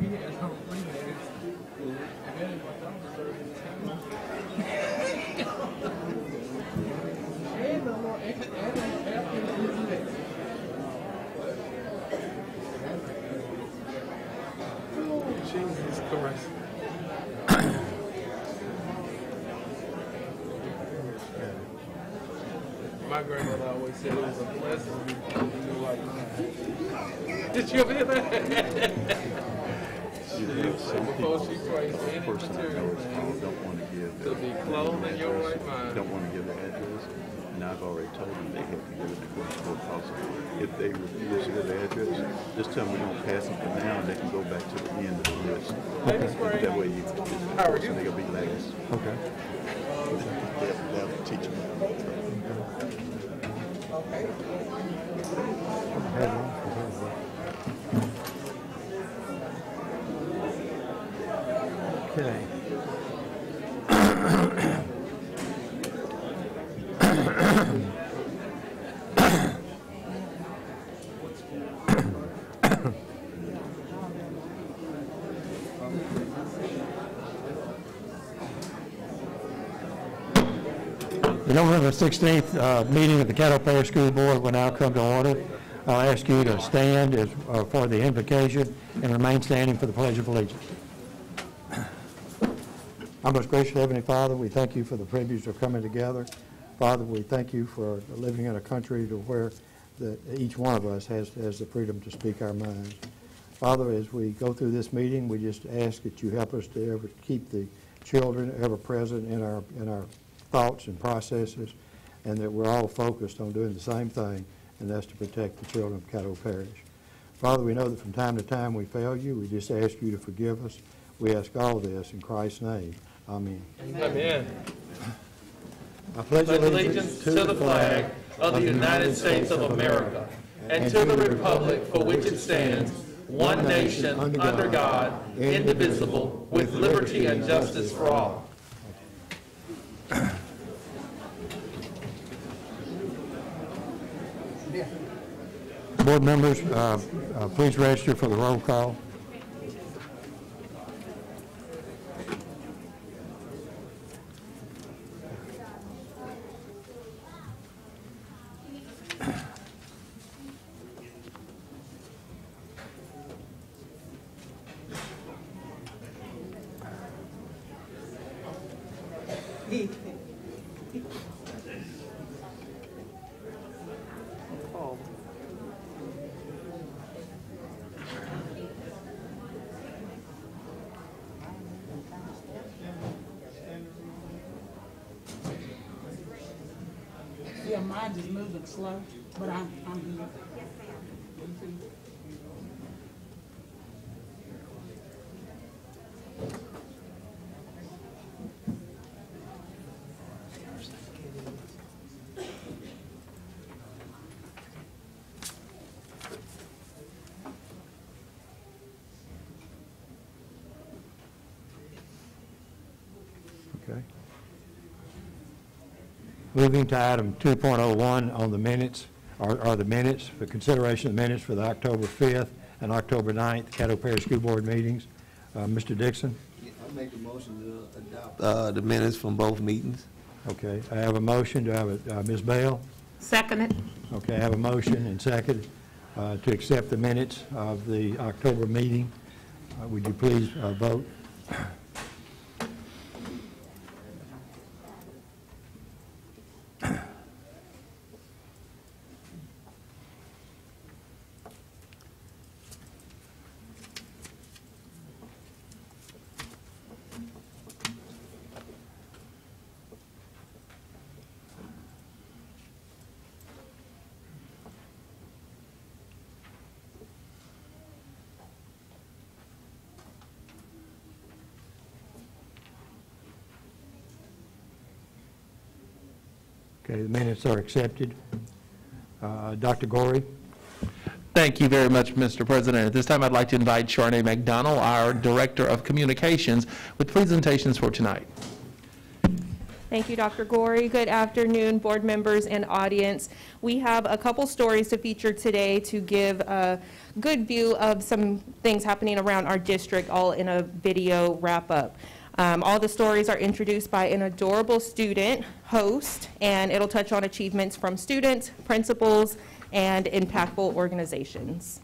Jesus Christ. My grandmother always said it was a blessing to be like mine. Did you ever hear that? Before she prays any material things, to be clothed in your right mind. Don't want to give the address, and I've already told them they have to give it to court also. If they refuse to give the address, just tell them we don't pass them for now, and they can go back to the end of the list. Okay. That way you can How are you? they'll be last. Okay. They'll teach them. Okay. Okay. The November 16th meeting of the Caddo Parish School Board will now come to order. I'll ask you to stand for the invocation and remain standing for the Pledge of Allegiance. Our most gracious Heavenly Father, we thank you for the privilege of coming together. Father, we thank you for living in a country to where each one of us has the freedom to speak our minds. Father, as we go through this meeting, we just ask that you help us to ever keep the children ever present in our thoughts and processes, and that we're all focused on doing the same thing, and that's to protect the children of Caddo Parish. Father, we know that from time to time we fail you. We just ask you to forgive us. We ask all this in Christ's name. Amen. Amen. I pledge Allegiance to the flag of the United States of America and to the republic for which it stands, one nation, under God, indivisible, with liberty and justice for all. Board members, please register for the roll call. Yeah, mine is moving slow, but I'm here. Okay. Moving to item 2.01 on the minutes, are the minutes, for consideration of the minutes for the October 5th and October 9th Caddo Parish School Board meetings. Mr. Dixon? I make a motion to adopt the minutes from both meetings. Okay, I have a motion. Do I have a, Ms. Bell? Second it. Okay, I have a motion and second to accept the minutes of the October meeting. Would you please vote? Okay, the minutes are accepted. Dr. Gorey? Thank you very much, Mr. President. At this time, I'd like to invite Charnay McDonald, our Director of Communications, with presentations for tonight. Thank you, Dr. Gorey. Good afternoon, board members and audience. We have a couple stories to feature today to give a good view of some things happening around our district, all in a video wrap-up. All the stories are introduced by an adorable student host, and it'll touch on achievements from students, principals, and impactful organizations.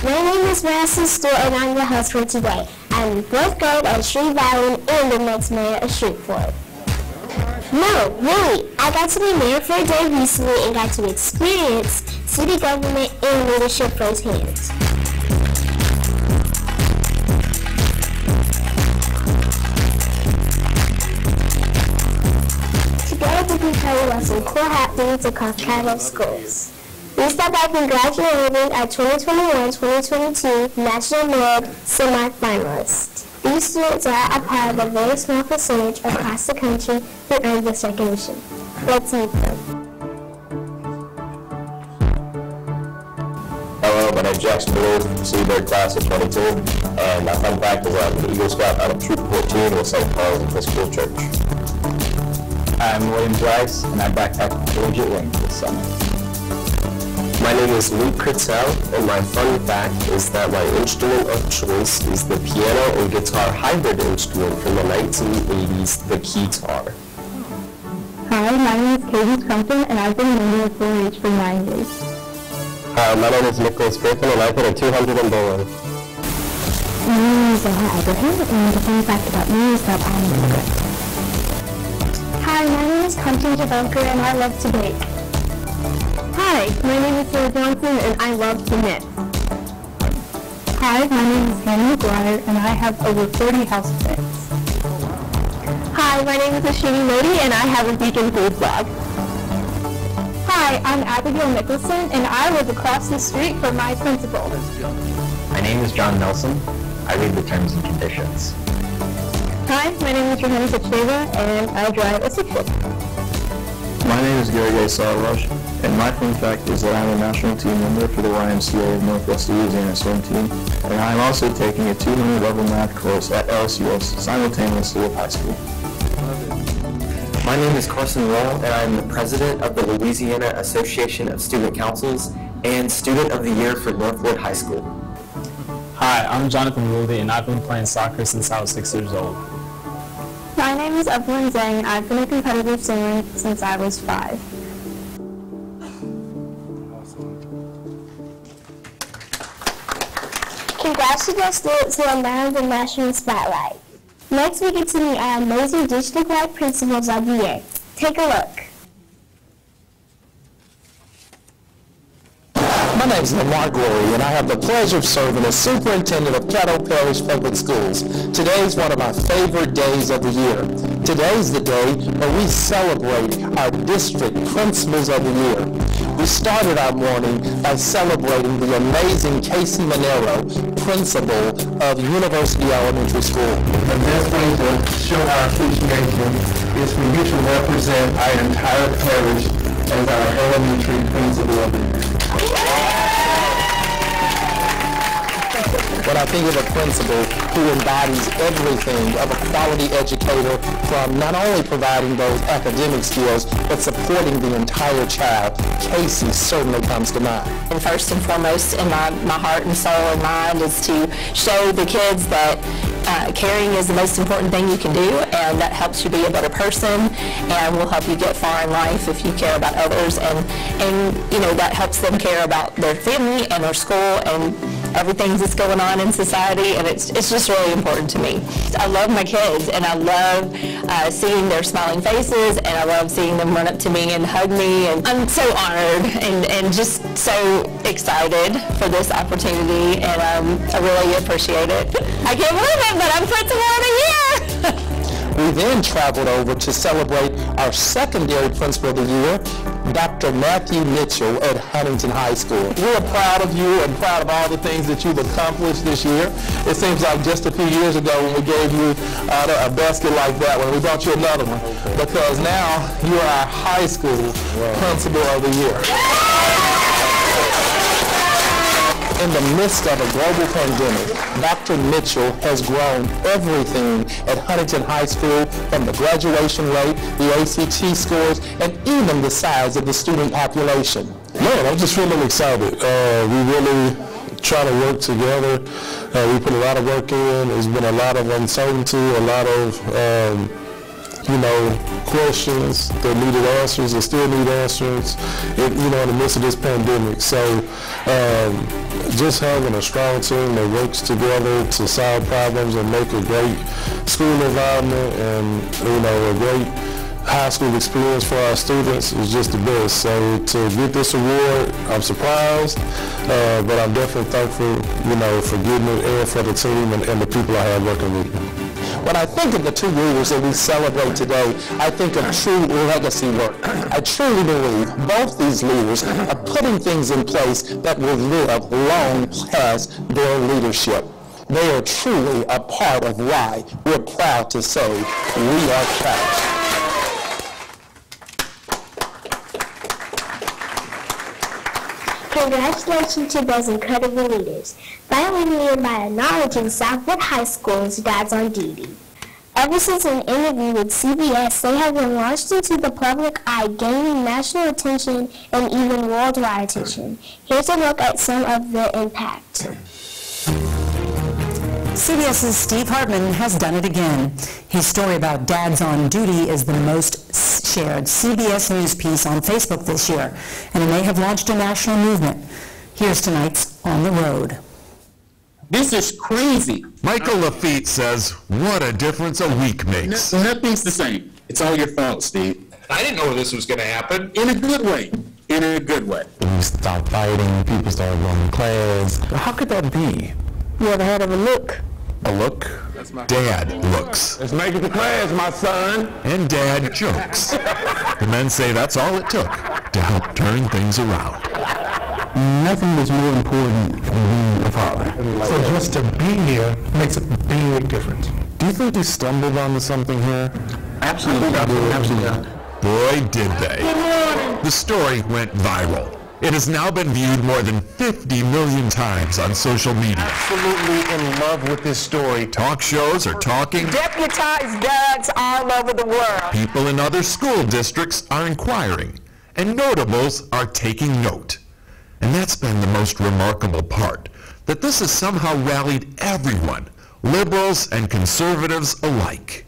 My name is Madison Stewart and I'm your host for today. I'm in 4th grade at Street Valley and the next mayor of Shreveport. No, really, I got to be mayor for a day recently and got to experience city government and leadership firsthand. Today we can tell you about some cool happenings across Caddo schools. We start by congratulating our 2021-2022 National Med semi-finalists. These students are a part of a very small percentage across the country who earned this recognition. Let's meet them. Hello, my name is Jackson Blue from Seabird class of 22, and my fun fact is I'm an Eagle Scout out of Troop 14 with St. Paul's Episcopal Church. I'm William Bryce, and I backpacked Collegiate Wing this summer. My name is Luke Kritzel, and my fun fact is that my instrument of choice is the piano and guitar hybrid instrument from the 1980s, the keytar. Hi, my name is Katie Crumpton, and I've been a member of 4-H for 9 years. Hi, my name is Nicholas Griffin, and I've been a 200 in bowling. My name is Zahra Abraham, and the fun fact about me is that I'm an immigrant. Hi, my name is Quentin Javanker, and I love to bake. Hi, my name is Sarah Johnson, and I love to knit. Hi, my name is Hannah McGuire, and I have over 40 houseplants. Hi, my name is Ashini Modi, and I have a vegan food blog. Hi, I'm Abigail Nicholson, and I live across the street from my principal. My name is John Nelson. I read the terms and conditions. Hi, my name is Johanna Sacheva, and I drive a 6-wheel. My name is Gary Sawarosh, and my fun fact is that I'm a national team member for the YMCA of Northwest Louisiana swim team, and I'm also taking a 200-level math course at LSUS simultaneously with high school. My name is Carson Wall, and I'm the president of the Louisiana Association of Student Councils and Student of the Year for Northwood High School. Hi, I'm Jonathan Wooley, and I've been playing soccer since I was 6 years old. My name is Evelyn Zhang. I've been a competitive swimmer since I was 5. Congrats to those students who are now in the national spotlight. Next, we get to meet our amazing district-wide principals of the year. Take a look. My name is Lamar Glory, and I have the pleasure of serving as superintendent of Caddo Parish Public Schools. Today is one of my favorite days of the year. Today is the day where we celebrate our district principals of the year. We started our morning by celebrating the amazing Casey Monero, principal of University Elementary School. The best way to show our appreciation is for you to represent our entire parish as our elementary principal of the year. When I think of a principal who embodies everything of a quality educator, from not only providing those academic skills, but supporting the entire child, Casey certainly comes to mind. And first and foremost in my heart and soul and mind is to show the kids that caring is the most important thing you can do, and that helps you be a better person and will help you get far in life if you care about others, and you know, that helps them care about their family and their school and everything that's going on in society, and it's just really important to me. I love my kids, and I love seeing their smiling faces, and I love seeing them run up to me and hug me, and I'm so honored and just so excited for this opportunity, and I really appreciate it. I can't believe it, but I'm principal of the year! We then traveled over to celebrate our secondary principal of the year, Dr. Matthew Mitchell at Huntington High School. We're proud of you and proud of all the things that you've accomplished this year. It seems like just a few years ago when we gave you a basket like that one, we brought you another one, because now you are our high school principal of the year. In the midst of a global pandemic, Dr. Mitchell has grown everything at Huntington High School, from the graduation rate, the ACT scores, and even the size of the student population. Man, I'm just really excited. We really try to work together. We put a lot of work in. There's been a lot of uncertainty, a lot of questions that needed answers and still need answers, in the midst of this pandemic. So just having a strong team that works together to solve problems and make a great school environment and, a great high school experience for our students is just the best. So to get this award, I'm surprised, but I'm definitely thankful, for getting it and for the team and the people I have working with me. When I think of the two leaders that we celebrate today, I think of true legacy work. I truly believe both these leaders are putting things in place that will live long past their leadership. They are truly a part of why we're proud to say we are proud. Congratulations to those incredible leaders. Finally, we end by acknowledging Southwood High School's Dads on Duty. Ever since an interview with CBS, they have been launched into the public eye, gaining national attention and even worldwide attention. Here's a look at some of the impact. CBS's Steve Hartman has done it again. His story about Dads on Duty is the most shared CBS News piece on Facebook this year, and it may have launched a national movement. Here's tonight's On the Road. This is crazy. Michael Lafitte says, what a difference a week makes. Nothing's the same. It's all your fault, Steve. I didn't know this was going to happen. In a good way. In a good way. We stopped fighting, people started going to class. How could that be? You ever heard of a look? A look? Dad looks. Let's make it to class, my son. And Dad jokes. The men say that's all it took to help turn things around. Nothing was more important than being a father. So just to be here makes a big difference. Do you think you stumbled onto something here? Absolutely. Absolutely. Boy, did they. The story went viral. It has now been viewed more than 50 million times on social media. Absolutely in love with this story. Talk shows are talking. Deputized dads all over the world. People in other school districts are inquiring. And notables are taking note. And that's been the most remarkable part, that this has somehow rallied everyone, liberals and conservatives alike.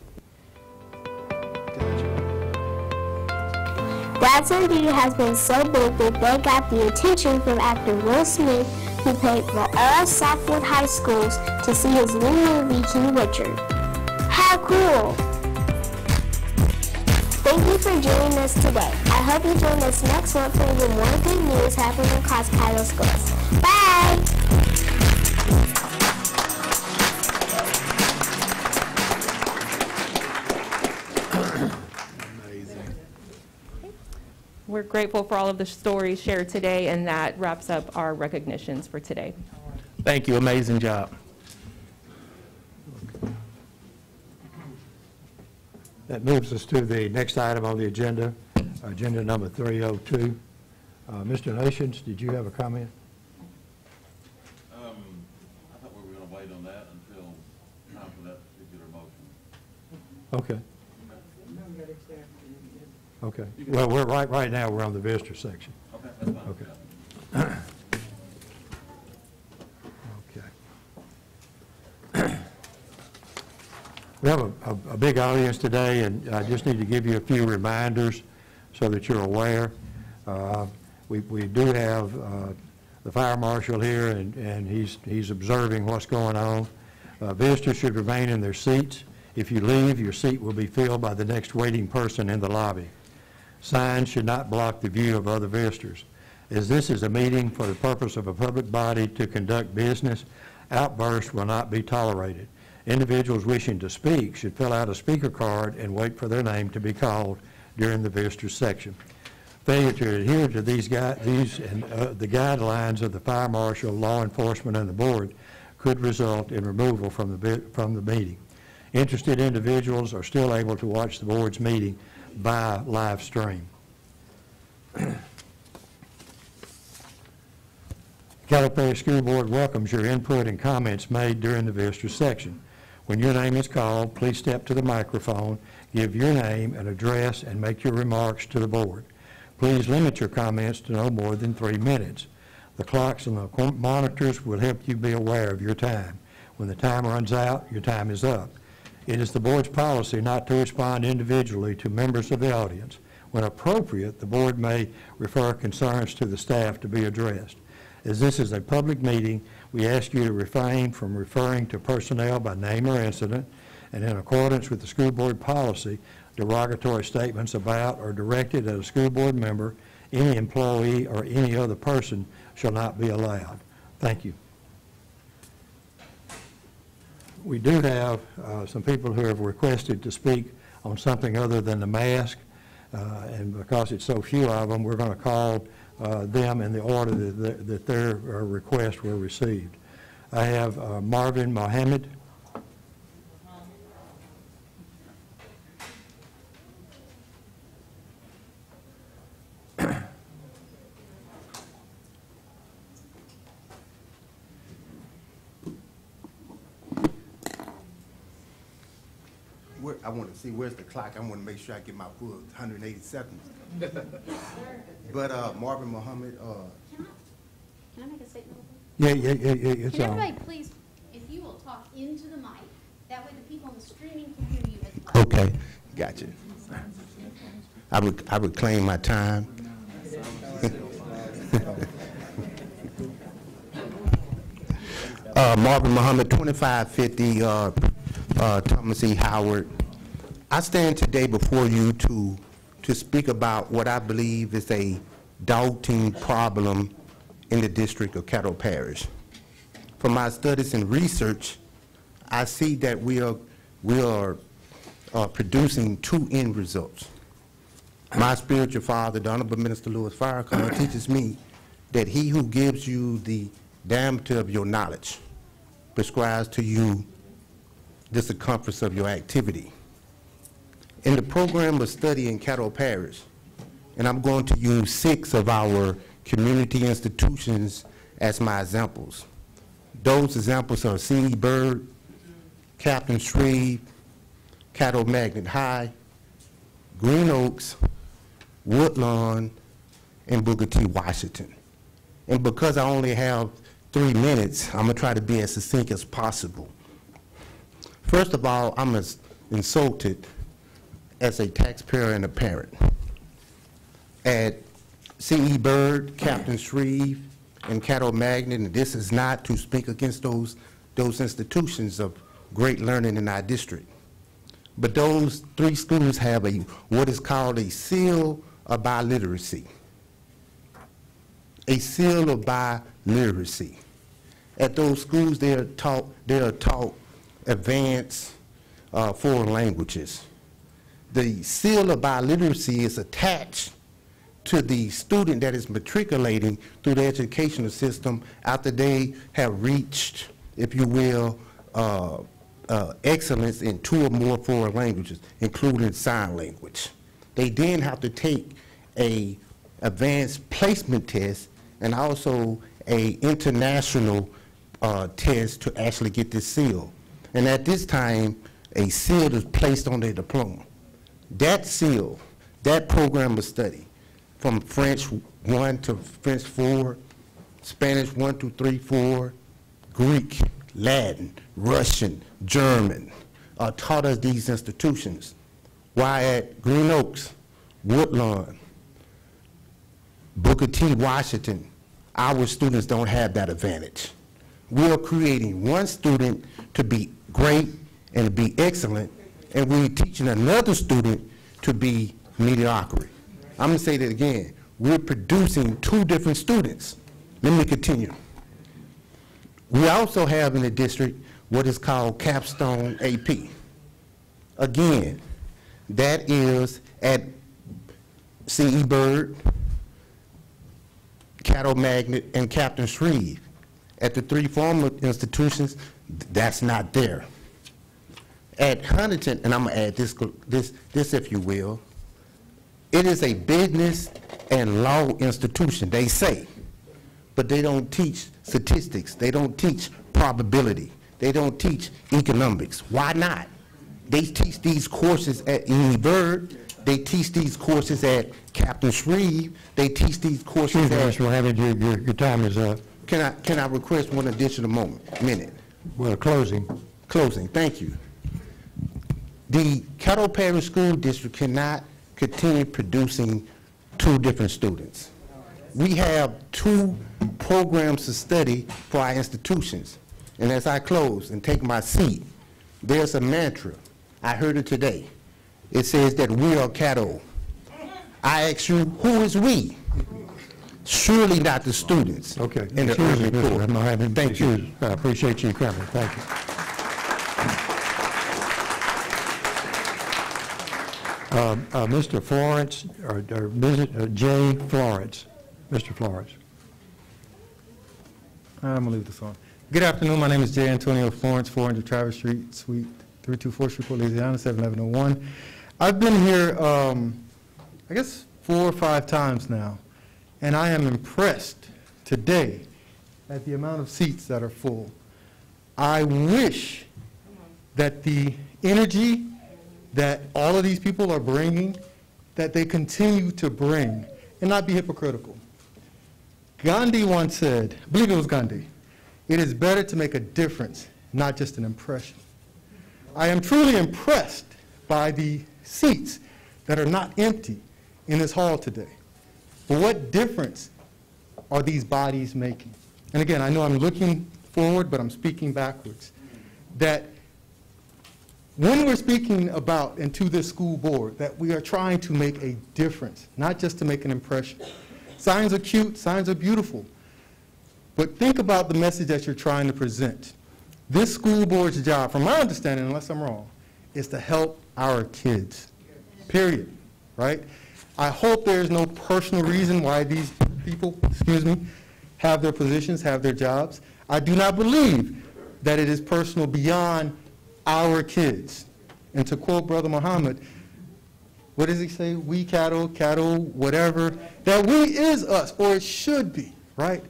Dads on Duty has been so big that they got the attention from actor Will Smith, who paid for all Southwood High Schools to see his new movie, King Richard. How cool! Thank you for joining us today. I hope you join us next month for even more good news happening across Caddo schools. Bye! We're grateful for all of the stories shared today, and that wraps up our recognitions for today. Thank you. Amazing job. That moves us to the next item on the agenda, agenda number 302. Mr. Nations, did you have a comment? I thought we were going to wait on that until time for that particular motion. Okay. Okay. Well, we're right now we're on the visitor section. Okay, that's fine. Okay. Okay. We have a big audience today, and I just need to give you a few reminders so that you're aware. We do have the fire marshal here, and he's observing what's going on. Visitors should remain in their seats. If you leave, your seat will be filled by the next waiting person in the lobby. Signs should not block the view of other visitors. As this is a meeting for the purpose of a public body to conduct business, outbursts will not be tolerated. Individuals wishing to speak should fill out a speaker card and wait for their name to be called during the visitors section. Failure to adhere to the guidelines of the fire marshal, law enforcement, and the board could result in removal from the meeting. Interested individuals are still able to watch the board's meeting by live stream. Caddo Parish School Board welcomes your input and comments made during the visitors section. When your name is called, please step to the microphone, give your name and address, and make your remarks to the board. Please limit your comments to no more than 3 minutes. The clocks and the monitors will help you be aware of your time. When the time runs out, your time is up. It is the board's policy not to respond individually to members of the audience. When appropriate, the board may refer concerns to the staff to be addressed. As this is a public meeting, we ask you to refrain from referring to personnel by name or incident, and in accordance with the school board policy, derogatory statements about or directed at a school board member, any employee, or any other person shall not be allowed. Thank you. We do have some people who have requested to speak on something other than the mask, and because it's so few of them, we're going to call them in the order that their requests were received. I have Marvin Mohammed. I want to see where's the clock. I want to make sure I get my full 180 seconds. But Marvin Muhammad. Can I make a statement? Yeah, it's can on. everybody please, if you will talk into the mic, that way the people on the streaming can hear you as well. Okay, gotcha. I would claim my time. Marvin Muhammad, 2550 Thomas E. Howard. I stand today before you to speak about what I believe is a daunting problem in the district of Caddo Parish. From my studies and research, I see that we are producing two end results. My spiritual father, the Honorable Minister Louis Farrakhan, teaches me that he who gives you the diameter of your knowledge prescribes to you the circumference of your activity. In the program of study in Caddo Parish, and I'm going to use 6 of our community institutions as my examples. Those examples are C.E. Bird, Captain Shreve, Caddo Magnet High, Green Oaks, Woodlawn, and Booker T. Washington. And because I only have 3 minutes, I'm going to try to be as succinct as possible. First of all, I'm as insulted as a taxpayer and a parent. At C.E. Bird, Captain Shreve, and Caddo Magnet, and this is not to speak against those institutions of great learning in our district. But those 3 schools have what is called a seal of biliteracy. A seal of biliteracy. At those schools, they are taught advanced foreign languages. The seal of biliteracy is attached to the student that is matriculating through the educational system after they have reached, if you will, excellence in 2 or more foreign languages, including sign language. They then have to take a advanced placement test and also a international test to actually get this seal. And at this time, a seal is placed on their diploma. That seal, that program of study, from French 1 to French 4, Spanish 1, 2, 3, 4, Greek, Latin, Russian, German, taught us these institutions. While at Green Oaks, Woodlawn, Booker T. Washington, our students don't have that advantage. We are creating one student to be great and to be excellent, and we're teaching another student to be mediocre. I'm going to say that again. We're producing 2 different students. Let me continue. We also have in the district what is called capstone AP. Again, that is at C.E. Bird, Caddo Magnet, and Captain Shreve. At the three former institutions, that's not there. At Huntington, and I'm gonna add this if you will, it is a business and law institution, they say, but they don't teach statistics, they don't teach probability, they don't teach economics. Why not? They teach these courses at E. Bird, they teach these courses at Captain Shreve, they teach these courses at... Mr. Mohammed, your time is up. Can I request one additional minute? Well, closing. Closing, thank you. The Caddo Parish School District cannot continue producing two different students. We have two programs of study for our institutions. And as I close and take my seat, there's a mantra. I heard it today. It says that we are Caddo. I ask you, who is we? Surely not the students. Okay. In the urban core. Thank you. I appreciate you coming. Thank you. Mr. Florence, or Jay Florence. Mr. Florence. I'm going to leave this on. Good afternoon. My name is Jay Antonio Florence, 400 Travis Street, Suite 324, Shreveport, Louisiana, 71101. I've been here, I guess, 4 or 5 times now, and I am impressed today at the amount of seats that are full. I wish that the energy that all of these people are bringing, that they continue to bring and not be hypocritical. Gandhi once said, I believe it was Gandhi, it is better to make a difference, not just an impression. I am truly impressed by the seats that are not empty in this hall today. But what difference are these bodies making? And again, I know I'm looking forward, but I'm speaking backwards. That when we're speaking about, and to this school board, that we are trying to make a difference, not just to make an impression. Signs are cute, signs are beautiful, but think about the message that you're trying to present. This school board's job, from my understanding, unless I'm wrong, is to help our kids, period, right? I hope there's no personal reason why these people, have their positions, have their jobs. I do not believe that it is personal beyond our kids. And to quote Brother Muhammad, what does he say? We cattle, whatever. That we is us, or it should be, right?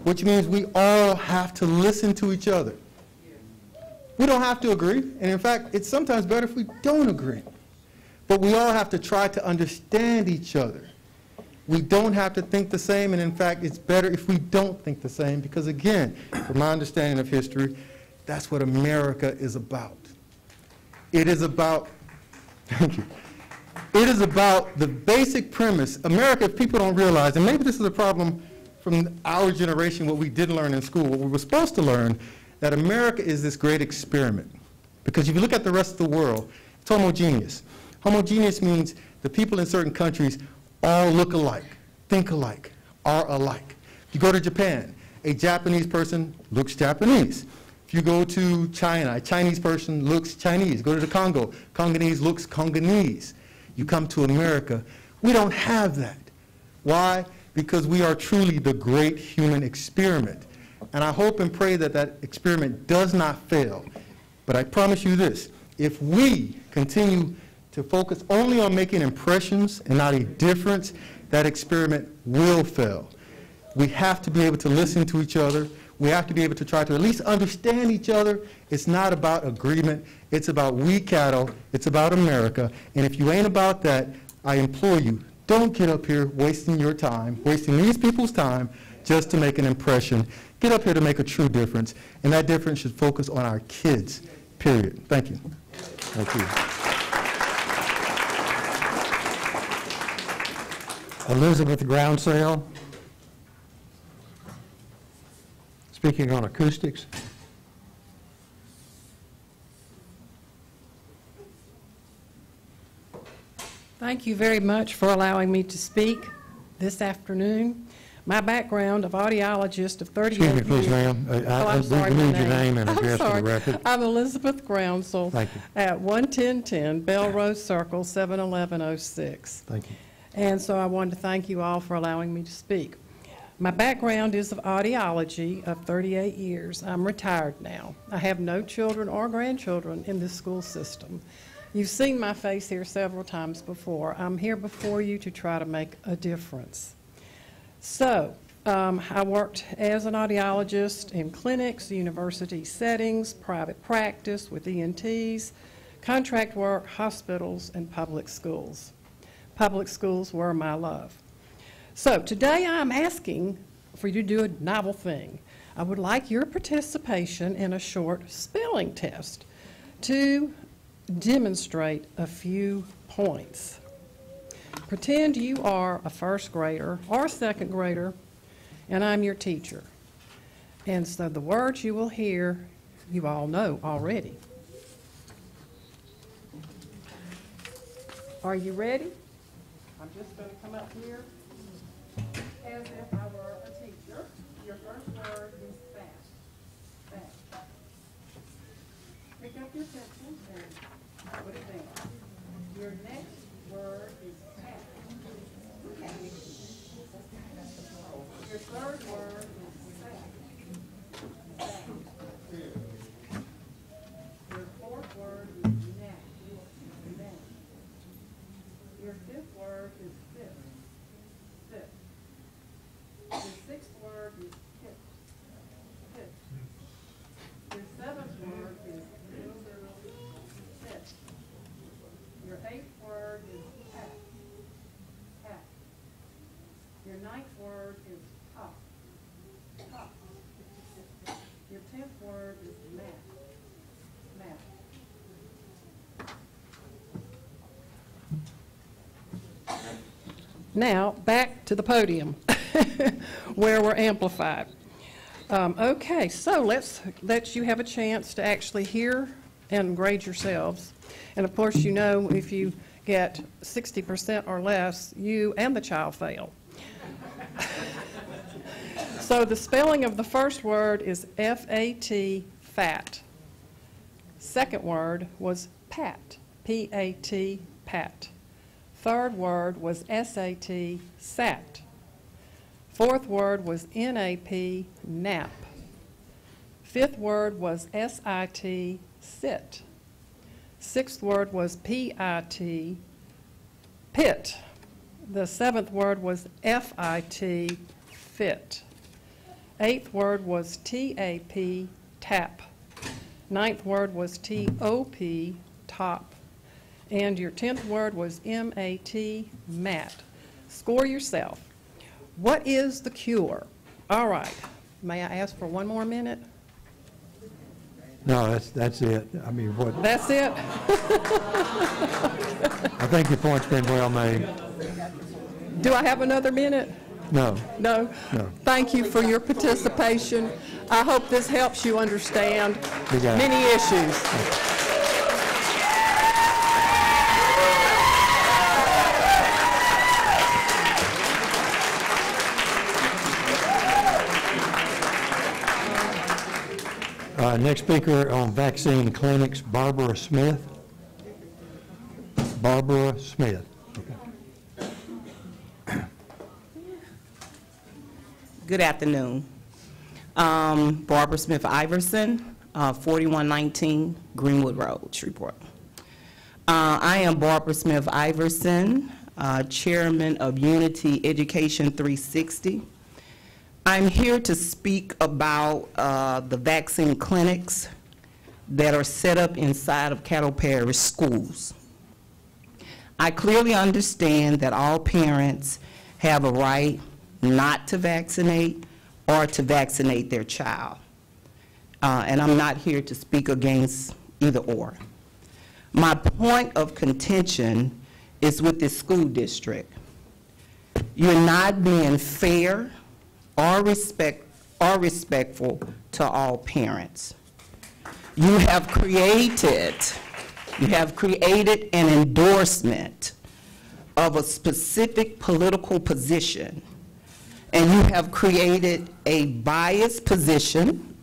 Which means we all have to listen to each other. We don't have to agree, and in fact, it's sometimes better if we don't agree. But we all have to try to understand each other. We don't have to think the same, and in fact, it's better if we don't think the same, because again, from my understanding of history, that's what America is about. It is about, thank you, it is about the basic premise. America, if people don't realize, and maybe this is a problem from our generation, what we didn't learn in school, what we were supposed to learn, that America is this great experiment. Because if you look at the rest of the world, it's homogeneous. Homogeneous means the people in certain countries all look alike, think alike, are alike. If you go to Japan, a Japanese person looks Japanese. If you go to China, a Chinese person looks Chinese. Go to the Congo, Congolese looks Congolese. You come to America, we don't have that. Why? Because we are truly the great human experiment. And I hope and pray that that experiment does not fail. But I promise you this, if we continue to focus only on making impressions and not a difference, that experiment will fail. We have to be able to listen to each other. We have to be able to try to at least understand each other. It's not about agreement. It's about we cattle. It's about America. And if you ain't about that, I implore you, don't get up here wasting your time, wasting these people's time just to make an impression. Get up here to make a true difference. And that difference should focus on our kids, period. Thank you. Thank you. Elizabeth Groundsell, speaking on acoustics. Thank you very much for allowing me to speak this afternoon. My background of audiologist of 38 Excuse me, years. please, ma'am. I'm sorry, We my need your name and address for the record. I'm Elizabeth Groundsel. Thank you. At 11010 Bell Rose Circle, 71106. Thank you. And so I wanted to thank you all for allowing me to speak. My background is of audiology of 38 years. I'm retired now. I have no children or grandchildren in this school system. You've seen my face here several times before. I'm here before you to try to make a difference. So, I worked as an audiologist in clinics, university settings, private practice with ENTs, contract work, hospitals, and public schools. Public schools were my love. So today I'm asking for you to do a novel thing. I would like your participation in a short spelling test to demonstrate a few points. Pretend you are a first grader or a second grader, and I'm your teacher. And so the words you will hear, you all know already. Are you ready? I'm just going to come up here as if I were a teacher. Your first word is fast. Fast. Pick up your pencil and put it down. Your next word is fast. Your third word is fast. Fast. Your fourth word is nap. Nap. Your fifth word is fifth. Fifth. Your sixth word is hip. Hip. Your seventh word is hip. Your eighth word is hat. Hat. Your ninth word is top. Top. Your 10th word is map. Map. Now, back to the podium where we're amplified. Okay, so let's let you have a chance to actually hear and grade yourselves. And of course, you know, if you get 60% or less, you and the child fail. So the spelling of the first word is F-A-T, fat. Second word was pat, P-A-T, pat. Third word was S-A-T, sat. Fourth word was N-A-P, nap. Fifth word was S-I-T, sit. Sixth word was P-I-T, pit. The seventh word was F-I-T, fit. Eighth word was T-A-P, tap. Ninth word was T-O-P, top. And your 10th word was M-A-T, mat. Score yourself. What is the cure? All right. May I ask for one more minute? No, that's it. I mean, what? That's it? I think your point's been well made. Do I have another minute? No. No? No. Thank you for your participation. I hope this helps you understand many issues. Next speaker on vaccine clinics, Barbara Smith. Barbara Smith. Okay. Good afternoon. Barbara Smith Iverson, 4119 Greenwood Road, Shreveport. I am Barbara Smith Iverson, Chairman of Unity Education 360. I'm here to speak about the vaccine clinics that are set up inside of Caddo Parish schools. I clearly understand that all parents have a right not to vaccinate or to vaccinate their child. And I'm not here to speak against either or. My point of contention is with the school district. You're not being fair or respectful to all parents. You have created an endorsement of a specific political position, And you have created a biased position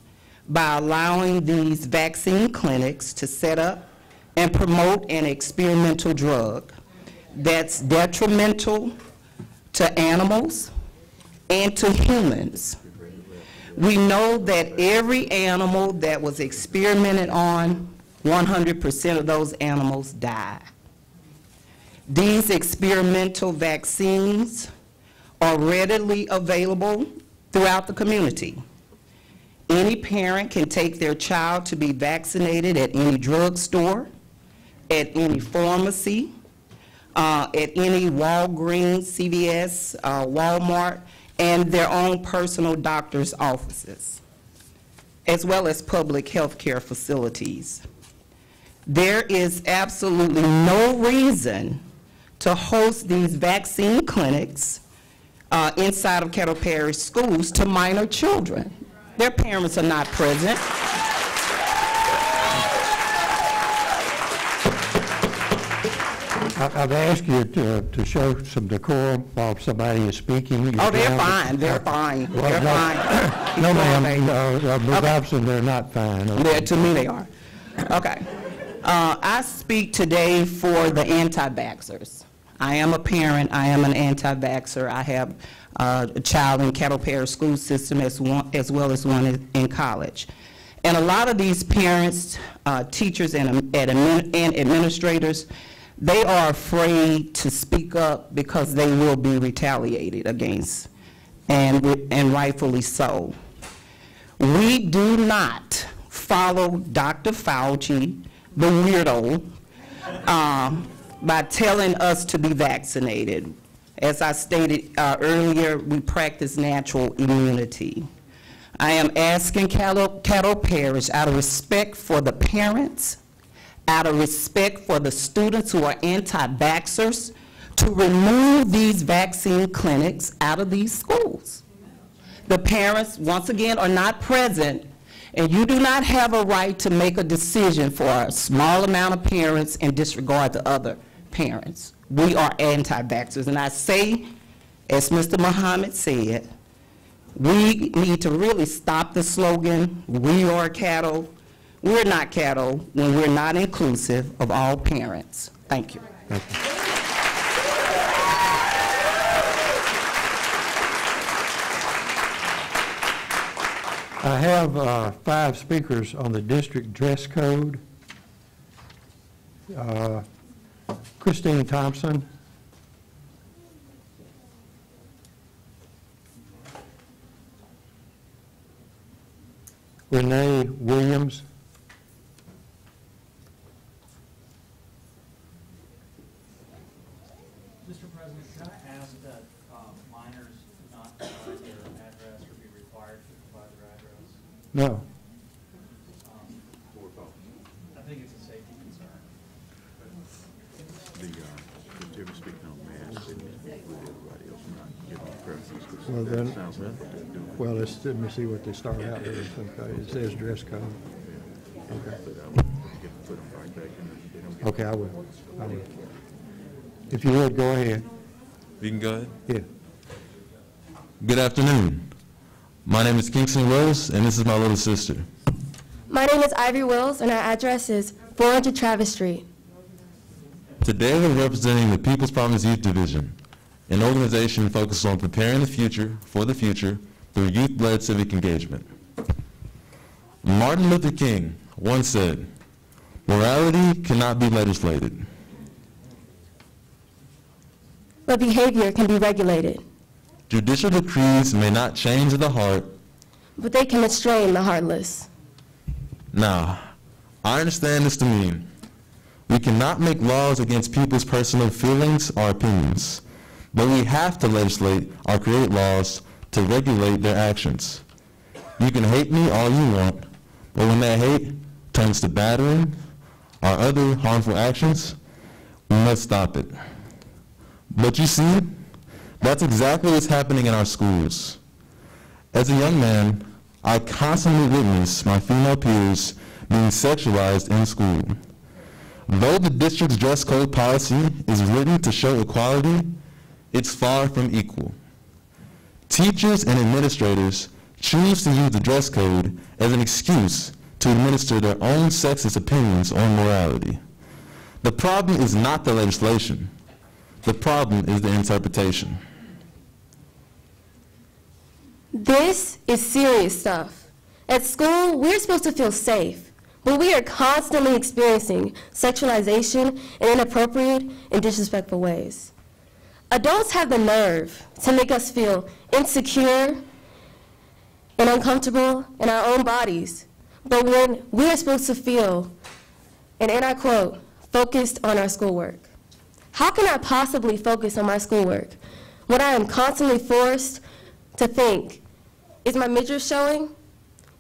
by allowing these vaccine clinics to set up and promote an experimental drug that's detrimental to animals and to humans. We know that every animal that was experimented on, 100% of those animals died. These experimental vaccines are readily available throughout the community. Any parent can take their child to be vaccinated at any drugstore, at any pharmacy, at any Walgreens, CVS, Walmart, and their own personal doctor's offices, as well as public health care facilities. There is absolutely no reason to host these vaccine clinics inside of Caddo Parish schools to minor children. Their parents are not present. I've asked you to show some decorum while somebody is speaking. Oh, they're fine, they're fine, Well, they're no, fine. No, ma'am, Ms. Robson, they're not fine. Yeah, to me they are. Okay. I speak today for the anti-vaxxers. I am a parent, I am an anti-vaxxer. I have a child in Caddo Parish school system as well as one in college. And a lot of these parents, teachers, and administrators, they are afraid to speak up because they will be retaliated against, and rightfully so. We do not follow Dr. Fauci, the weirdo, by telling us to be vaccinated. As I stated earlier, we practice natural immunity. I am asking Caddo Parish, out of respect for the parents, out of respect for the students who are anti-vaxxers, to remove these vaccine clinics out of these schools. The parents, once again, are not present, and you do not have a right to make a decision for a small amount of parents and disregard the other parents. We are anti-vaxxers, and I say, as Mr. Muhammad said, we need to really stop the slogan, "We are Caddo." We're not Caddo when we're not inclusive of all parents. Thank you. Thank you. I have 5 speakers on the district dress code. Christine Thompson. Renee Williams. Mr. President, can I ask that minors not provide their address or be required to provide their address? No. I think it's a safety concern. They were speaking on masks and with everybody else not giving preferences, because Well, that then, sounds like what they're doing. well, let me see what they start out with. Okay, it says dress code. Okay. But I would put them right back in, they don't get. Okay, I will. If you would, go ahead. You can go ahead. Yeah. Good afternoon. My name is Kingston Rose, and this is my little sister. My name is Ivy Wills, and our address is 400 Travis Street. Today we're representing the People's Promise Youth Division, an organization focused on preparing the future for the future through youth-led civic engagement. Martin Luther King once said, "Morality cannot be legislated." But behavior can be regulated, Judicial decrees may not change the heart. but they can restrain the heartless. Now, I understand this to mean we cannot make laws against people's personal feelings or opinions, but we have to legislate or create laws to regulate their actions. You can hate me all you want, but when that hate turns to battering or other harmful actions, we must stop it. But you see, that's exactly what's happening in our schools. As a young man, I constantly witness my female peers being sexualized in school. Though the district's dress code policy is written to show equality, it's far from equal. Teachers and administrators choose to use the dress code as an excuse to administer their own sexist opinions on morality. The problem is not the legislation. The problem is the interpretation. This is serious stuff. At school, we're supposed to feel safe, but we are constantly experiencing sexualization in inappropriate and disrespectful ways. Adults have the nerve to make us feel insecure and uncomfortable in our own bodies, but when we are supposed to feel, and I quote, focused on our schoolwork. How can I possibly focus on my schoolwork when I am constantly forced to think, is my midriff showing?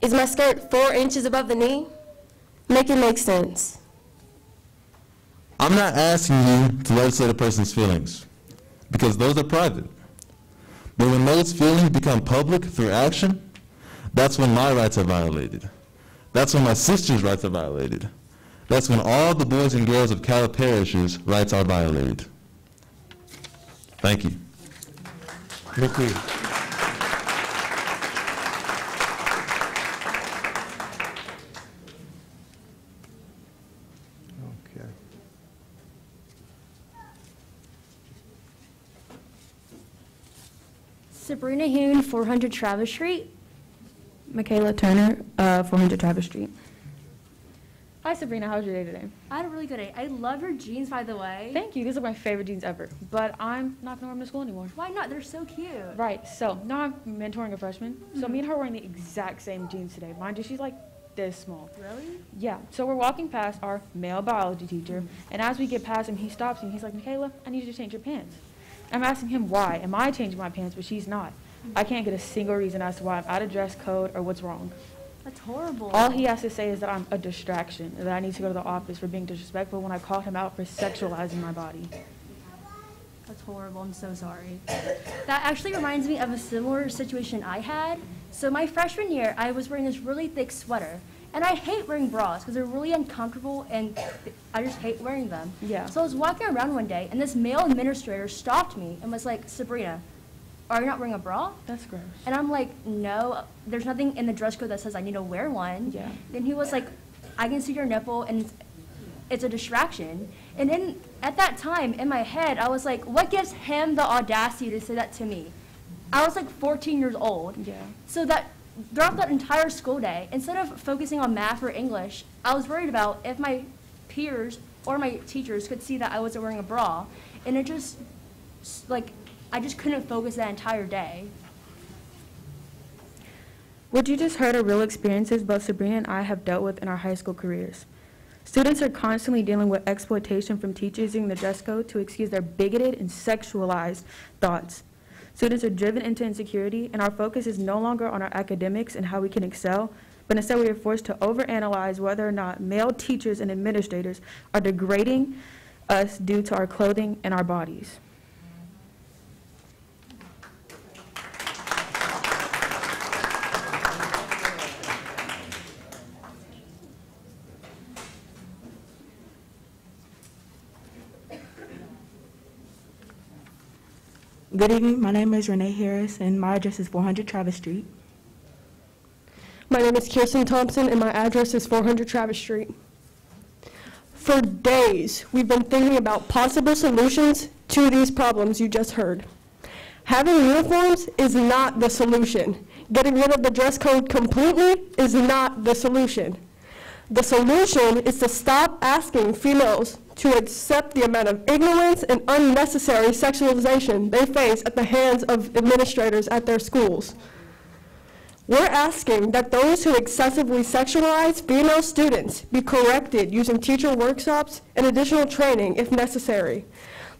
Is my skirt 4 inches above the knee? Make it make sense. I'm not asking you to legislate a person's feelings, because those are private. But when those feelings become public through action, that's when my rights are violated. That's when my sister's rights are violated. That's when all the boys and girls of Caddo Parish's rights are violated. Thank you. Thank you. Okay. Sabrina Hoon, 400 Travis Street. Michaela Turner, 400 Travis Street. Hi Sabrina, how was your day today? I had a really good day. I love your jeans, by the way. Thank you, these are my favorite jeans ever, but I'm not gonna wear them to school anymore. Why not? They're so cute. Right, so now I'm mentoring a freshman, so me and her are wearing the exact same jeans today. Mind you, she's like this small. Really? Yeah, so we're walking past our male biology teacher, and as we get past him, he stops and he's like, Michaela, I need you to change your pants. I'm asking him why. Am I changing my pants, but she's not. I can't get a single reason as to why I'm out of dress code or what's wrong. That's horrible. All he has to say is that I'm a distraction, and that I need to go to the office for being disrespectful when I called him out for sexualizing my body. That's horrible. I'm so sorry. That actually reminds me of a similar situation I had. So my freshman year, I was wearing this really thick sweater. And I hate wearing bras because they're really uncomfortable and I just hate wearing them. Yeah. So I was walking around one day and this male administrator stopped me and was like, Sabrina, are you not wearing a bra? That's gross. And I'm like, no, there's nothing in the dress code that says I need to wear one. Yeah. Then he was like, I can see your nipple and it's a distraction. And then at that time in my head, I was like, what gives him the audacity to say that to me? I was like 14 years old. Yeah. So that throughout that entire school day, instead of focusing on math or English, I was worried about if my peers or my teachers could see that I wasn't wearing a bra. And it just, like, I just couldn't focus that entire day. What you just heard are real experiences both Sabrina and I have dealt with in our high school careers. Students are constantly dealing with exploitation from teachers using the dress code to excuse their bigoted and sexualized thoughts. Students are driven into insecurity, and our focus is no longer on our academics and how we can excel, but instead we are forced to overanalyze whether or not male teachers and administrators are degrading us due to our clothing and our bodies. Good evening, my name is Renee Harris and my address is 400 Travis Street. My name is Kirsten Thompson and my address is 400 Travis Street. For days, we've been thinking about possible solutions to these problems you just heard. Having uniforms is not the solution. Getting rid of the dress code completely is not the solution. The solution is to stop asking females to accept the amount of ignorance and unnecessary sexualization they face at the hands of administrators at their schools. We're asking that those who excessively sexualize female students be corrected using teacher workshops and additional training if necessary.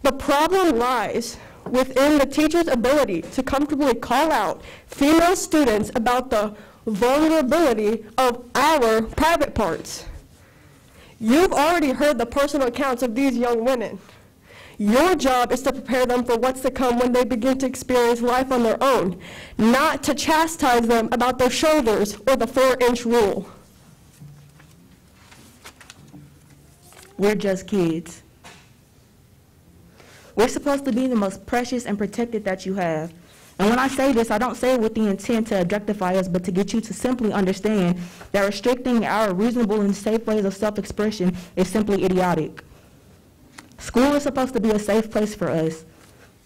The problem lies within the teacher's ability to comfortably call out female students about the vulnerability of our private parts. You've already heard the personal accounts of these young women. Your job is to prepare them for what's to come when they begin to experience life on their own, not to chastise them about their shoulders or the 4-inch rule. We're just kids. We're supposed to be the most precious and protected that you have. And when I say this, I don't say it with the intent to objectify us, but to get you to simply understand that restricting our reasonable and safe ways of self-expression is simply idiotic. School is supposed to be a safe place for us,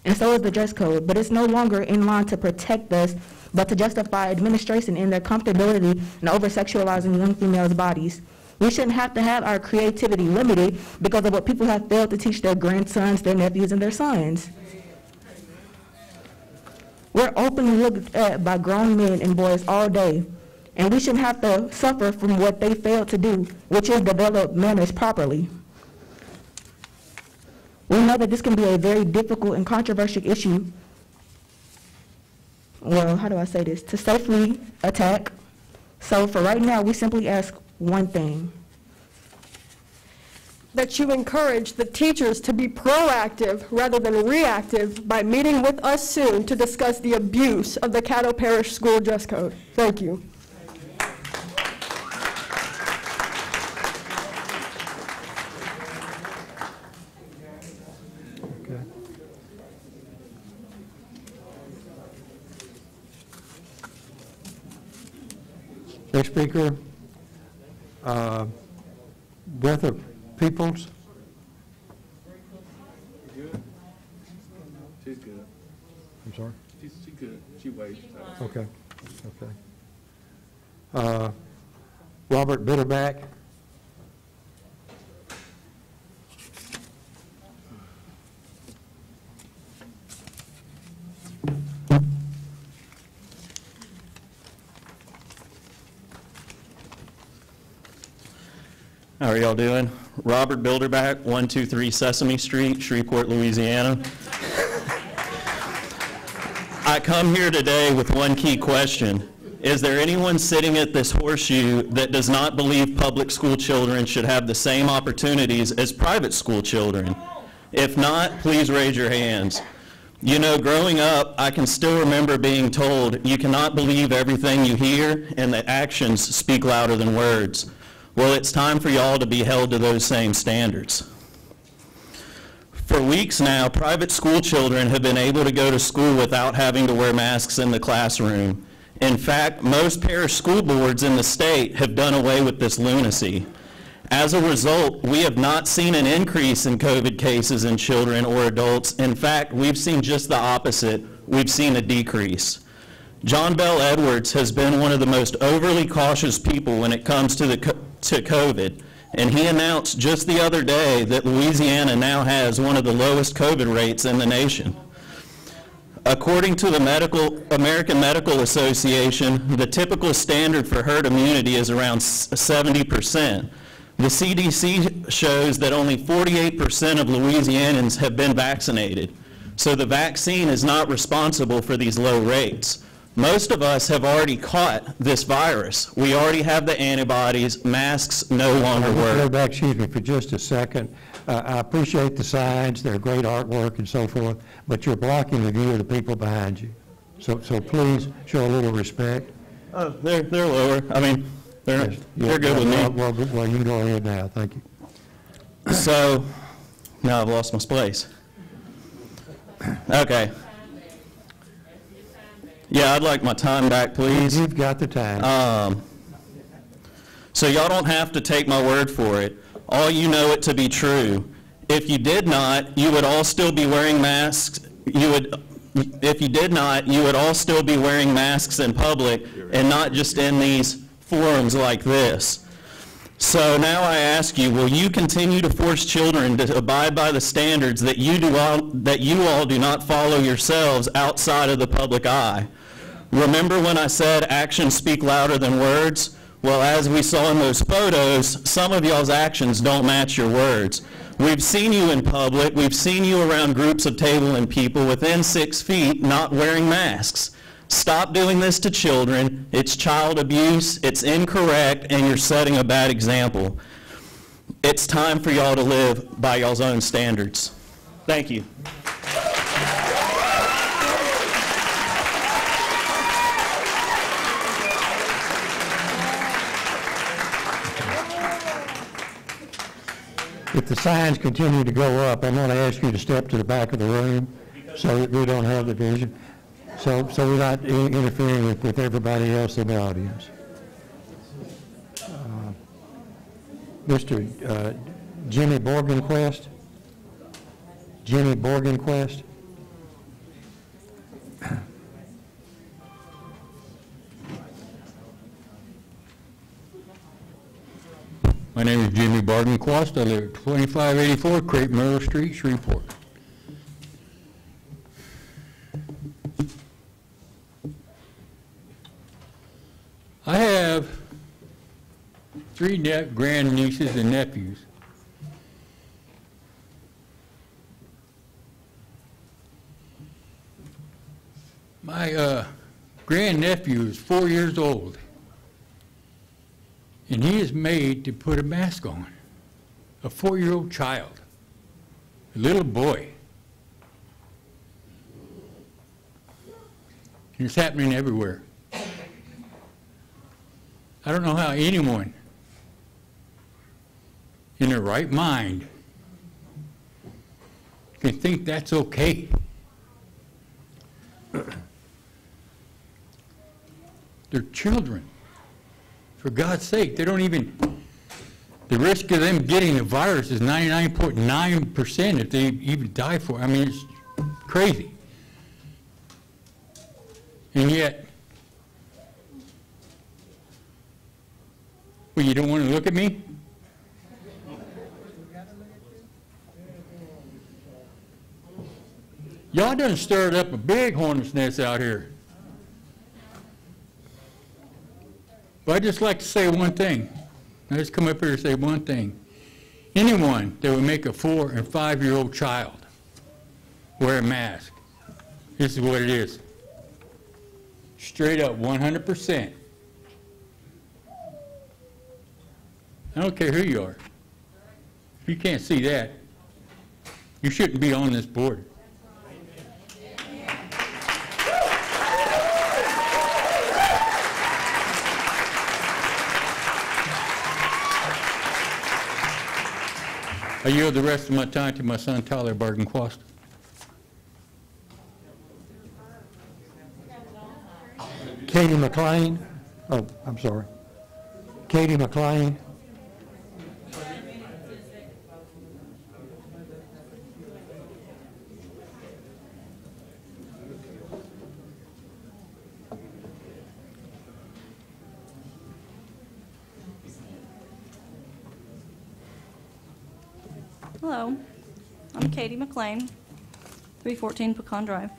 and so is the dress code, but it's no longer in line to protect us, but to justify administration in their comfortability and over-sexualizing young females' bodies. We shouldn't have to have our creativity limited because of what people have failed to teach their grandsons, their nephews, and their sons. We're openly looked at by grown men and boys all day, and we shouldn't have to suffer from what they failed to do, which is develop manners properly. We know that this can be a very difficult and controversial issue. Well, how do I say this? To safely attack. So for right now, we simply ask one thing. That you encourage the teachers to be proactive rather than reactive by meeting with us soon to discuss the abuse of the Caddo Parish school dress code. Thank you. Next speaker, Bertha Peoples. She's good. I'm sorry? She's good. She waits. Okay, okay. Robert Bitterback. How are y'all doing? Robert Bilderback, 123 Sesame Street, Shreveport, Louisiana. I come here today with one key question. Is there anyone sitting at this horseshoe that does not believe public school children should have the same opportunities as private school children? If not, please raise your hands. You know, growing up, I can still remember being told you cannot believe everything you hear and that actions speak louder than words. Well, it's time for y'all to be held to those same standards. For weeks now, private school children have been able to go to school without having to wear masks in the classroom. In fact, most parish school boards in the state have done away with this lunacy. As a result, we have not seen an increase in COVID cases in children or adults. In fact, we've seen just the opposite. We've seen a decrease. John Bell Edwards has been one of the most overly cautious people when it comes to COVID, and he announced just the other day that Louisiana now has one of the lowest COVID rates in the nation. According to the American Medical Association, the typical standard for herd immunity is around 70%. The CDC shows that only 48% of Louisianans have been vaccinated, so the vaccine is not responsible for these low rates. Most of us have already caught this virus. We already have the antibodies. Masks no longer work. Go back, excuse me, for just a second. I appreciate the signs. They're great artwork and so forth, but you're blocking the view of the people behind you. So please show a little respect. Oh, they're lower. I mean, they're good with me. Well, you can go ahead now. Thank you. So, now I've lost my place. Okay. Yeah, I'd like my time back, please. You've got the time. So y'all don't have to take my word for it. All you know it to be true. If you did not, you would all still be wearing masks. If you did not, you would all still be wearing masks in public and not just in these forums like this. So now I ask you, will you continue to force children to abide by the standards that you all do not follow yourselves outside of the public eye? Remember when I said actions speak louder than words? Well, as we saw in those photos, some of y'all's actions don't match your words. We've seen you in public, we've seen you around groups of table and people within 6 feet not wearing masks. Stop doing this to children. It's child abuse, it's incorrect, and you're setting a bad example. It's time for y'all to live by y'all's own standards. Thank you. If the signs continue to go up, I'm going to ask you to step to the back of the room so that we don't have the vision. So we're not interfering with everybody else in the audience. Mr. Jimmy Borgenquist? Jimmy Borgenquist? My name is Jimmy Borgenquist. I live at 2584 Crepe Myrtle Street, Shreveport. I have 3 grandnieces and nephews. My grandnephew is 4 years old, and he is made to put a mask on. A 4-year-old child, a little boy. And it's happening everywhere. I don't know how anyone in their right mind can think that's okay. They're children. For God's sake, they don't even, the risk of them getting the virus is 99.9% if they even die for it. I mean, it's crazy. And yet, well, you don't want to look at me? Y'all done stirred up a big hornet's nest out here. But I'd just like to say one thing. I just come up here to say one thing. Anyone that would make a 4- and 5-year-old child wear a mask, this is what it is. Straight up, 100%. I don't care who you are. If you can't see that, you shouldn't be on this board. I yield the rest of my time to my son, Tyler Borgenquist. Katie McLean? Oh, I'm sorry. Katie McLean? Hello, I'm Katie McLean, 314 Pecan Drive.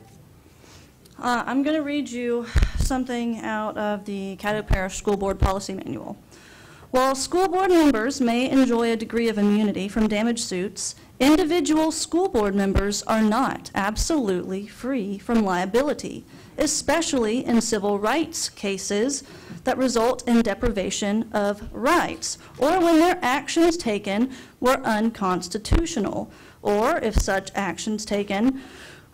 I'm going to read you something out of the Caddo Parish School Board Policy Manual. While school board members may enjoy a degree of immunity from damage suits, individual school board members are not absolutely free from liability, especially in civil rights cases that result in deprivation of rights, or when their actions taken were unconstitutional, or if such actions taken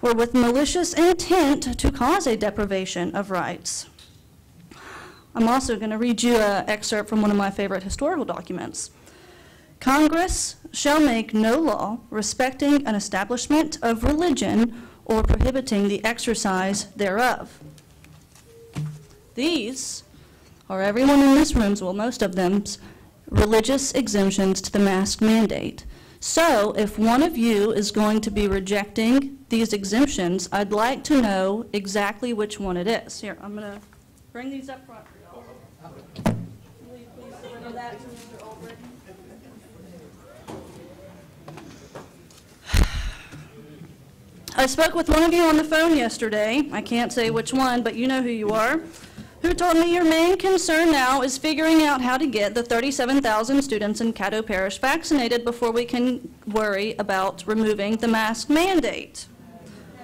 were with malicious intent to cause a deprivation of rights. I'm also going to read you an excerpt from one of my favorite historical documents. Congress shall make no law respecting an establishment of religion or prohibiting the exercise thereof. These are everyone in this room's, well, most of them's, religious exemptions to the mask mandate. So if one of you is going to be rejecting these exemptions, I'd like to know exactly which one it is. Here, I'm going to bring these up front for y'all. Will you please deliver that to Mr. Ulbrich? I spoke with one of you on the phone yesterday. I can't say which one, but you know who you are, who told me your main concern now is figuring out how to get the 37,000 students in Caddo Parish vaccinated before we can worry about removing the mask mandate.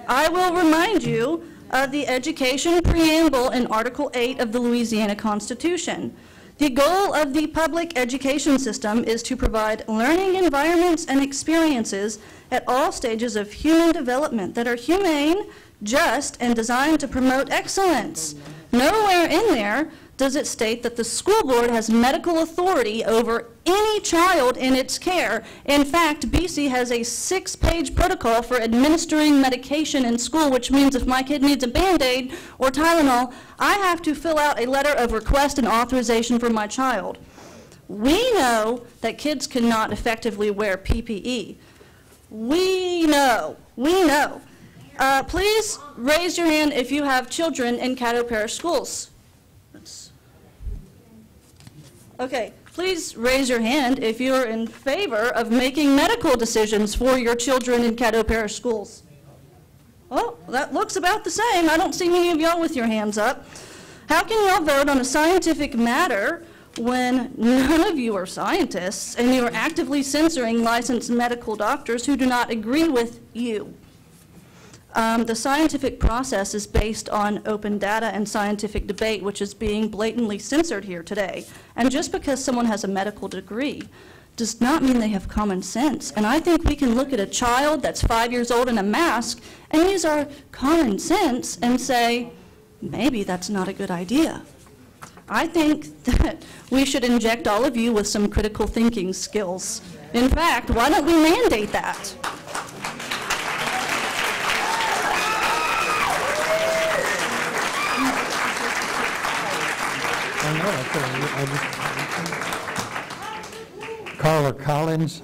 I will remind you of the Education Preamble in Article 8 of the Louisiana Constitution. The goal of the public education system is to provide learning environments and experiences at all stages of human development that are humane, just, and designed to promote excellence. Nowhere in there does it state that the school board has medical authority over any child in its care. In fact, BC has a 6-page protocol for administering medication in school, which means if my kid needs a Band-Aid or Tylenol, I have to fill out a letter of request and authorization for my child. We know that kids cannot effectively wear PPE. We know. Please raise your hand if you have children in Caddo Parish schools. Okay, please raise your hand if you're in favor of making medical decisions for your children in Caddo Parish schools. Oh, that looks about the same. I don't see many of y'all with your hands up. How can y'all vote on a scientific matter when none of you are scientists and you are actively censoring licensed medical doctors who do not agree with you? The scientific process is based on open data and scientific debate, which is being blatantly censored here today. And just because someone has a medical degree does not mean they have common sense. And I think we can look at a child that's 5 years old in a mask and use our common sense and say, maybe that's not a good idea. I think that we should inject all of you with some critical thinking skills. In fact, why don't we mandate that? Carla Collins.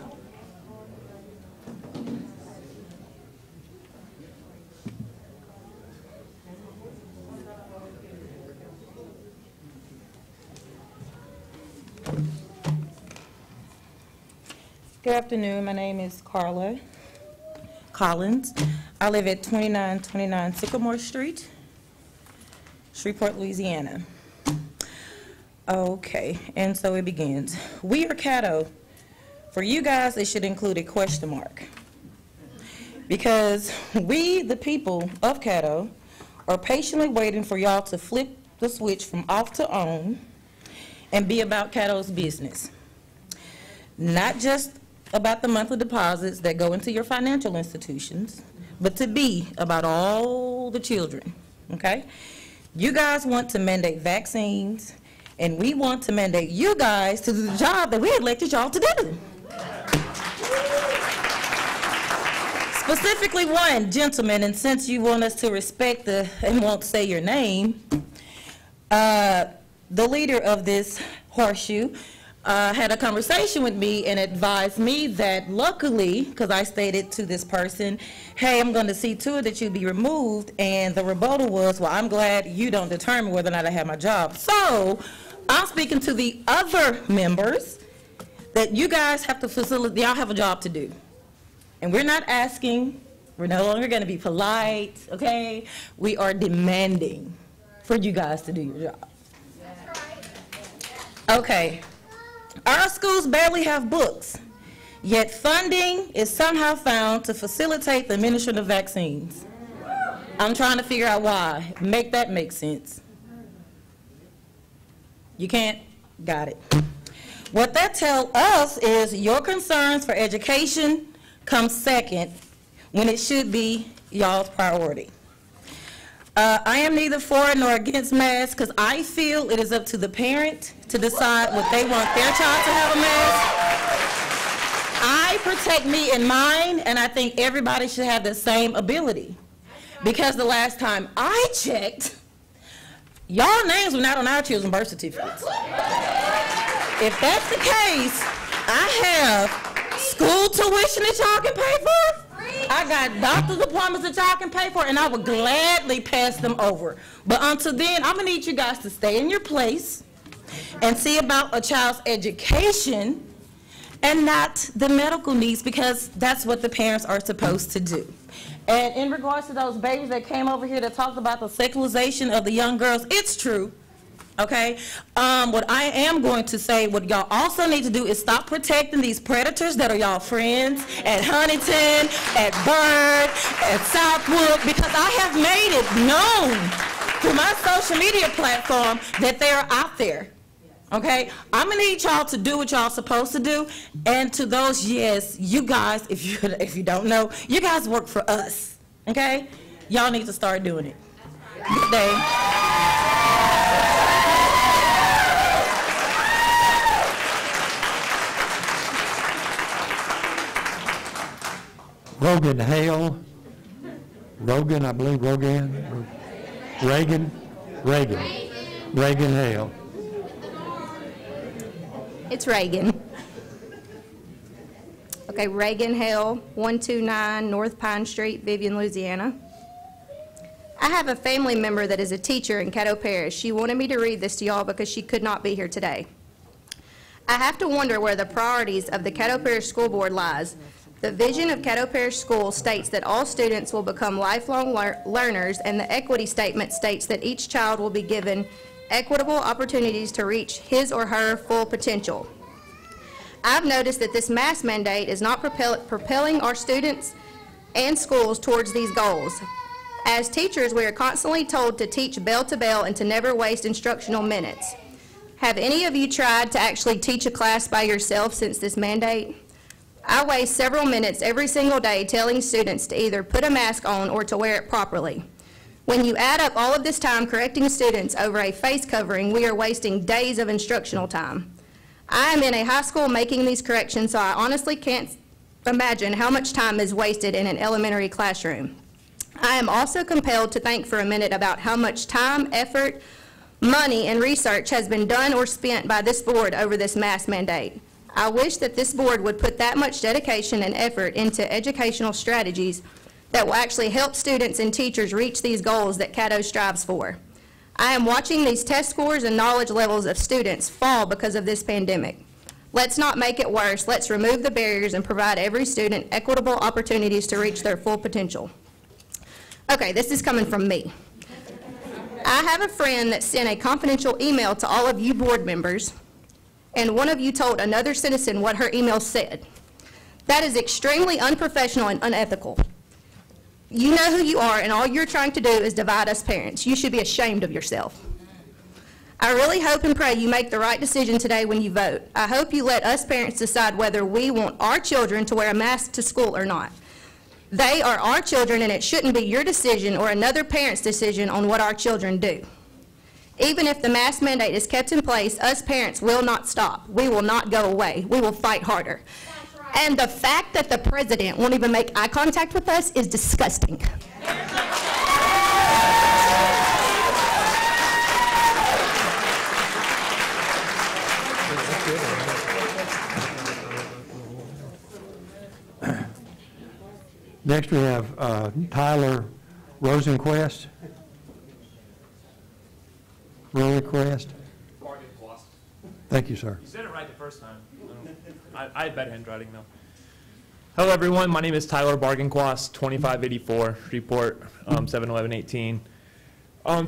Good afternoon. My name is Carla Collins. I live at 2929 Sycamore Street, Shreveport, Louisiana. Okay, and so it begins. We are Caddo. For you guys, it should include a question mark. Because we, the people of Caddo, are patiently waiting for y'all to flip the switch from off to on and be about Caddo's business. Not just about the monthly deposits that go into your financial institutions, but to be about all the children, okay? You guys want to mandate vaccines, and we want to mandate you guys to do the job that we elected y'all to do. Specifically one gentleman, and since you want us to respect and won't say your name, the leader of this horseshoe had a conversation with me and advised me that luckily, because I stated to this person, hey, I'm going to see to it that you be removed, and the rebuttal was, well, I'm glad you don't determine whether or not I have my job. So I'm speaking to the other members that you guys have to facilitate, y'all have a job to do. And we're not asking, we're no longer going to be polite, okay? We are demanding for you guys to do your job. Okay. Our schools barely have books, yet funding is somehow found to facilitate the administration of vaccines. I'm trying to figure out why. Make that make sense. You can't? Got it. What that tells us is your concerns for education come second when it should be y'all's priority. I am neither for nor against masks because I feel it is up to the parent to decide what they want their child to have a mask. I protect me and mine, and I think everybody should have the same ability. Because the last time I checked, y'all names were not on our children's birth certificates. If that's the case, I have school tuition that y'all can pay for. I got doctor's appointments that y'all can pay for, and I would gladly pass them over. But until then, I'm going to need you guys to stay in your place and see about a child's education and not the medical needs, because that's what the parents are supposed to do. And in regards to those babies that came over here that talked about the sexualization of the young girls, it's true. Okay, what I am going to say, what y'all also need to do is stop protecting these predators that are y'all friends at Huntington, at Bird, at Southwood, because I have made it known through my social media platform that they are out there. Okay, I'm gonna need y'all to do what y'all supposed to do, and to those, yes, you guys, if you don't know, you guys work for us. Okay, y'all need to start doing it. Good day. Rogan Hale, Rogan, I believe Rogan, Reagan Hale. It's Reagan. Okay, Reagan Hale, 129 North Pine Street, Vivian, Louisiana. I have a family member that is a teacher in Caddo Parish. She wanted me to read this to y'all because she could not be here today. I have to wonder where the priorities of the Caddo Parish School Board lies. The vision of Caddo Parish School states that all students will become lifelong learners, and the equity statement states that each child will be given equitable opportunities to reach his or her full potential. I've noticed that this mask mandate is not propelling our students and schools towards these goals. As teachers, we are constantly told to teach bell to bell and to never waste instructional minutes. Have any of you tried to actually teach a class by yourself since this mandate? I waste several minutes every single day telling students to either put a mask on or to wear it properly. When you add up all of this time correcting students over a face covering, we are wasting days of instructional time. I am in a high school making these corrections, so I honestly can't imagine how much time is wasted in an elementary classroom. I am also compelled to think for a minute about how much time, effort, money, and research has been done or spent by this board over this mask mandate. I wish that this board would put that much dedication and effort into educational strategies that will actually help students and teachers reach these goals that Caddo strives for. I am watching these test scores and knowledge levels of students fall because of this pandemic. Let's not make it worse. Let's remove the barriers and provide every student equitable opportunities to reach their full potential. Okay, this is coming from me. I have a friend that sent a confidential email to all of you board members, and one of you told another citizen what her email said. That is extremely unprofessional and unethical. You know who you are, and all you're trying to do is divide us parents. You should be ashamed of yourself. I really hope and pray you make the right decision today when you vote. I hope you let us parents decide whether we want our children to wear a mask to school or not. They are our children, and it shouldn't be your decision or another parent's decision on what our children do. Even if the mask mandate is kept in place, us parents will not stop. We will not go away. We will fight harder. And the fact that the president won't even make eye contact with us is disgusting. Next we have Tyler Rosenquist. Thank you, sir. You said it right the first time. I had better handwriting, though. Hello, everyone. My name is Tyler Bargainquast, 2584 Shreveport, 71118.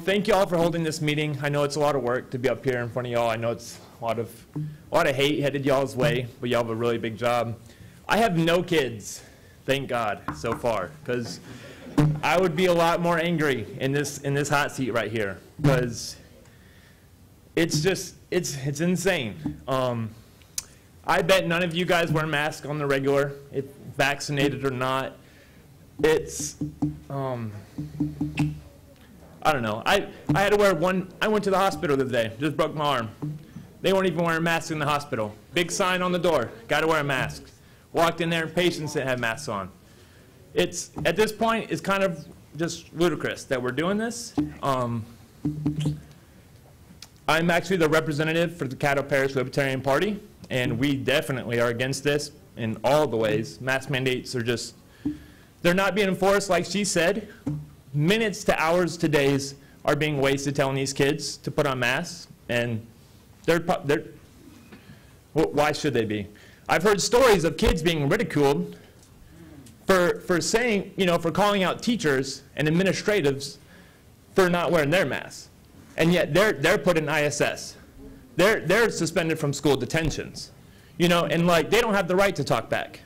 Thank you all for holding this meeting. I know it's a lot of work to be up here in front of y'all. I know it's a lot of hate headed y'all's way, but y'all have a really big job. I have no kids, thank God, so far, because I would be a lot more angry in this hot seat right here, because it's just it's insane. I bet none of you guys wear masks on the regular, if vaccinated or not. It's I don't know. I had to wear one. I went to the hospital the other day, just broke my arm. They weren't even wearing masks in the hospital. Big sign on the door, got to wear a mask. Walked in there, patients didn't have masks on. It's, at this point, it's kind of just ludicrous that we're doing this. I'm actually the representative for the Caddo Parish Libertarian Party, and we definitely are against this in all the ways. Mask mandates are just, they're not being enforced like she said. Minutes to hours to days are being wasted telling these kids to put on masks, and why should they be? I've heard stories of kids being ridiculed for saying, for calling out teachers and administratives for not wearing their masks. And yet they're put in ISS. They're suspended from school detentions. And they don't have the right to talk back.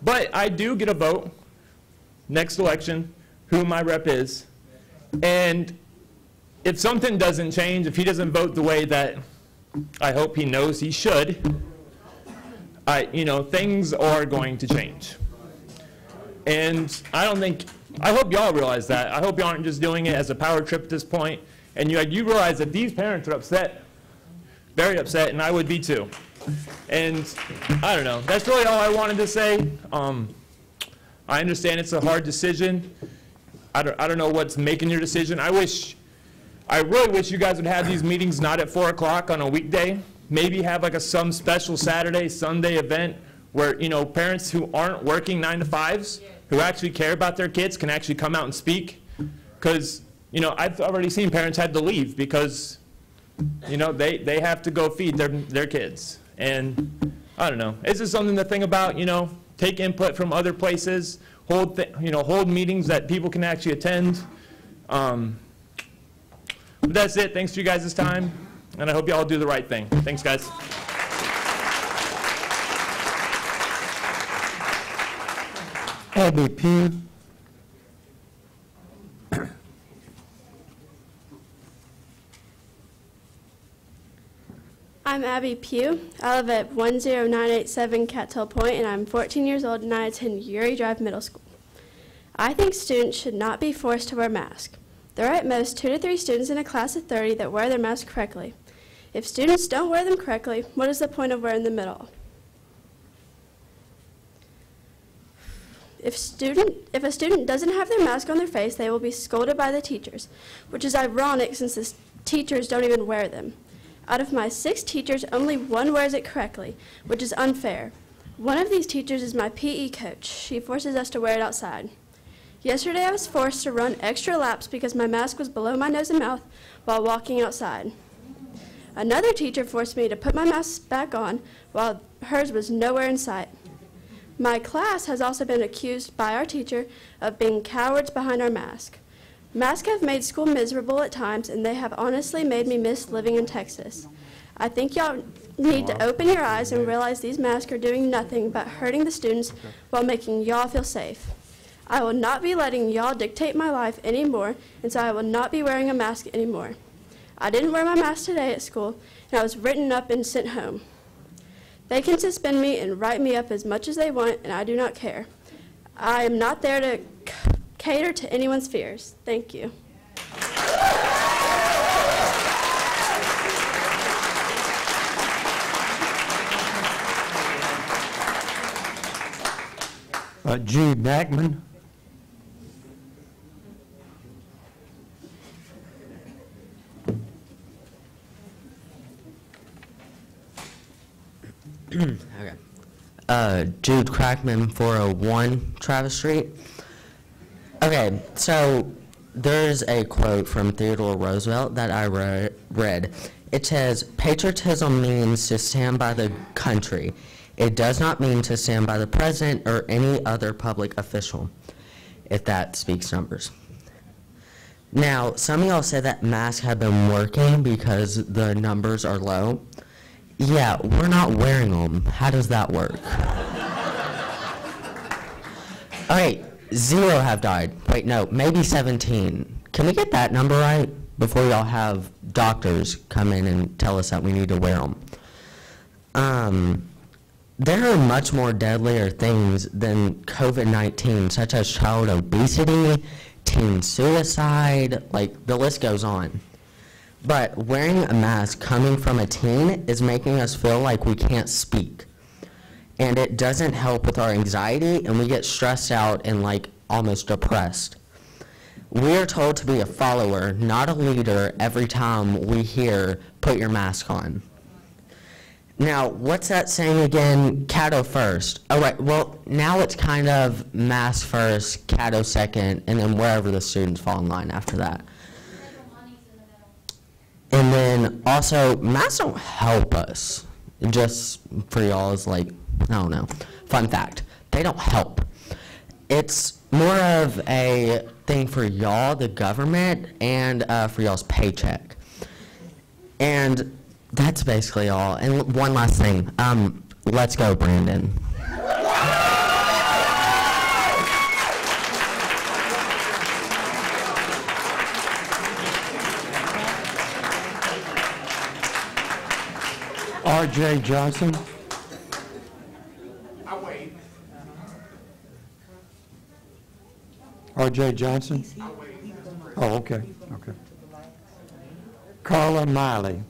But I do get a vote next election, who my rep is. And if something doesn't change, if he doesn't vote the way that I hope he knows he should, things are going to change. And I hope y'all realize that. I hope y'all aren't just doing it as a power trip at this point. And you realize that these parents are upset, very upset, and I would be too. And I don't know. That's really all I wanted to say. I understand it's a hard decision. I don't know what's making your decision. I really wish you guys would have these meetings not at 4 o'clock on a weekday. Maybe have like some special Saturday, Sunday event where, you know, parents who aren't working 9 to 5s, who actually care about their kids, can actually come out and speak. Because, you know, I've already seen parents had to leave because, you know, they have to go feed their kids. And I don't know. It's just something to think about, you know, take input from other places, hold meetings that people can actually attend. But that's it. Thanks for you guys' time, and I hope you all do the right thing. Thanks, guys. Abby Pugh. I'm Abby Pugh. I live at 10987 Cattail Point, and I'm 14 years old, and I attend Uri Drive Middle School. I think students should not be forced to wear masks. There are at most 2 to 3 students in a class of 30 that wear their masks correctly. If students don't wear them correctly, what is the point of wearing them at all? If a student doesn't have their mask on their face, they will be scolded by the teachers, which is ironic since the teachers don't even wear them. Out of my 6 teachers, only 1 wears it correctly, which is unfair. One of these teachers is my PE coach. She forces us to wear it outside. Yesterday, I was forced to run extra laps because my mask was below my nose and mouth while walking outside. Another teacher forced me to put my mask back on while hers was nowhere in sight. My class has also been accused by our teacher of being cowards behind our mask. Masks have made school miserable at times, and they have honestly made me miss living in Texas. I think y'all need to open your eyes and realize these masks are doing nothing but hurting the students while making y'all feel safe. I will not be letting y'all dictate my life anymore, and so I will not be wearing a mask anymore. I didn't wear my mask today at school, and I was written up and sent home. They can suspend me and write me up as much as they want, and I do not care. I am not there to cater to anyone's fears. Thank you. Jude Backman. Okay. Jude Crackman, 401 Travis Street. Okay, so there's a quote from Theodore Roosevelt that I read. It says, "Patriotism means to stand by the country. It does not mean to stand by the president or any other public official," if that speaks numbers. Now, some of y'all said that masks have been working because the numbers are low. Yeah, we're not wearing them. How does that work? Okay, 0 have died. Wait, no, maybe 17. Can we get that number right before y'all have doctors come in and tell us that we need to wear them? There are much more deadlier things than COVID-19, such as child obesity, teen suicide, like the list goes on. But wearing a mask coming from a teen is making us feel like we can't speak. And it doesn't help with our anxiety, and we get stressed out and like almost depressed. We are told to be a follower, not a leader, every time we hear, "Put your mask on." Now, what's that saying again? Caddo first. Oh, right. Well, now it's kind of mask first, Caddo second, and then wherever the students fall in line after that. And then also, masks don't help us. Just for y'all is like, I don't know, fun fact. They don't help. It's more of a thing for y'all, the government, and for y'all's paycheck. And that's basically all. And one last thing. Let's go, Brandon. R.J. Johnson. R.J. Johnson? Oh, okay, okay. Carla Miley.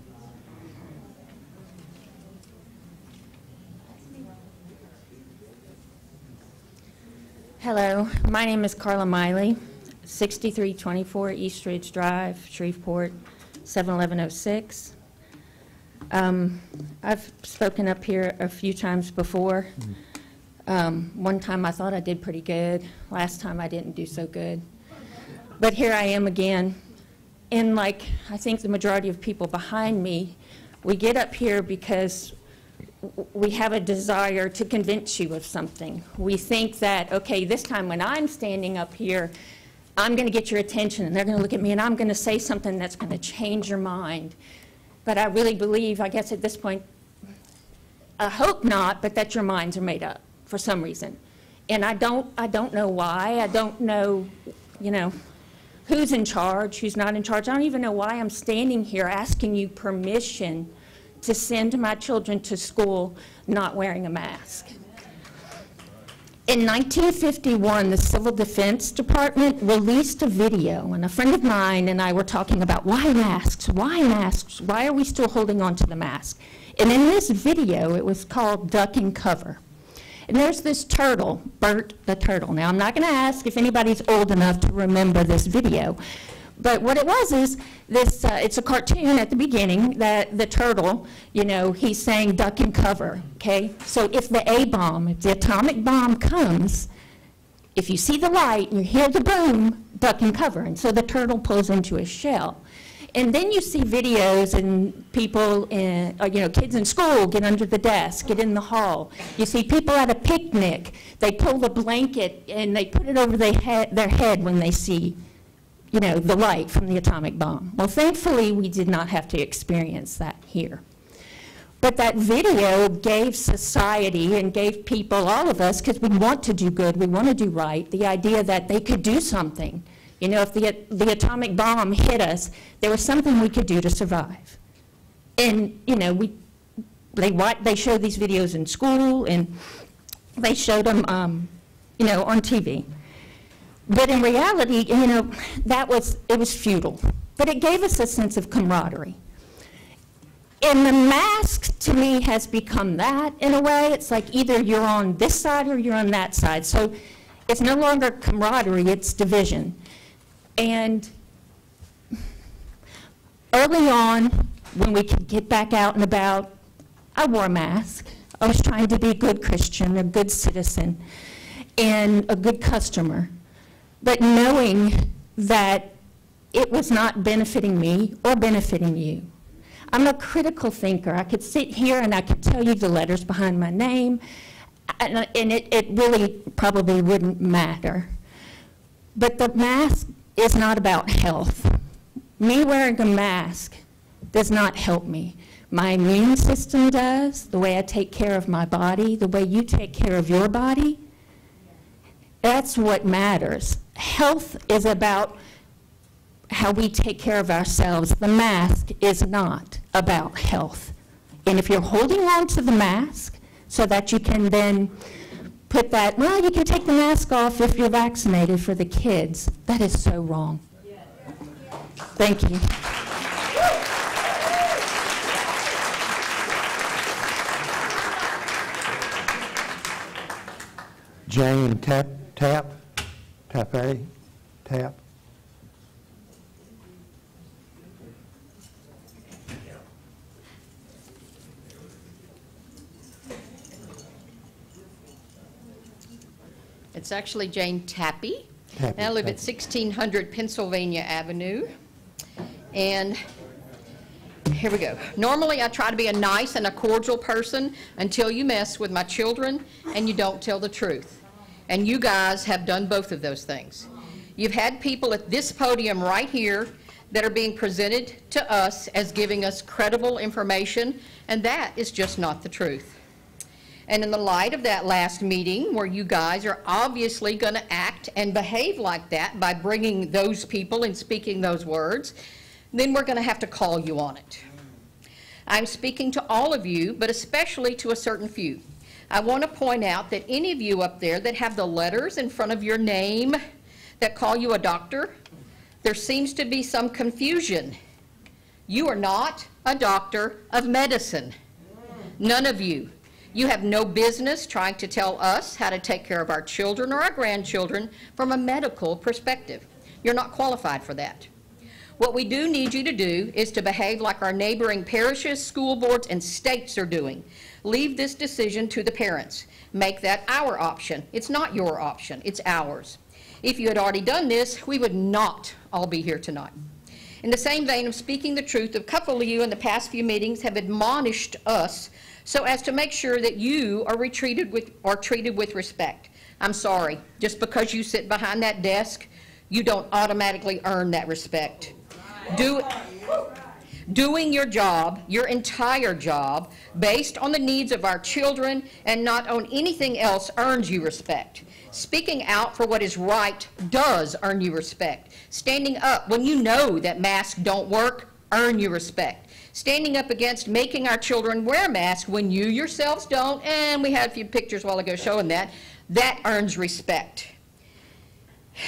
Hello, my name is Carla Miley, 6324 East Ridge Drive, Shreveport, 71106. I've spoken up here a few times before. One time I thought I did pretty good. Last time I didn't do so good. But here I am again. And like I think the majority of people behind me, we get up here because we have a desire to convince you of something. We think that, okay, this time when I'm standing up here, I'm going to get your attention, and they're going to look at me, and I'm going to say something that's going to change your mind. But I really believe, I guess at this point, I hope not, but that your minds are made up for some reason. And I don't know why. I don't know, you know, who's in charge, who's not in charge. I don't even know why I'm standing here asking you permission to send my children to school not wearing a mask. In 1951, the Civil Defense Department released a video, and a friend of mine and I were talking about why masks, why are we still holding on to the mask? And in this video, it was called Duck and Cover. And there's this turtle, Bert the turtle. Now, I'm not going to ask if anybody's old enough to remember this video. But what it was is this, it's a cartoon at the beginning that the turtle, you know, he's saying duck and cover, okay? So if the A-bomb, if the atomic bomb comes, if you see the light and you hear the boom, duck and cover. And so the turtle pulls into his shell. And then you see videos and people, in, you know, kids in school get under the desk, get in the hall. You see people at a picnic, they pull the blanket and they put it over their head when they see, you know, the light from the atomic bomb. Well, thankfully, we did not have to experience that here. But that video gave society and gave people, all of us, because we want to do good, we want to do right, the idea that they could do something. You know, if the atomic bomb hit us, there was something we could do to survive. And, you know, they showed these videos in school, and they showed them, you know, on TV. But in reality, you know, it was futile. But it gave us a sense of camaraderie. And the mask, to me, has become that in a way. It's like either you're on this side or you're on that side. So it's no longer camaraderie, it's division. And early on, when we could get back out and about, I wore a mask. I was trying to be a good Christian, a good citizen, and a good customer. But knowing that it was not benefiting me or benefiting you. I'm a critical thinker. I could sit here and I could tell you the letters behind my name, and it really probably wouldn't matter. But the mask is not about health. Me wearing a mask does not help me. My immune system does, the way I take care of my body, the way you take care of your body. That's what matters. Health is about how we take care of ourselves. The mask is not about health. And if you're holding on to the mask so that you can then put that, well, you can take the mask off if you're vaccinated for the kids, that is so wrong. Thank you. Jane Tap. It's actually Jane Tappy. And I live at 1600 Pennsylvania Avenue. And here we go. Normally, I try to be a nice and a cordial person until you mess with my children and you don't tell the truth. And you guys have done both of those things. You've had people at this podium right here that are being presented to us as giving us credible information, and that is just not the truth. And in the light of that last meeting, where you guys are obviously going to act and behave like that by bringing those people and speaking those words, then we're going to have to call you on it. I'm speaking to all of you, but especially to a certain few. I want to point out that any of you up there that have the letters in front of your name that call you a doctor, there seems to be some confusion. You are not a doctor of medicine. None of you. You have no business trying to tell us how to take care of our children or our grandchildren from a medical perspective. You're not qualified for that. What we do need you to do is to behave like our neighboring parishes, school boards, and states are doing. Leave this decision to the parents. Make that our option. It's not your option, it's ours. If you had already done this, we would not all be here tonight. In the same vein of speaking the truth, a couple of you in the past few meetings have admonished us so as to make sure that you are treated with respect. I'm sorry, just because you sit behind that desk, you don't automatically earn that respect. Doing your job, your entire job, based on the needs of our children and not on anything else earns you respect. Speaking out for what is right does earn you respect. Standing up when you know that masks don't work, earn you respect. Standing up against making our children wear masks when you yourselves don't, and we had a few pictures a while ago showing that, that earns respect.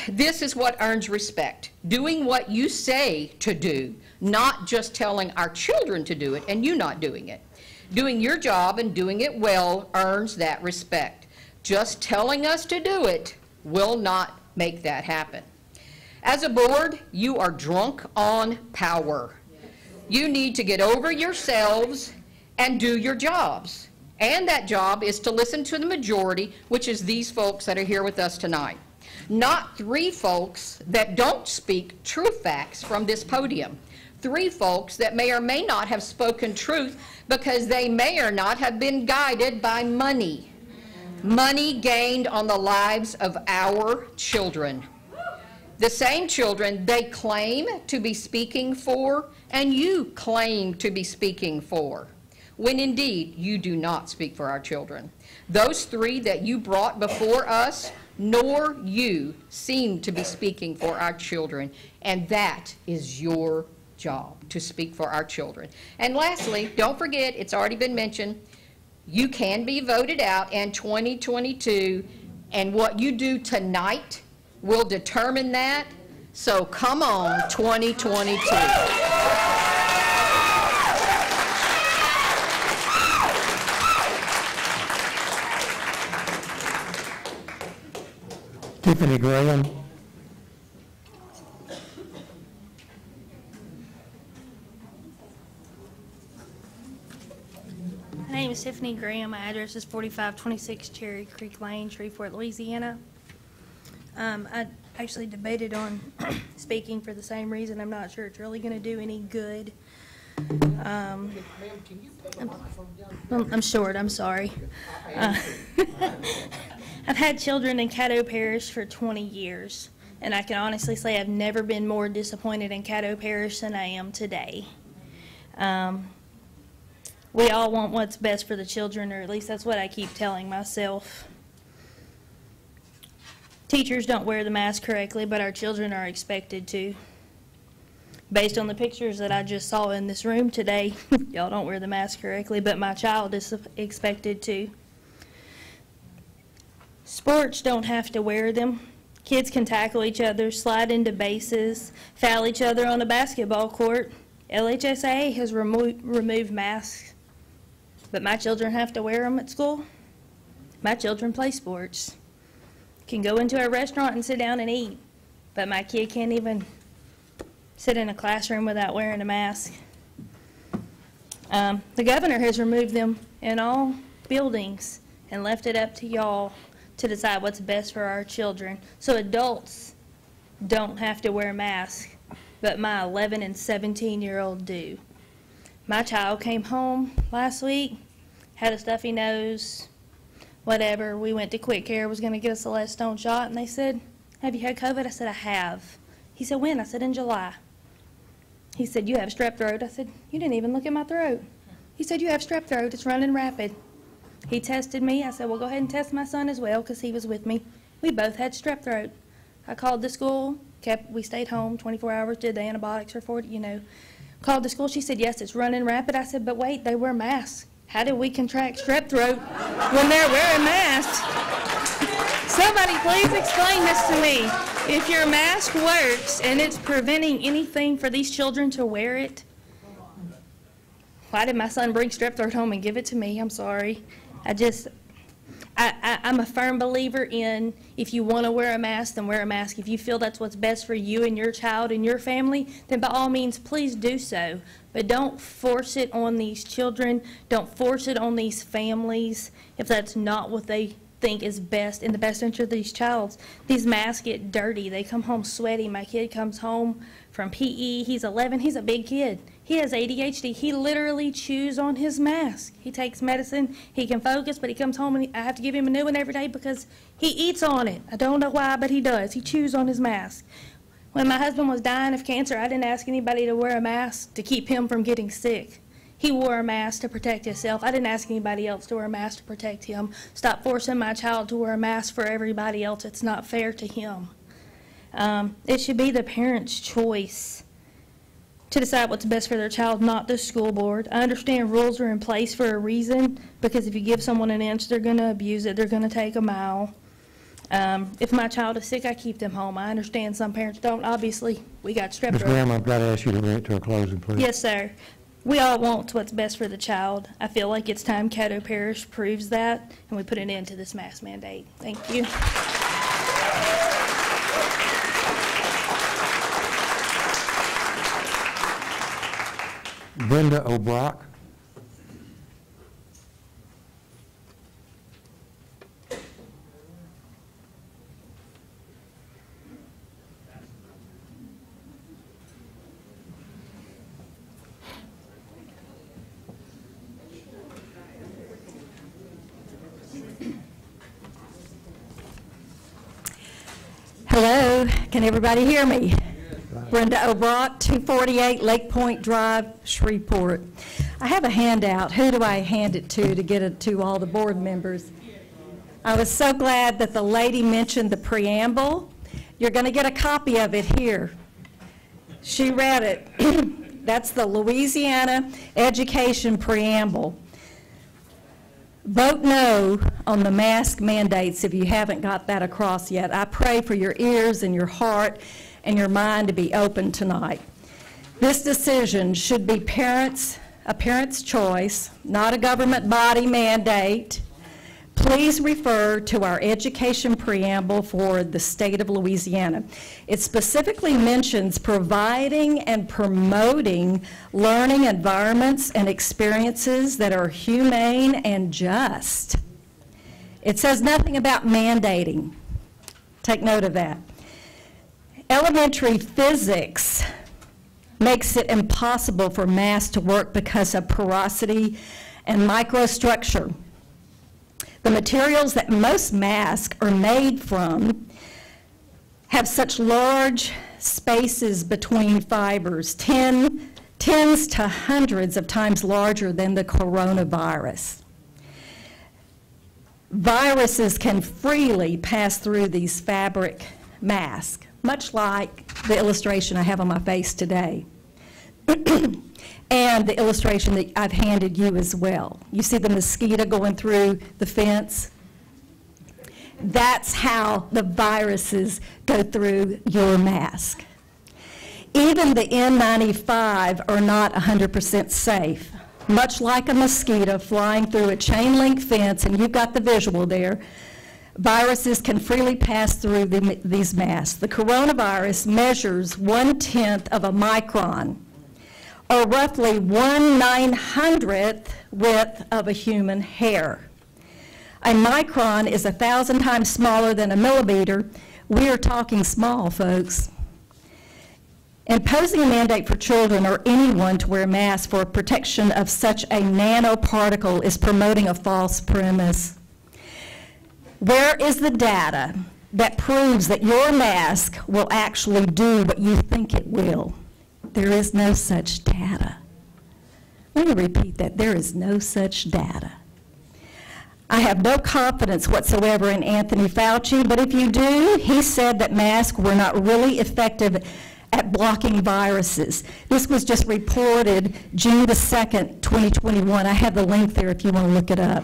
This is what earns respect. Doing what you say to do, not just telling our children to do it and you not doing it. Doing your job and doing it well earns that respect. Just telling us to do it will not make that happen. As a board, you are drunk on power. You need to get over yourselves and do your jobs. And that job is to listen to the majority, which is these folks that are here with us tonight. Not 3 folks that don't speak true facts from this podium. 3 folks that may or may not have spoken truth because they may or not have been guided by money. Money gained on the lives of our children. The same children they claim to be speaking for and you claim to be speaking for, when indeed you do not speak for our children. Those 3 that you brought before us, nor you seem to be speaking for our children, and that is your job, to speak for our children. And lastly, don't forget, it's already been mentioned, you can be voted out in 2022, and what you do tonight will determine that. So come on, 2022. Tiffany Graham. My name is Tiffany Graham. My address is 4526 Cherry Creek Lane, Shreveport, Louisiana. I actually debated on speaking for the same reason. I'm not sure it's really going to do any good. I'm short, I'm sorry. I've had children in Caddo Parish for 20 years, and I can honestly say I've never been more disappointed in Caddo Parish than I am today. We all want what's best for the children, or at least that's what I keep telling myself. Teachers don't wear the mask correctly, but our children are expected to. Based on the pictures that I just saw in this room today, y'all don't wear the mask correctly, but my child is expected to. Sports don't have to wear them. Kids can tackle each other, slide into bases, foul each other on a basketball court. LHSAA has removed masks, but my children have to wear them at school. My children play sports. Can go into a restaurant and sit down and eat, but my kid can't even sit in a classroom without wearing a mask. The governor has removed them in all buildings and left it up to y'all to decide what's best for our children. So adults don't have to wear masks, but my 11 and 17-year-old do. My child came home last week, had a stuffy nose, whatever. We went to Quick Care, was going to get a Celestone shot, and they said, "Have you had COVID?" I said, "I have." He said, "When?" I said, "In July." He said, "You have strep throat." I said, "You didn't even look at my throat." He said, "You have strep throat. It's running rapid." He tested me. I said, "Well, go ahead and test my son as well," because he was with me. We both had strep throat. I called the school. We stayed home 24 hours, did the antibiotics for 40, Called the school. She said, "Yes, it's running rapid." I said, "But wait, they wear masks. How do we contract strep throat when they're wearing masks?" Somebody please explain this to me. If your mask works and it's preventing anything for these children to wear it, why did my son bring strep throat home and give it to me? I'm sorry. I'm a firm believer in, if you want to wear a mask, then wear a mask. If you feel that's what's best for you and your child and your family, then by all means, please do so. But don't force it on these children. Don't force it on these families if that's not what they think is best in the best interest of these childs. These masks get dirty. They come home sweaty. My kid comes home from PE. He's 11. He's a big kid. He has ADHD. He literally chews on his mask. He takes medicine. He can focus, but he comes home and I have to give him a new one every day because he eats on it. I don't know why, but he does. He chews on his mask. When my husband was dying of cancer, I didn't ask anybody to wear a mask to keep him from getting sick. He wore a mask to protect himself. I didn't ask anybody else to wear a mask to protect him. Stop forcing my child to wear a mask for everybody else. It's not fair to him. It should be the parent's choice to decide what's best for their child, not the school board. I understand rules are in place for a reason, because if you give someone an inch, they're going to abuse it. They're going to take a mile. If my child is sick, I keep them home. I understand some parents don't. Obviously, we got strep Ms. throat. Graham, I've got to ask you to bring it to a closing, please. Yes, sir. We all want what's best for the child. I feel like it's time Caddo Parish proves that, and we put an end to this mask mandate. Thank you. Brenda O'Brock. Hello, can everybody hear me? Brenda O'Brock, 248 Lake Point Drive, Shreveport. I have a handout. Who do I hand it to get it to all the board members? I was so glad that the lady mentioned the preamble. You're going to get a copy of it here. She read it. That's the Louisiana Education Preamble. Vote no on the mask mandates if you haven't got that across yet. I pray for your ears and your heart and your mind to be open tonight. This decision should be a parent's choice, not a government body mandate. Please refer to our education preamble for the state of Louisiana. It specifically mentions providing and promoting learning environments and experiences that are humane and just. It says nothing about mandating. Take note of that. Elementary physics makes it impossible for masks to work because of porosity and microstructure. The materials that most masks are made from have such large spaces between fibers, tens to hundreds of times larger than the coronavirus. Viruses can freely pass through these fabric masks, much like the illustration I have on my face today. And the illustration that I've handed you as well. You see the mosquito going through the fence? That's how the viruses go through your mask. Even the N95 are not 100% safe. Much like a mosquito flying through a chain link fence, and you've got the visual there, viruses can freely pass through these masks. The coronavirus measures 1/10 of a micron, or roughly 1/900th width of a human hair. A micron is 1,000 times smaller than a millimeter. We are talking small, folks. Imposing a mandate for children or anyone to wear a mask for protection of such a nanoparticle is promoting a false premise. Where is the data that proves that your mask will actually do what you think it will? There is no such data. Let me repeat that. There is no such data. I have no confidence whatsoever in Anthony Fauci, but if you do, he said that masks were not really effective at blocking viruses. This was just reported June the 2nd, 2021. I have the link there if you want to look it up.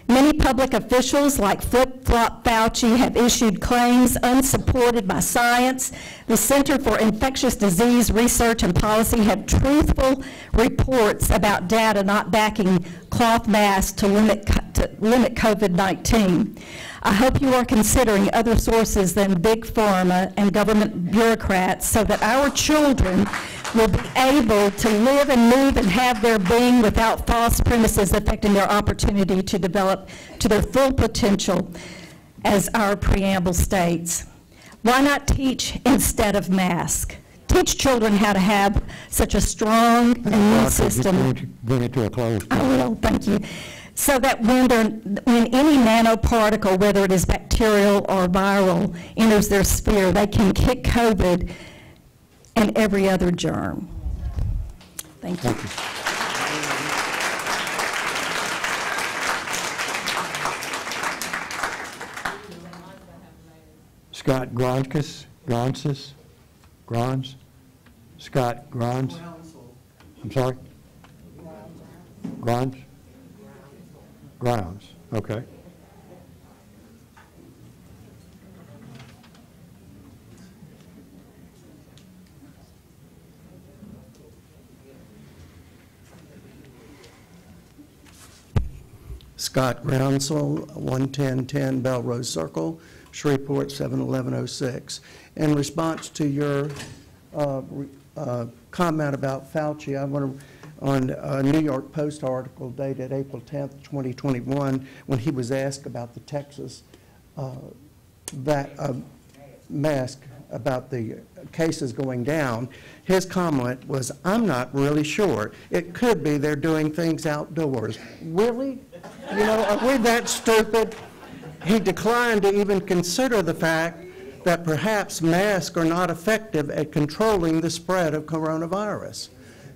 Many public officials like Flip-Flop Fauci have issued claims unsupported by science. The Center for Infectious Disease Research and Policy have truthful reports about data not backing cloth masks to limit COVID-19. I hope you are considering other sources than big pharma and government bureaucrats so that our children will be able to live and move and have their being without false premises affecting their opportunity to develop to their full potential, as our preamble states. Why not teach instead of mask? Teach children how to have such a strong immune system. Bring it to a close. I will, thank you. So that when any nanoparticle, whether it is bacterial or viral, enters their sphere, they can kick COVID and every other germ. Thank you. Scott Gronskis, Grons? Scott Grons? I'm sorry? Grons? Grounds, okay. Scott Groundsel, 11010 Belrose Circle, Shreveport 71106. In response to your comment about Fauci, I want to, on a New York Post article dated April 10th, 2021, when he was asked about the Texas mask, about the cases going down, his comment was, "I'm not really sure. It could be they're doing things outdoors." Really? You know, are we that stupid? He declined to even consider the fact that perhaps masks are not effective at controlling the spread of coronavirus.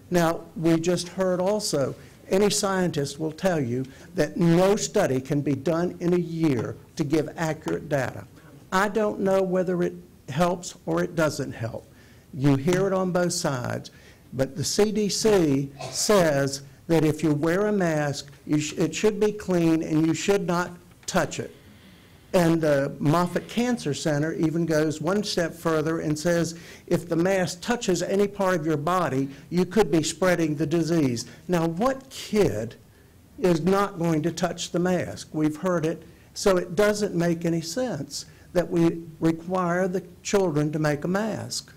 Now, we just heard also, any scientist will tell you that no study can be done in a year to give accurate data. I don't know whether it helps or it doesn't help. You hear it on both sides, but the CDC says that if you wear a mask, it should be clean and you should not touch it. And the Moffitt Cancer Center even goes one step further and says if the mask touches any part of your body, you could be spreading the disease. Now, what kid is not going to touch the mask? We've heard it, so it doesn't make any sense that we require the children to make a mask.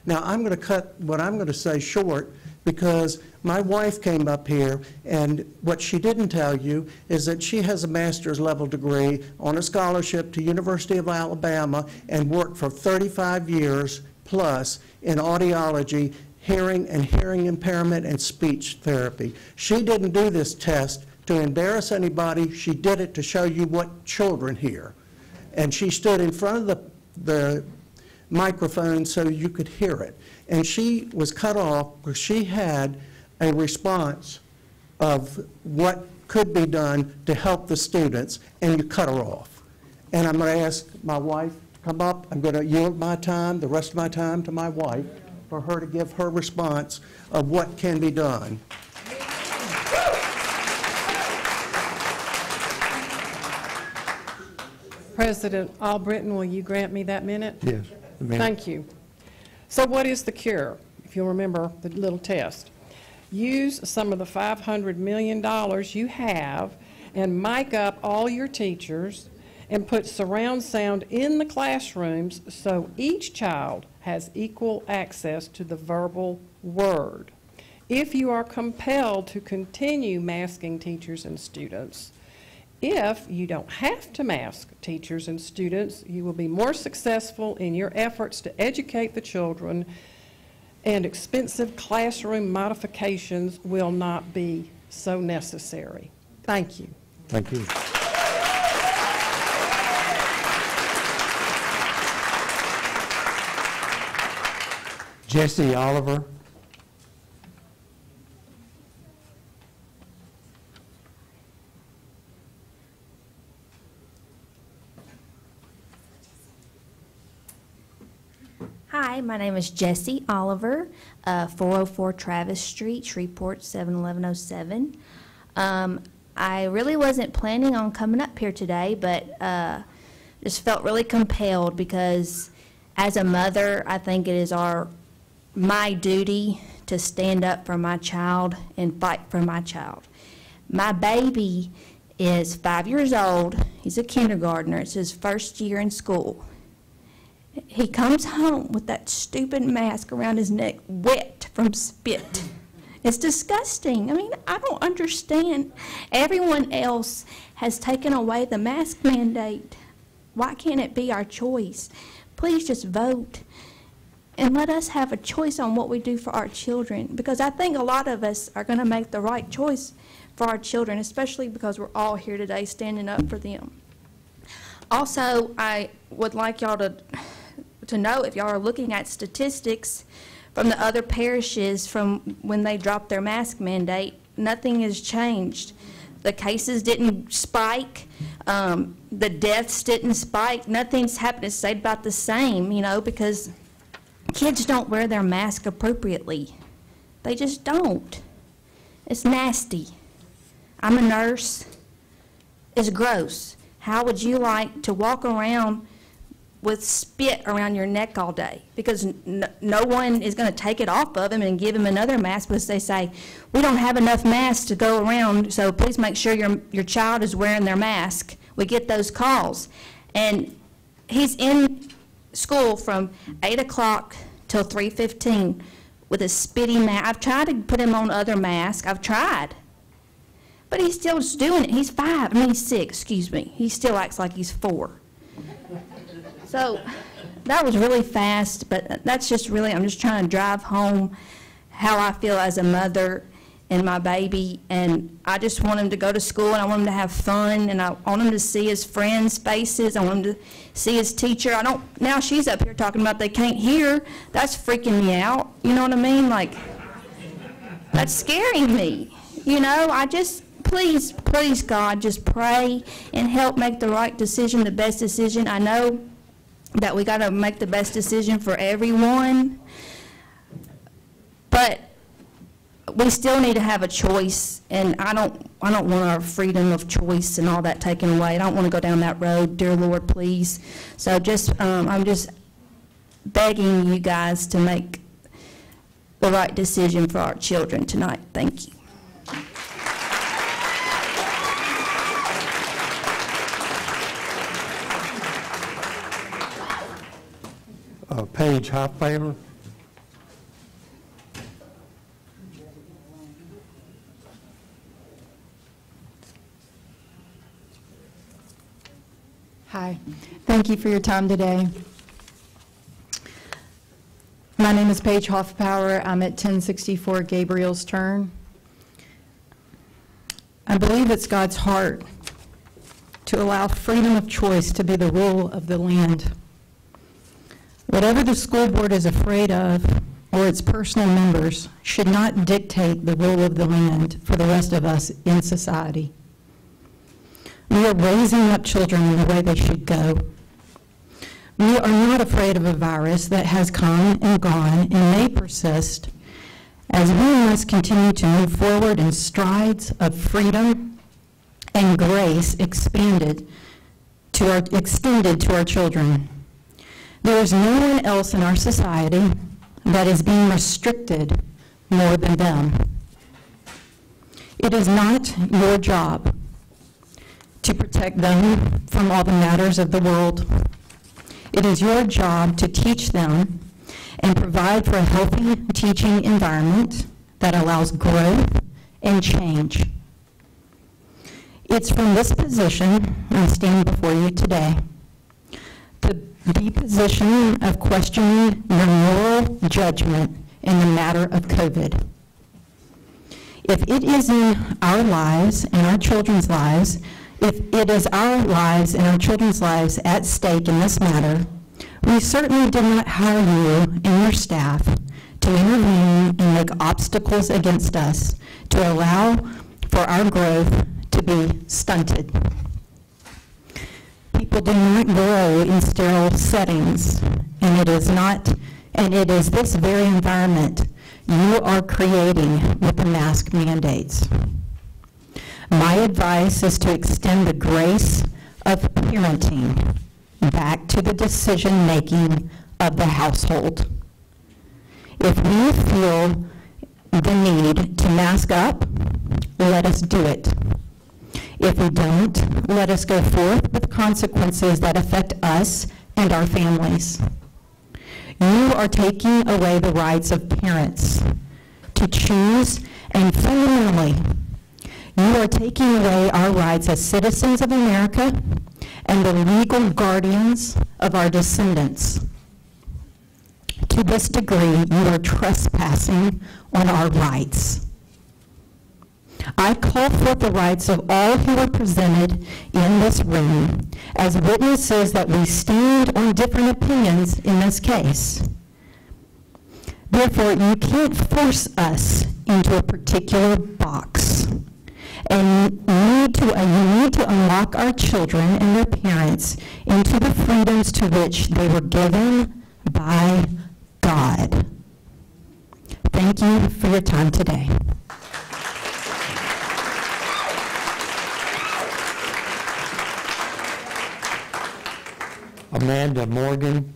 Now, I'm going to cut what I'm going to say short because my wife came up here, and what she didn't tell you is that she has a master's level degree on a scholarship to University of Alabama and worked for 35 years plus in audiology, hearing and hearing impairment and speech therapy. She didn't do this test to embarrass anybody. She did it to show you what children hear. And she stood in front of the microphone so you could hear it. And she was cut off because she had a response of what could be done to help the students, and you cut her off. And I'm going to ask my wife to come up. I'm going to yield my time, the rest of my time, to my wife for her to give her response of what can be done. President Albritton, will you grant me that minute? Yes. Thank you. So what is the cure? If you'll remember the little test. Use some of the $500 million you have and mic up all your teachers and put surround sound in the classrooms so each child has equal access to the verbal word. If you are compelled to continue masking teachers and students, if you don't have to mask teachers and students, you will be more successful in your efforts to educate the children, and expensive classroom modifications will not be so necessary. Thank you. Thank you. Jesse Oliver. Hi, my name is Jessie Oliver, 404 Travis Street, Shreveport 71107. I really wasn't planning on coming up here today, but just felt really compelled because as a mother, I think it is my duty to stand up for my child and fight for my child. My baby is 5 years old. He's a kindergartner. It's his first year in school. He comes home with that stupid mask around his neck, wet from spit. It's disgusting. I mean, I don't understand. Everyone else has taken away the mask mandate. Why can't it be our choice? Please just vote and let us have a choice on what we do for our children, because I think a lot of us are going to make the right choice for our children, especially because we're all here today standing up for them. Also, I would like y'all to know, if y'all are looking at statistics from the other parishes from when they dropped their mask mandate, nothing has changed. The cases didn't spike, the deaths didn't spike, nothing's happened. It stayed about the same, you know, because kids don't wear their mask appropriately. They just don't. It's nasty. I'm a nurse. It's gross. How would you like to walk around with spit around your neck all day? Because no one is going to take it off of him and give him another mask because they say, we don't have enough masks to go around, so please make sure your child is wearing their mask. We get those calls. And he's in school from 8 o'clock till 3:15 with a spitty mask. I've tried to put him on other masks. I've tried. But he's still just doing it. He's 5. I mean, he's 6, excuse me. He still acts like he's 4. So that was really fast, but that's just really, I'm just trying to drive home how I feel as a mother and my baby. And I just want him to go to school, and I want him to have fun, and I want him to see his friends' faces. I want him to see his teacher. Now she's up here talking about they can't hear. That's freaking me out. You know what I mean? Like, that's scaring me. You know, please, God, just pray and help make the right decision, the best decision. I know that we got to make the best decision for everyone, but we still need to have a choice, and I don't want our freedom of choice and all that taken away. I don't want to go down that road, dear Lord, please. So I'm just begging you guys to make the right decision for our children tonight. Thank you. Paige Hoffbayer. Hi. Thank you for your time today. My name is Paige Hoffpower. I'm at 1064 Gabriel's Turn. I believe it's God's heart to allow freedom of choice to be the rule of the land. Whatever the school board is afraid of, or its personal members, should not dictate the rule of the land for the rest of us in society. We are raising up children in the way they should go. We are not afraid of a virus that has come and gone and may persist, as we must continue to move forward in strides of freedom and grace extended to our children. There is no one else in our society that is being restricted more than them. It is not your job to protect them from all the matters of the world. It is your job to teach them and provide for a healthy teaching environment that allows growth and change. It's from this position I stand before you today, the position of questioning your moral judgment in the matter of COVID. If it is in our lives and our children's lives, if it is our lives and our children's lives at stake in this matter, we certainly did not hire you and your staff to intervene and make obstacles against us to allow for our growth to be stunted. People do not grow in sterile settings, and it is this very environment you are creating with the mask mandates. My advice is to extend the grace of parenting back to the decision-making of the household. If we feel the need to mask up, let us do it. If we don't, let us go forth with consequences that affect us and our families. You are taking away the rights of parents to choose, and fundamentally, you are taking away our rights as citizens of America and the legal guardians of our descendants. To this degree, you are trespassing on our rights. I call forth the rights of all who are presented in this room as witnesses that we stand on different opinions in this case. Therefore, you can't force us into a particular box. And you need to unlock our children and their parents into the freedoms to which they were given by God. Thank you for your time today. Amanda Morgan.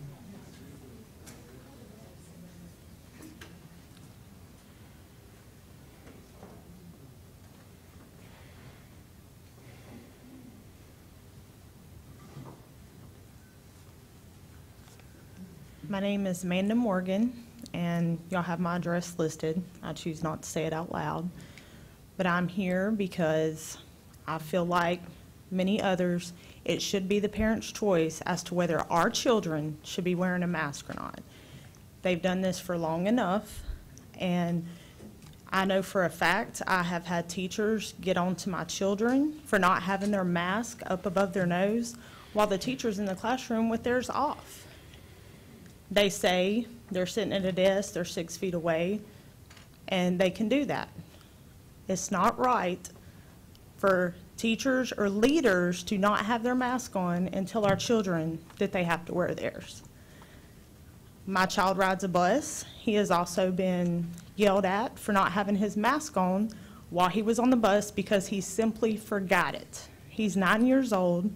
My name is Amanda Morgan, and y'all have my address listed. I choose not to say it out loud. But I'm here because I feel like many others, it should be the parent's choice as to whether our children should be wearing a mask or not. They've done this for long enough, and I know for a fact I have had teachers get on to my children for not having their mask up above their nose while the teacher's in the classroom with theirs off. They say they're sitting at a desk, they're 6 feet away, and they can do that. It's not right for teachers or leaders to not have their mask on and tell our children that they have to wear theirs. My child rides a bus. He has also been yelled at for not having his mask on while he was on the bus because he simply forgot it. He's 9 years old.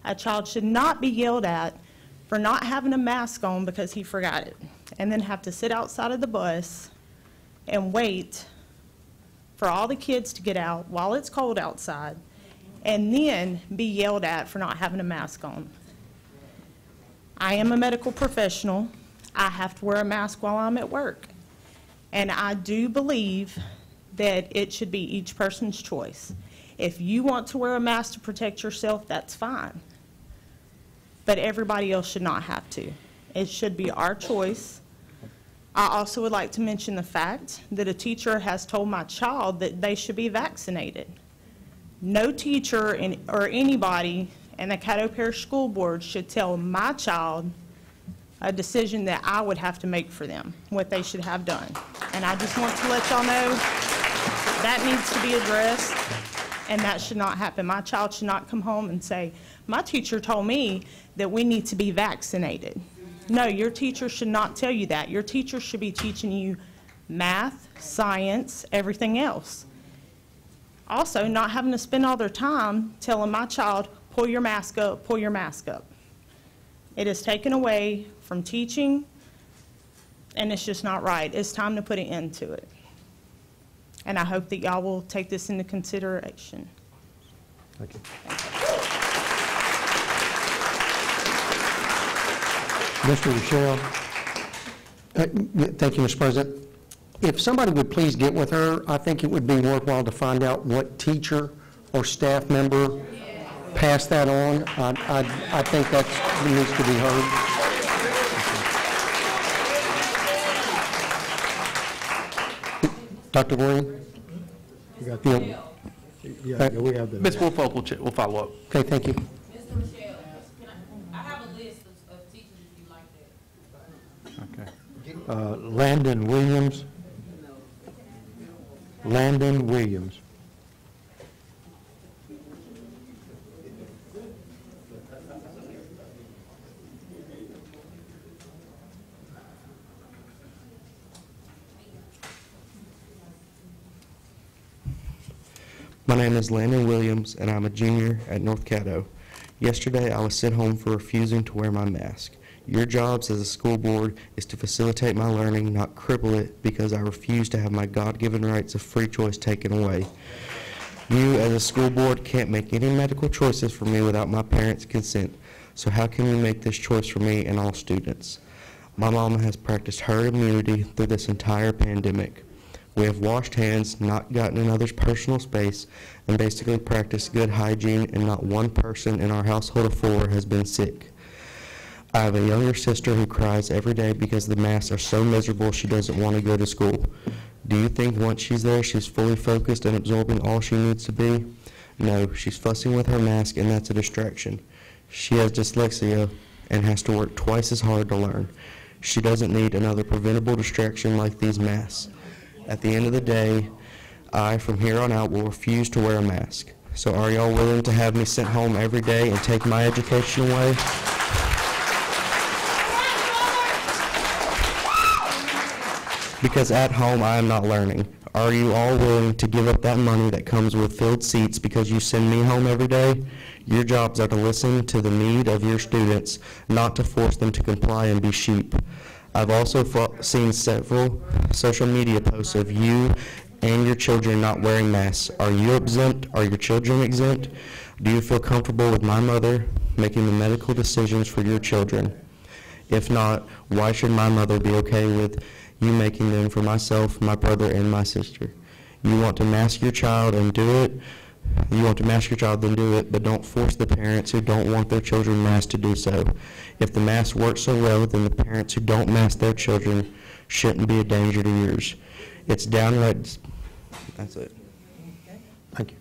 A child should not be yelled at for not having a mask on because he forgot it, and then have to sit outside of the bus and wait for all the kids to get out while it's cold outside, and then be yelled at for not having a mask on. I am a medical professional. I have to wear a mask while I'm at work. And I do believe that it should be each person's choice. If you want to wear a mask to protect yourself, that's fine. But everybody else should not have to. It should be our choice. I also would like to mention the fact that a teacher has told my child that they should be vaccinated. No teacher or anybody in the Caddo Parish School Board should tell my child a decision that I would have to make for them, what they should have done. And I just want to let y'all know that needs to be addressed, and that should not happen. My child should not come home and say, my teacher told me that we need to be vaccinated. No, your teacher should not tell you that. Your teacher should be teaching you math, science, everything else. Also, not having to spend all their time telling my child, pull your mask up, pull your mask up. It is taken away from teaching, and it's just not right. It's time to put an end to it. And I hope that y'all will take this into consideration. Thank you. Mr. Rochelle. Thank you, Mr. President. If somebody would please get with her, I think it would be worthwhile to find out what teacher or staff member passed that on. I think that needs to be heard. Dr. William? You got the, yeah, we have the. Ms. Wolf, we'll follow up. Okay, thank you. Landon Williams. Landon Williams. My name is Landon Williams, and I'm a junior at North Caddo. Yesterday, I was sent home for refusing to wear my mask. Your jobs as a school board is to facilitate my learning, not cripple it, because I refuse to have my God-given rights of free choice taken away. You, as a school board, can't make any medical choices for me without my parents' consent. So how can you make this choice for me and all students? My mama has practiced herd immunity through this entire pandemic. We have washed hands, not gotten in others' personal space, and basically practiced good hygiene, and not one person in our household of 4 has been sick. I have a younger sister who cries every day because the masks are so miserable she doesn't want to go to school. Do you think once she's there, she's fully focused and absorbing all she needs to be? No, she's fussing with her mask, and that's a distraction. She has dyslexia and has to work twice as hard to learn. She doesn't need another preventable distraction like these masks. At the end of the day, I, from here on out, will refuse to wear a mask. So are y'all willing to have me sent home every day and take my education away? Because at home, I am not learning. Are you all willing to give up that money that comes with filled seats because you send me home every day? Your jobs are to listen to the need of your students, not to force them to comply and be sheep. I've also seen several social media posts of you and your children not wearing masks. Are you exempt? Are your children exempt? Do you feel comfortable with my mother making the medical decisions for your children? If not, why should my mother be okay with you making them for myself, my brother, and my sister? You want to mask your child and do it? You want to mask your child, then do it, but don't force the parents who don't want their children masked to do so. If the mask works so well, then the parents who don't mask their children shouldn't be a danger to yours. It's downright. That's it. Thank you.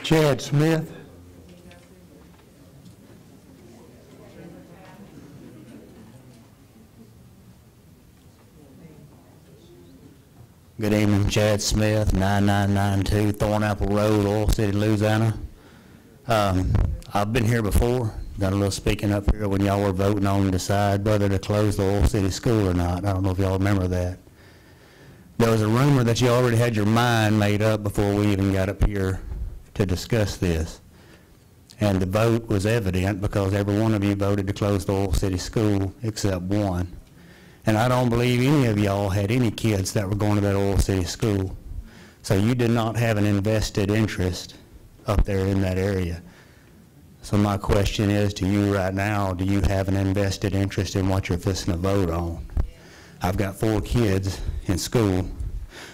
Chad Smith. Good evening, Chad Smith, 9992 Thornapple Road, Oil City, Louisiana. I've been here before, done a little speaking up here when y'all were voting on to decide whether to close the Oil City School or not. I don't know if y'all remember that. There was a rumor that you already had your mind made up before we even got up here to discuss this. And the vote was evident because every one of you voted to close the Oil City School except one. And I don't believe any of y'all had any kids that were going to that Oil City School. So you did not have an invested interest up there in that area. So my question is to you right now, do you have an invested interest in what you're fixing to vote on? I've got 4 kids in school.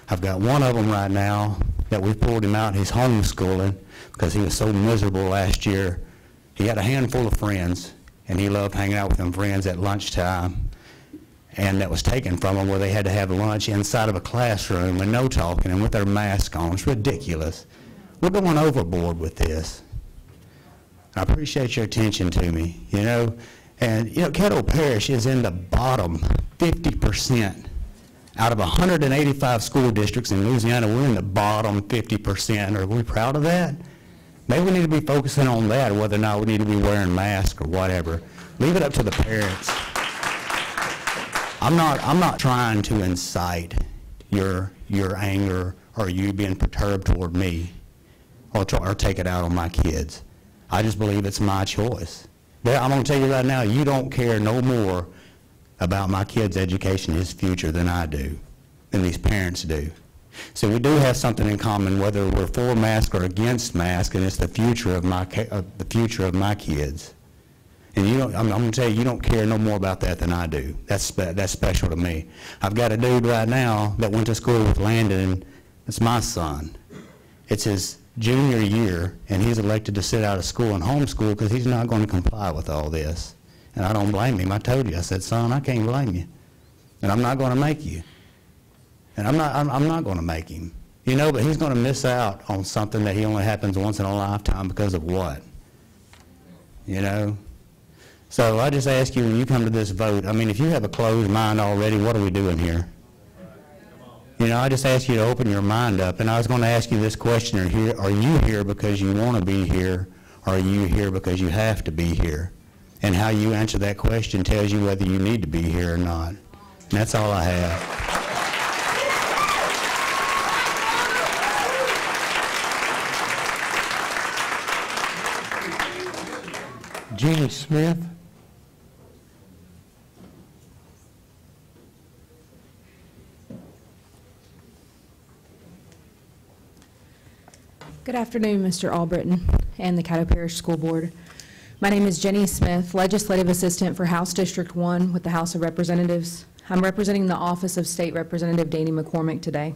I've got one of them right now that we pulled him out. He's homeschooling because he was so miserable last year. He had a handful of friends, and he loved hanging out with them friends at lunchtime. And that was taken from them where they had to have lunch inside of a classroom and no talking and with their mask on. It's ridiculous. We're going overboard with this. I appreciate your attention to me, you know. And, you know, Caddo Parish is in the bottom 50%. Out of 185 school districts in Louisiana, we're in the bottom 50%. Are we proud of that? Maybe we need to be focusing on that, or whether or not we need to be wearing masks or whatever. Leave it up to the parents. I'm not trying to incite your anger or you being perturbed toward me or take it out on my kids. I just believe it's my choice. I'm going to tell you right now, you don't care no more about my kid's education, his future, than I do, than these parents do. So we do have something in common, whether we're for mask or against mask, and it's the future of my kids. And you don't, I'm going to tell you, you don't care no more about that than I do. That's special to me. I've got a dude right now that went to school with Landon. It's my son. It's his junior year, and he's elected to sit out of school and homeschool because he's not going to comply with all this. And I don't blame him. I told you. I said, son, I can't blame you. And I'm not going to make you. And I'm not going to make him. You know, but he's going to miss out on something that he only happens once in a lifetime because of what? You know? So I just ask you, when you come to this vote, I mean, if you have a closed mind already, what are we doing here? You know, I just ask you to open your mind up. And I was going to ask you this question, are you here because you want to be here, or are you here because you have to be here? and how you answer that question tells you whether you need to be here or not. And that's all I have. Jeannie Smith. Good afternoon, Mr. Albritton and the Caddo Parish School Board. My name is Jenny Smith, Legislative Assistant for House District 1 with the House of Representatives. I'm representing the Office of State Representative Danny McCormick today.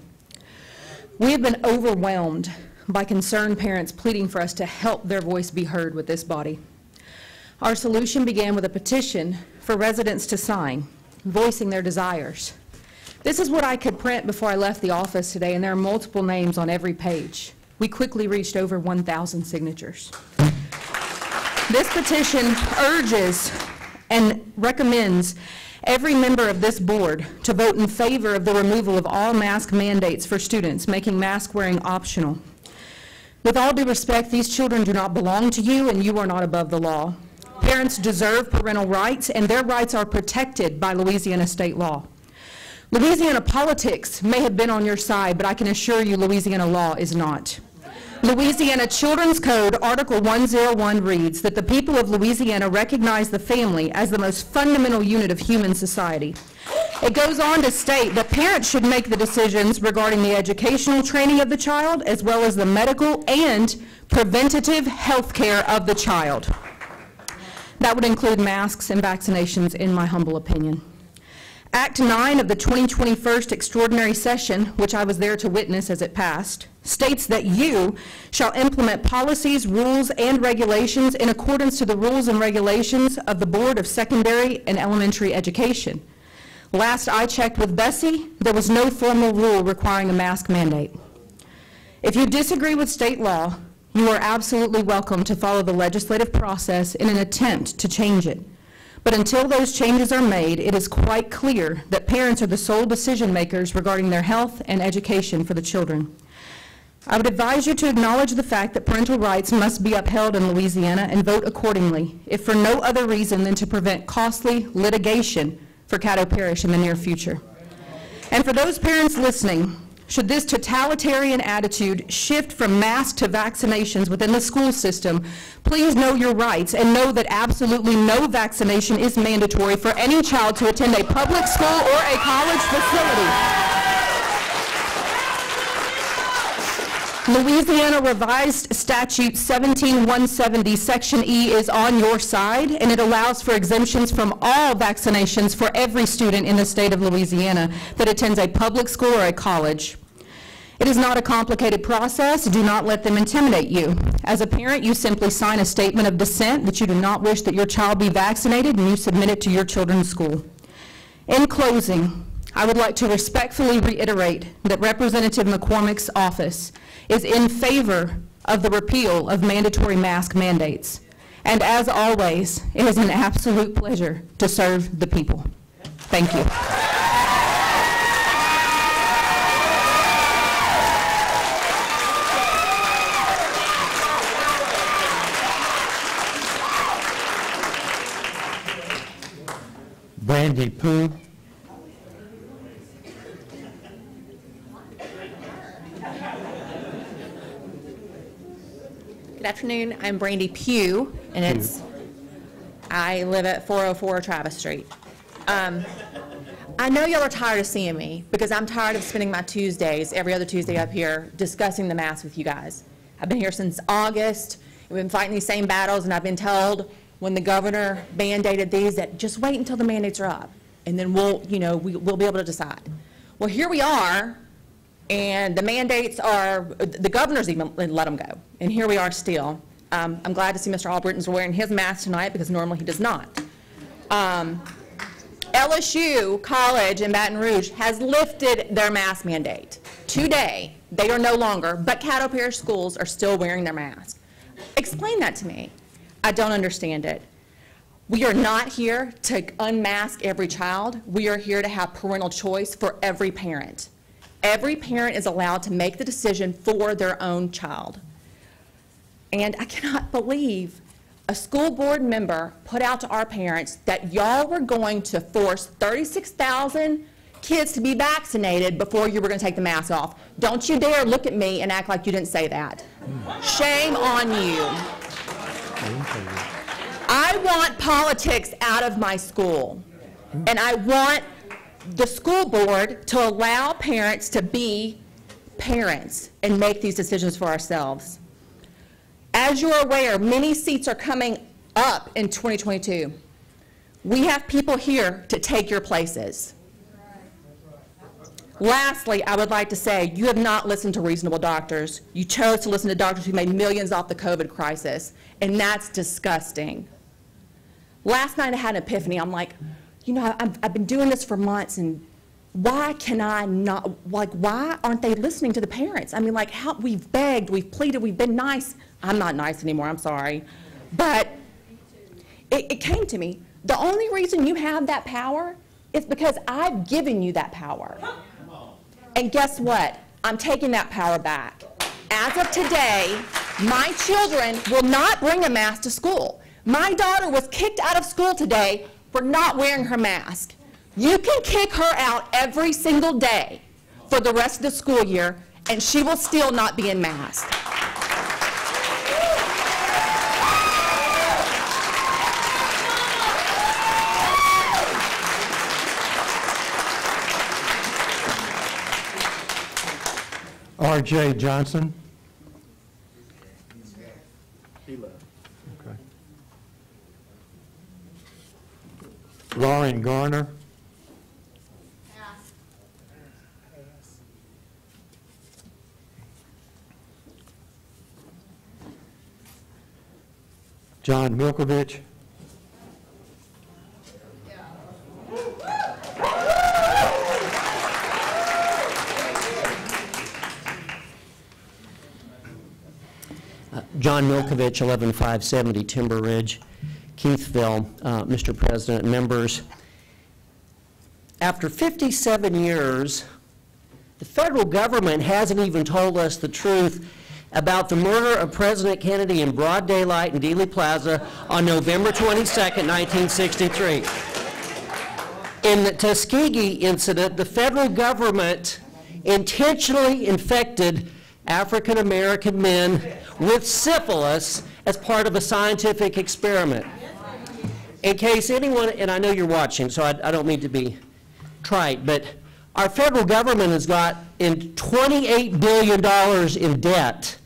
We have been overwhelmed by concerned parents pleading for us to help their voice be heard with this body. Our solution began with a petition for residents to sign, voicing their desires. This is what I could print before I left the office today, and there are multiple names on every page. We quickly reached over 1,000 signatures. This petition urges and recommends every member of this board to vote in favor of the removal of all mask mandates for students, making mask wearing optional. With all due respect, these children do not belong to you, and you are not above the law. Parents deserve parental rights, and their rights are protected by Louisiana state law. Louisiana politics may have been on your side, but I can assure you Louisiana law is not. Louisiana Children's Code Article 101 reads that the people of Louisiana recognize the family as the most fundamental unit of human society. It goes on to state that parents should make the decisions regarding the educational training of the child, as well as the medical and preventative health care of the child. That would include masks and vaccinations, in my humble opinion. Act 9 of the 2021 Extraordinary Session, which I was there to witness as it passed, states that you shall implement policies, rules, and regulations in accordance to the rules and regulations of the Board of Secondary and Elementary Education. Last I checked with Bessie, there was no formal rule requiring a mask mandate. If you disagree with state law, you are absolutely welcome to follow the legislative process in an attempt to change it. But until those changes are made, it is quite clear that parents are the sole decision makers regarding their health and education for the children. I would advise you to acknowledge the fact that parental rights must be upheld in Louisiana and vote accordingly, if for no other reason than to prevent costly litigation for Caddo Parish in the near future. And for those parents listening, should this totalitarian attitude shift from masks to vaccinations within the school system, please know your rights and know that absolutely no vaccination is mandatory for any child to attend a public school or a college facility. Louisiana Revised Statute 17170, Section E is on your side, and it allows for exemptions from all vaccinations for every student in the state of Louisiana that attends a public school or a college. It is not a complicated process. Do not let them intimidate you. As a parent, you simply sign a statement of dissent that you do not wish that your child be vaccinated, and you submit it to your children's school. In closing, I would like to respectfully reiterate that Representative McCormick's office is in favor of the repeal of mandatory mask mandates. And as always, it is an absolute pleasure to serve the people. Thank you. Brandy Pooh. Good afternoon, I'm Brandy Pugh, and I live at 404 Travis Street. I know y'all are tired of seeing me because I'm tired of spending my Tuesdays, every other Tuesday up here, discussing the mask with you guys. I've been here since August, we've been fighting these same battles, and I've been told when the governor mandated these that just wait until the mandates are up, and then we'll be able to decide. Well, here we are, and the mandates are, the governor's even let them go. And here we are still. I'm glad to see Mr. Albritton's wearing his mask tonight because normally he does not. LSU College in Baton Rouge has lifted their mask mandate. Today, they are no longer, but Caddo Parish schools are still wearing their masks. Explain that to me. I don't understand it. We are not here to unmask every child. We are here to have parental choice for every parent. Every parent is allowed to make the decision for their own child. And I cannot believe a school board member put out to our parents that y'all were going to force 36,000 kids to be vaccinated before you were going to take the mask off. Don't you dare look at me and act like you didn't say that. Shame on you. I want politics out of my school, and I want the school board to allow parents to be parents and make these decisions for ourselves. As you're aware, many seats are coming up in 2022. We have people here to take your places. Lastly, I would like to say you have not listened to reasonable doctors. You chose to listen to doctors who made millions off the COVID crisis, and that's disgusting. Last night I had an epiphany. I'm like, you know, I've been doing this for months, and why can I not, like, why aren't they listening to the parents? I mean, like, how, we've begged, we've pleaded, we've been nice. I'm not nice anymore, I'm sorry. But it came to me. The only reason you have that power is because I've given you that power. And guess what? I'm taking that power back. As of today, my children will not bring a mask to school. My daughter was kicked out of school today for not wearing her mask. You can kick her out every single day for the rest of the school year, and she will still not be in mask. R.J. Johnson. Okay. Lauren Garner. John Milkovich. John Milkovich, 11570 Timber Ridge, Keithville. Mr. President, members, after 57 years, the federal government hasn't even told us the truth about the murder of President Kennedy in broad daylight in Dealey Plaza on November 22nd, 1963. In the Tuskegee incident, the federal government intentionally infected African American men with syphilis as part of a scientific experiment. In case anyone, and I know you're watching, so I don't mean to be trite, but our federal government has got in $28 billion in debt,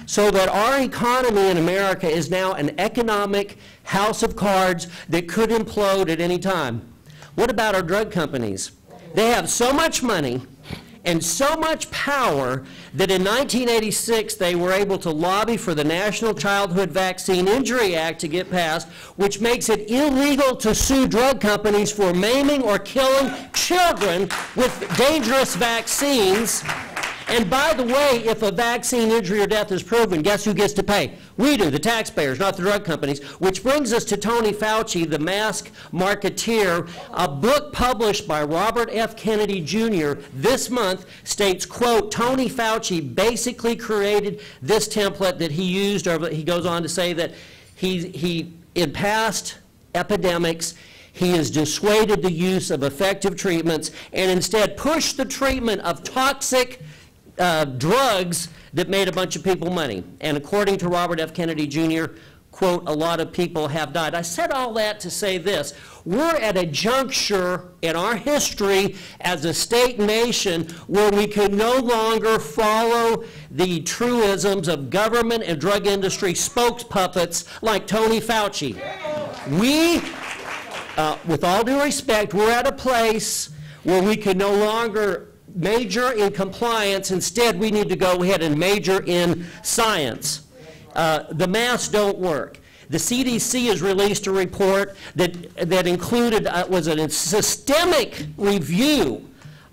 so that our economy in America is now an economic house of cards that could implode at any time. What about our drug companies? They have so much money and so much power that in 1986 they were able to lobby for the National Childhood Vaccine Injury Act to get passed, which makes it illegal to sue drug companies for maiming or killing children with dangerous vaccines. And by the way, if a vaccine injury or death is proven, guess who gets to pay? We do, the taxpayers, not the drug companies. Which brings us to Tony Fauci, the mask marketeer. A book published by Robert F. Kennedy Jr. this month states, quote, Tony Fauci basically created this template that he used, or he goes on to say that he in past epidemics, he has dissuaded the use of effective treatments and instead pushed the treatment of toxic drugs that made a bunch of people money. And according to Robert F. Kennedy Jr., quote, a lot of people have died. I said all that to say this. We're at a juncture in our history as a state nation where we can no longer follow the truisms of government and drug industry spokespuppets like Tony Fauci. We, with all due respect, we're at a place where we can no longer major in compliance. Instead, we need to go ahead and major in science. The masks don't work. The CDC has released a report that included was a systemic review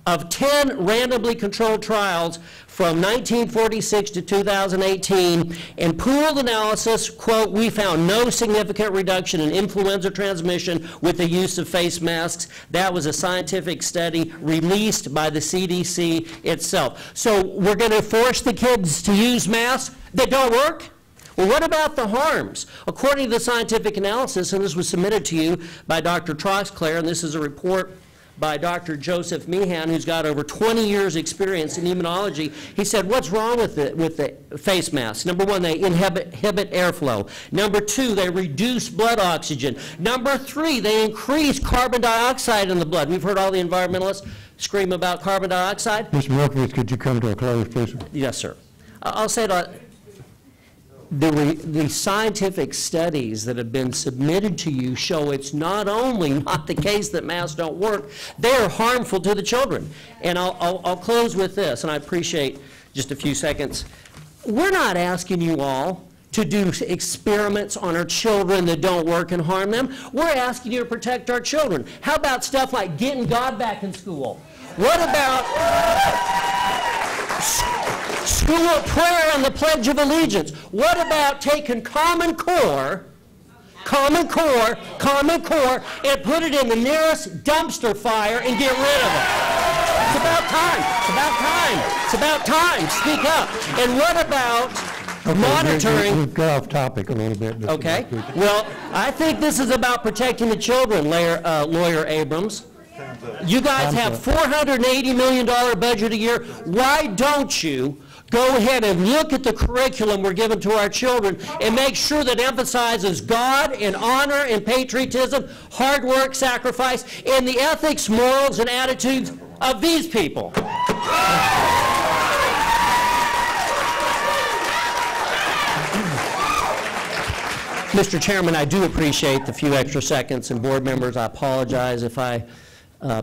of 10 randomly controlled trials from 1946 to 2018, and pooled analysis, quote, we found no significant reduction in influenza transmission with the use of face masks. That was a scientific study released by the CDC itself. So we're going to force the kids to use masks that don't work? Well, what about the harms? According to the scientific analysis, and this was submitted to you by Dr. Troxclair, and this is a report by Dr. Joseph Meehan, who's got over 20 years experience in immunology. He said, what's wrong with the face masks? Number one, they inhibit airflow. Number two, they reduce blood oxygen. Number three, they increase carbon dioxide in the blood. We've heard all the environmentalists scream about carbon dioxide. Mr. Milkovich, could you come to a close, please? Yes, sir. I'll say that the scientific studies that have been submitted to you show it's not only not the case that masks don't work, they're harmful to the children. And I'll close with this, and I appreciate just a few seconds. We're not asking you all to do experiments on our children that don't work and harm them. We're asking you to protect our children. How about stuff like getting God back in school? What about school of prayer and the Pledge of Allegiance? What about taking Common Core, and put it in the nearest dumpster fire and get rid of it? It's about time. It's about time. It's about time. Speak up. And what about monitoring? We've got off topic a little bit. Okay. Well, I think this is about protecting the children, Lawyer Abrams. You guys have $480 million budget a year. Why don't you go ahead and look at the curriculum we're giving to our children and make sure that emphasizes God and honor and patriotism, hard work, sacrifice, and the ethics, morals, and attitudes of these people? Mr. Chairman, I do appreciate the few extra seconds, and board members, I apologize if I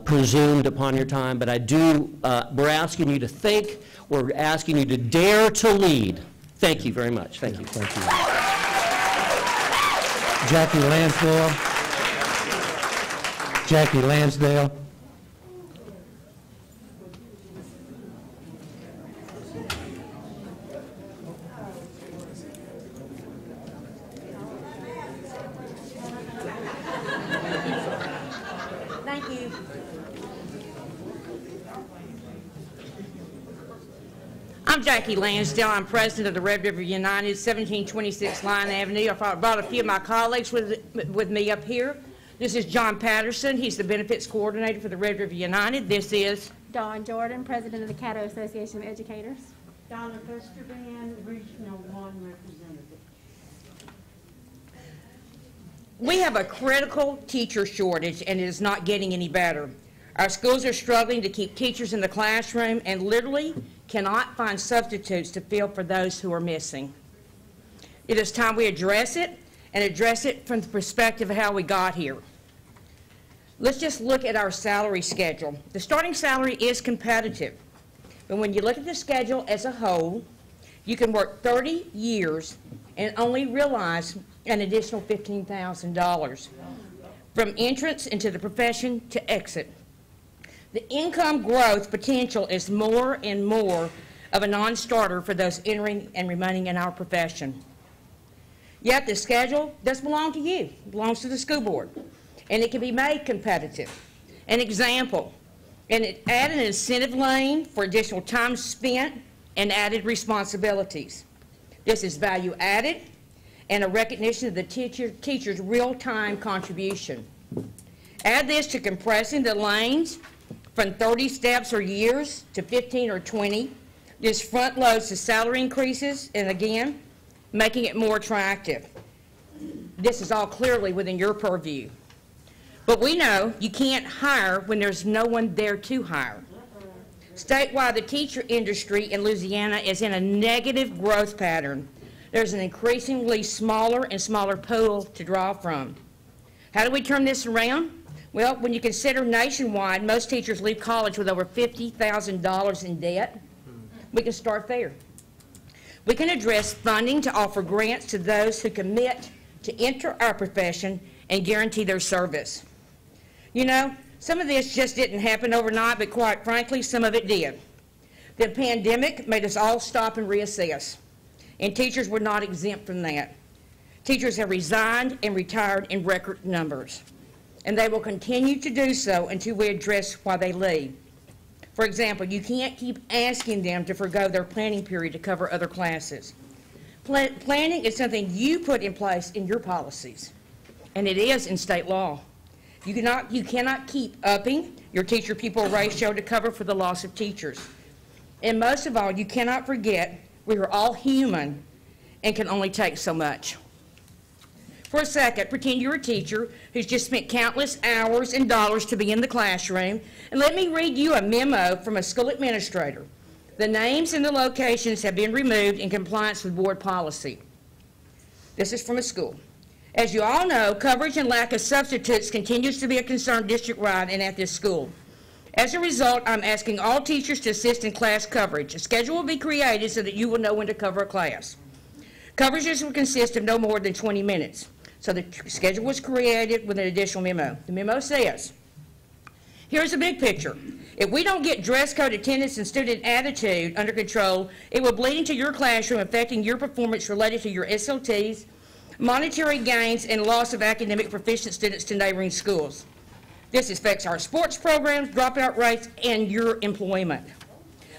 presumed upon your time, but we're asking you to think, we're asking you to dare to lead. Thank you very much. Thank you. Thank you. Jackie Lansdale. Thank you. I'm Jackie Lansdale. I'm president of the Red River United, 1726 Line Avenue. I brought a few of my colleagues with me up here. This is John Patterson. He's the benefits coordinator for the Red River United. This is Dawn Jordan, president of the Caddo Association of Educators. Donna Festerban, Regional 1 representative. We have a critical teacher shortage, and it is not getting any better. Our schools are struggling to keep teachers in the classroom and literally cannot find substitutes to fill for those who are missing. It is time we address it, and address it from the perspective of how we got here. Let's just look at our salary schedule. The starting salary is competitive, but when you look at the schedule as a whole, you can work 30 years and only realize an additional $15,000 from entrance into the profession to exit. The income growth potential is more and more of a non-starter for those entering and remaining in our profession. Yet the schedule doesn't belong to you. It belongs to the school board, and it can be made competitive. An example, and it added an incentive lane for additional time spent and added responsibilities. This is value added and a recognition of the teacher's real-time contribution. Add this to compressing the lanes from 30 steps or years to 15 or 20. This front loads the salary increases and, again, making it more attractive. This is all clearly within your purview. But we know you can't hire when there's no one there to hire. Statewide, the teacher industry in Louisiana is in a negative growth pattern. There's an increasingly smaller and smaller pool to draw from. How do we turn this around? Well, when you consider nationwide, most teachers leave college with over $50,000 in debt. We can start there. We can address funding to offer grants to those who commit to enter our profession and guarantee their service. You know, some of this just didn't happen overnight, but quite frankly, some of it did. The pandemic made us all stop and reassess, and teachers were not exempt from that. Teachers have resigned and retired in record numbers, and they will continue to do so until we address why they leave. For example, you can't keep asking them to forgo their planning period to cover other classes. Planning is something you put in place in your policies, and it is in state law. You cannot keep upping your teacher-pupil ratio to cover for the loss of teachers. And most of all, you cannot forget we are all human and can only take so much. For a second, pretend you're a teacher who's just spent countless hours and dollars to be in the classroom, and let me read you a memo from a school administrator. The names and the locations have been removed in compliance with board policy. This is from a school. As you all know, coverage and lack of substitutes continues to be a concern district-wide and at this school. As a result, I'm asking all teachers to assist in class coverage. A schedule will be created so that you will know when to cover a class. Coverages will consist of no more than 20 minutes. So the schedule was created with an additional memo. The memo says, here's the big picture. If we don't get dress code attendance and student attitude under control, it will bleed into your classroom, affecting your performance related to your SLTs, monetary gains, and loss of academic proficient students to neighboring schools. This affects our sports programs, dropout rates, and your employment.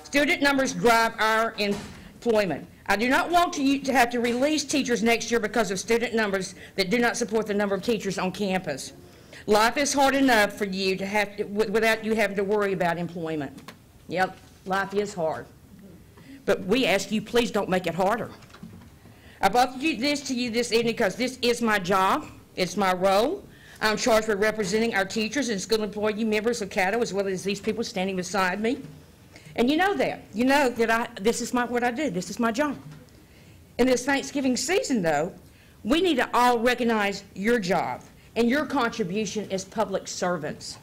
Student numbers drive our employment. I do not want you to have to release teachers next year because of student numbers that do not support the number of teachers on campus. Life is hard enough for you to have to, without you having to worry about employment. Yep, life is hard. But we ask you, please don't make it harder. I brought this to you this evening because this is my job. It's my role. I'm charged with representing our teachers and school employee members of Caddo, as well as these people standing beside me. And you know that. You know that this is what I do. This is my job. In this Thanksgiving season, though, we need to all recognize your job and your contribution as public servants.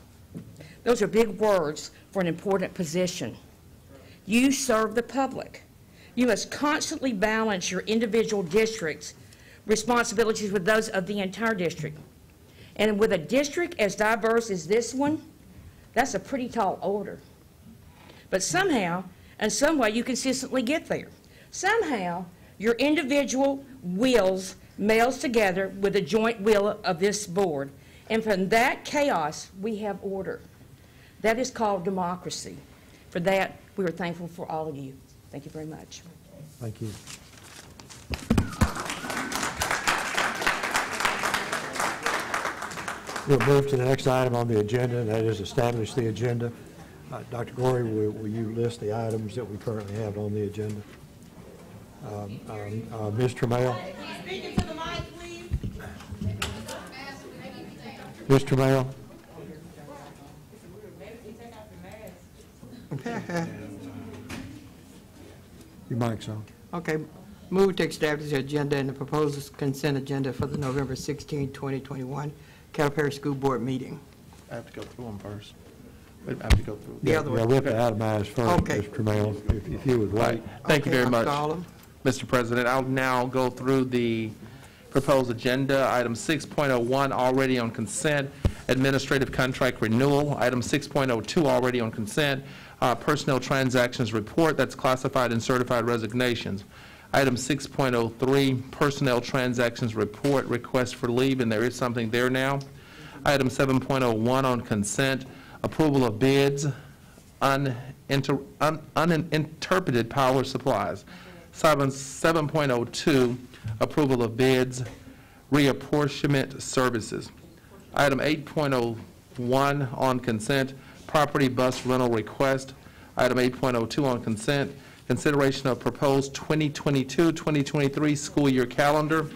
Those are big words for an important position. You serve the public. You must constantly balance your individual district's responsibilities with those of the entire district. And with a district as diverse as this one, that's a pretty tall order. But somehow, in some way, you consistently get there. Somehow, your individual wills melds together with the joint will of this board. And from that chaos, we have order. That is called democracy. For that, we are thankful for all of you. Thank you very much. Thank you. We'll move to the next item on the agenda, and that is establish the agenda. Dr. Gorey, will you list the items that we currently have on the agenda? Ms. Trammell? Speaking to the mic, please. Ms. Trammell? Your mic's on. Okay. Move to establish the agenda and the proposed consent agenda for the November 16, 2021 Caddo Parish School Board meeting. I have to go through them first. I have to go through. The other way. Yeah, we have to itemize first, Okay. Mr. Trammell, if you would wait. Thank you very I'll much, call them. Mr. President. I'll now go through the proposed agenda. Item 6.01 already on consent, administrative contract renewal. Item 6.02 already on consent, personnel transactions report, that's classified and certified resignations. Item 6.03, personnel transactions report, request for leave, and there is something there now. Item 7.01 on consent, approval of bids, uninterpreted power supplies. 7.02, approval of bids, reapportionment services. Item 8.01 on consent, property bus rental request. Item 8.02 on consent, consideration of proposed 2022-2023 school year calendar.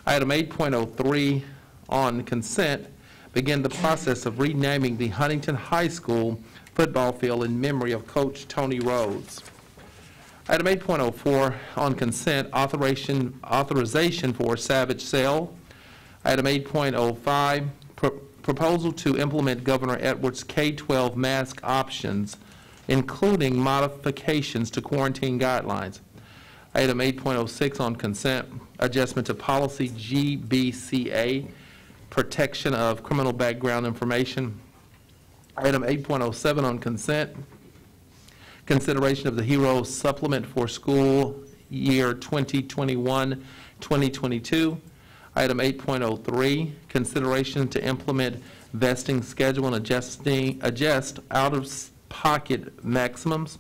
Item 8.03 on consent, begin the process of renaming the Huntington High School football field in memory of Coach Tony Rhodes. Item 8.04 on consent, authorization for Savage sale. Item 8.05, proposal to implement Governor Edwards' K-12 mask options, including modifications to quarantine guidelines. Item 8.06 on consent, adjustment to policy GBCA, protection of criminal background information. Item 8.07 on consent, consideration of the HERO supplement for school year 2021-2022. Item 8.03, consideration to implement vesting schedule and adjust out-of-pocket maximums.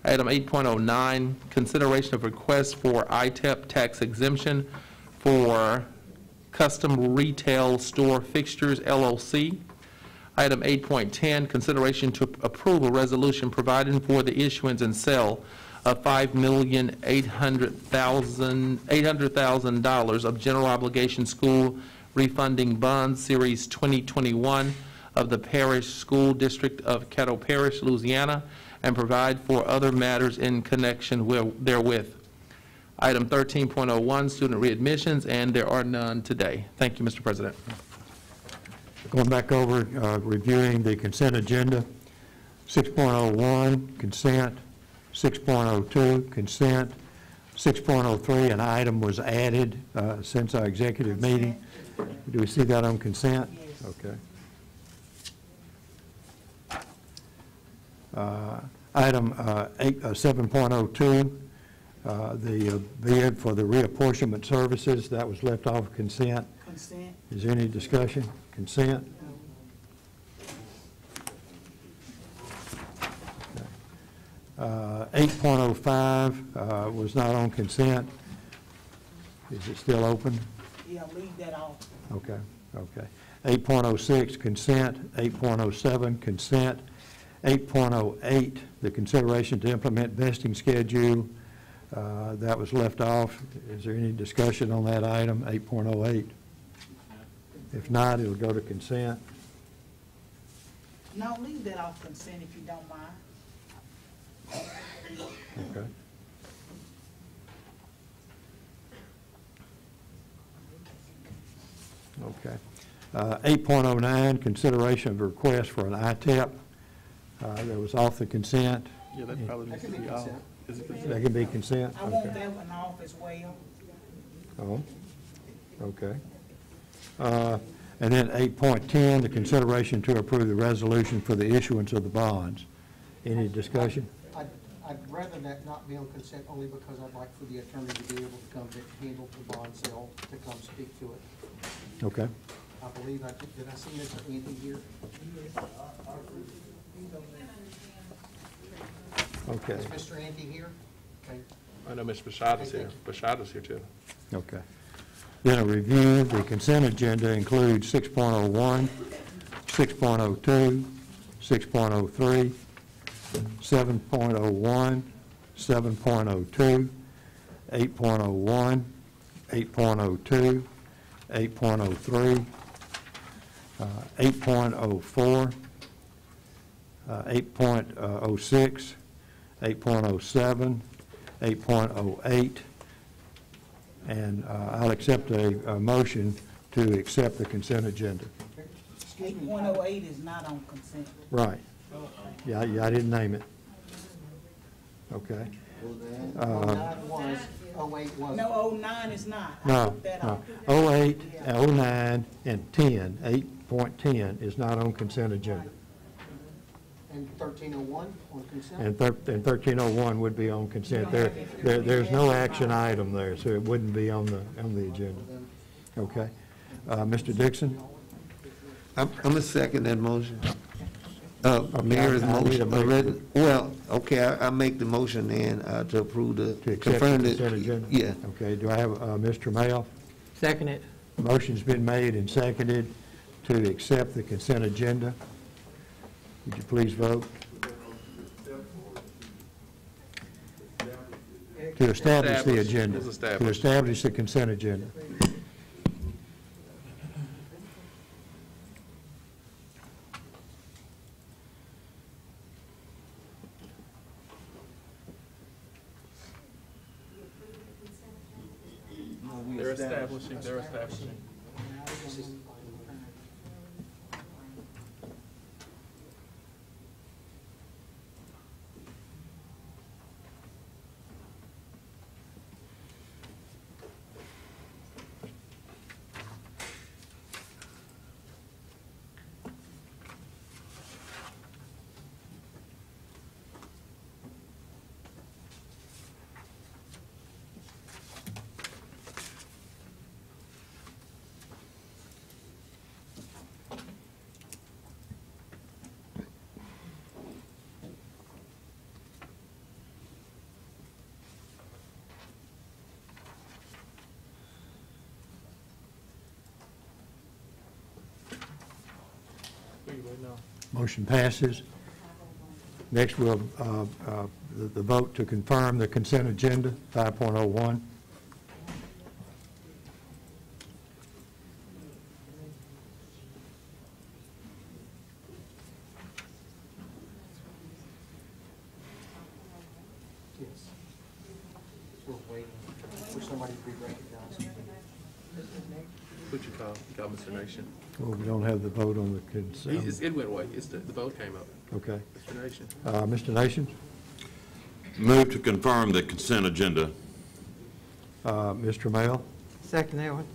Item 8.09, consideration of request for ITEP tax exemption for Custom Retail Store Fixtures LLC. Item 8.10, consideration to approve a resolution providing for the issuance and sale of $5,800,000 of general obligation school refunding bonds, Series 2021 of the Parish School District of Caddo Parish, Louisiana, and provide for other matters in connection therewith. Item 13.01, student readmissions, and there are none today. Thank you, Mr. President. Going back over, reviewing the consent agenda, 6.01, consent, 6.02, consent, 6.03, an item was added since our executive meeting. Do we see that on consent? Okay. Item 7.02, the bid for the reapportionment services, that was left off of consent. Consent. Is there any discussion? Consent? 8.05 was not on consent. Is it still open? Yeah, leave that off. Okay, okay. 8.06, consent. 8.07, consent. 8.08, the consideration to implement vesting schedule. That was left off. Is there any discussion on that item, 8.08? If not, it'll go to consent. No, leave that off consent if you don't mind. Okay. Okay. 8.09, consideration of a request for an ITEP. That was off the consent. Yeah, that probably needs to be off. Is it consent? That can be consent? I want Okay. that one off as well. Oh, okay. And then 8.10, the consideration to approve the resolution for the issuance of the bonds. Any discussion? I'd rather that not be on consent only because I'd like for the attorney to be able to come to handle the bond sale, to come speak to it. Okay. I believe, did I see Mr. Anthony here? Okay. Is Mr. Anthony here? Okay. I know Mr. Bashada's here. Bashada's here too. Okay. Then a review, the consent agenda includes 6.01, 6.02, 6.03, 7.01, 7.02, 8.01, 8.02, 8.03, 8.04, 8.06, 8.07, 8.08, and I'll accept a motion to accept the consent agenda. 8.08 is not on consent. Right. Yeah, I didn't name it. Okay. 09 was, 08 was. No, 09 is not. I No, took that no. off. 08, 09, and 10, 8.10 is not on consent agenda. And 1301 on consent? And 1301 would be on consent. There's no action item there, so it wouldn't be on the agenda. Okay. Mr. Dixon? I'm going to second that motion. Okay, Mayor's I need a motion. Well, okay, I make the motion then to approve To accept the confirm consent agenda? Yeah. Okay, do I have Mr. Mayo? Second it. Motion's been made and seconded to accept the consent agenda. Would you please vote? To establish the agenda. It's established. To establish the consent agenda. They're establishing. Motion passes. Next, we'll, the vote to confirm the consent agenda, 5.01. Yes. We're waiting for somebody to be recognized. What you call Mr. Nation? Well, we don't have the vote on the consent. It went away. The vote came up. Okay. Mr. Nation. Mr. Nation? Move to confirm the consent agenda. Mr. Mail? Second that one.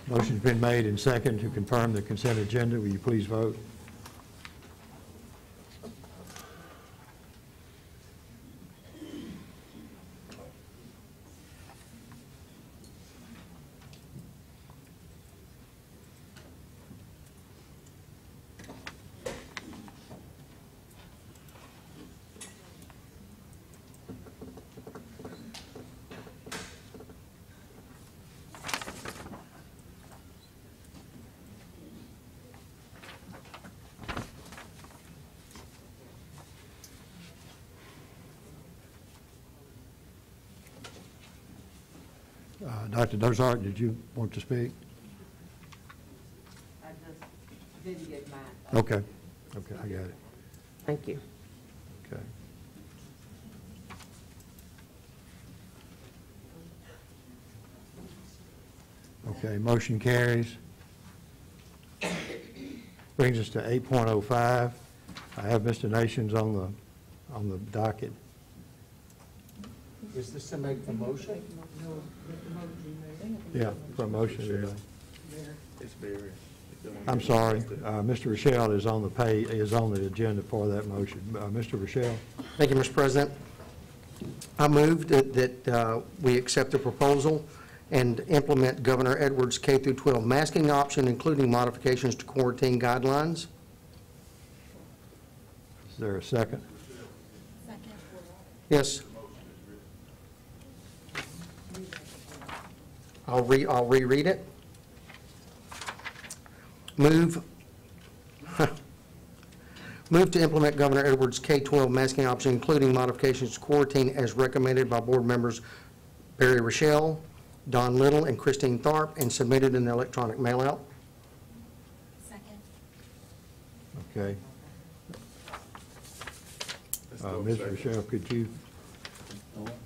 Motion's been made and second to confirm the consent agenda. Will you please vote? Dr. Dozart, did you want to speak? I just didn't get mine. Okay. Okay, I got it. Thank you. Okay. Okay, motion carries. Brings us to 8.05. I have Mr. Nations on the docket. Is this to make the motion? Yeah, for a motion. It's very. I'm sorry. Mr. Rochelle is on the agenda for that motion. Mr. Rochelle? Thank you, Mr. President. I move that we accept the proposal and implement Governor Edwards' K-12 masking option, including modifications to quarantine guidelines. Is there a second? Second. Yes. I'll reread it. Move to implement Governor Edwards' K-12 masking option, including modifications to quarantine as recommended by board members Barry Rochelle, Don Little, and Christine Tharp, and submitted in the electronic mailout. Second. Okay. Ms. Rochelle, could you?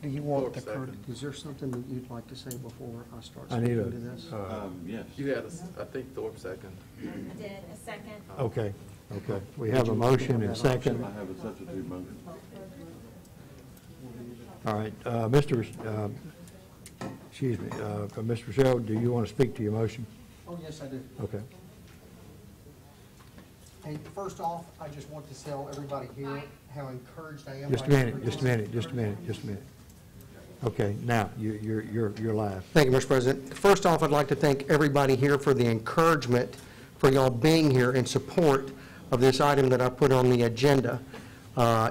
Do you want the courtesy? Is there something that you'd like to say before I start I need speaking a, to this? Yes. You had, I think, Thorpe second. I did, a second. Okay, okay. We have a motion and second. I have a substitute motion. All right, excuse me, Mr. Rochelle, do you want to speak to your motion? Oh, yes, I do. Okay. And first off, I just want to tell everybody here how encouraged I am. Just a minute. Okay, now, you're live. Thank you, Mr. President. First off, I'd like to thank everybody here for the encouragement, for y'all being here in support of this item that I put on the agenda.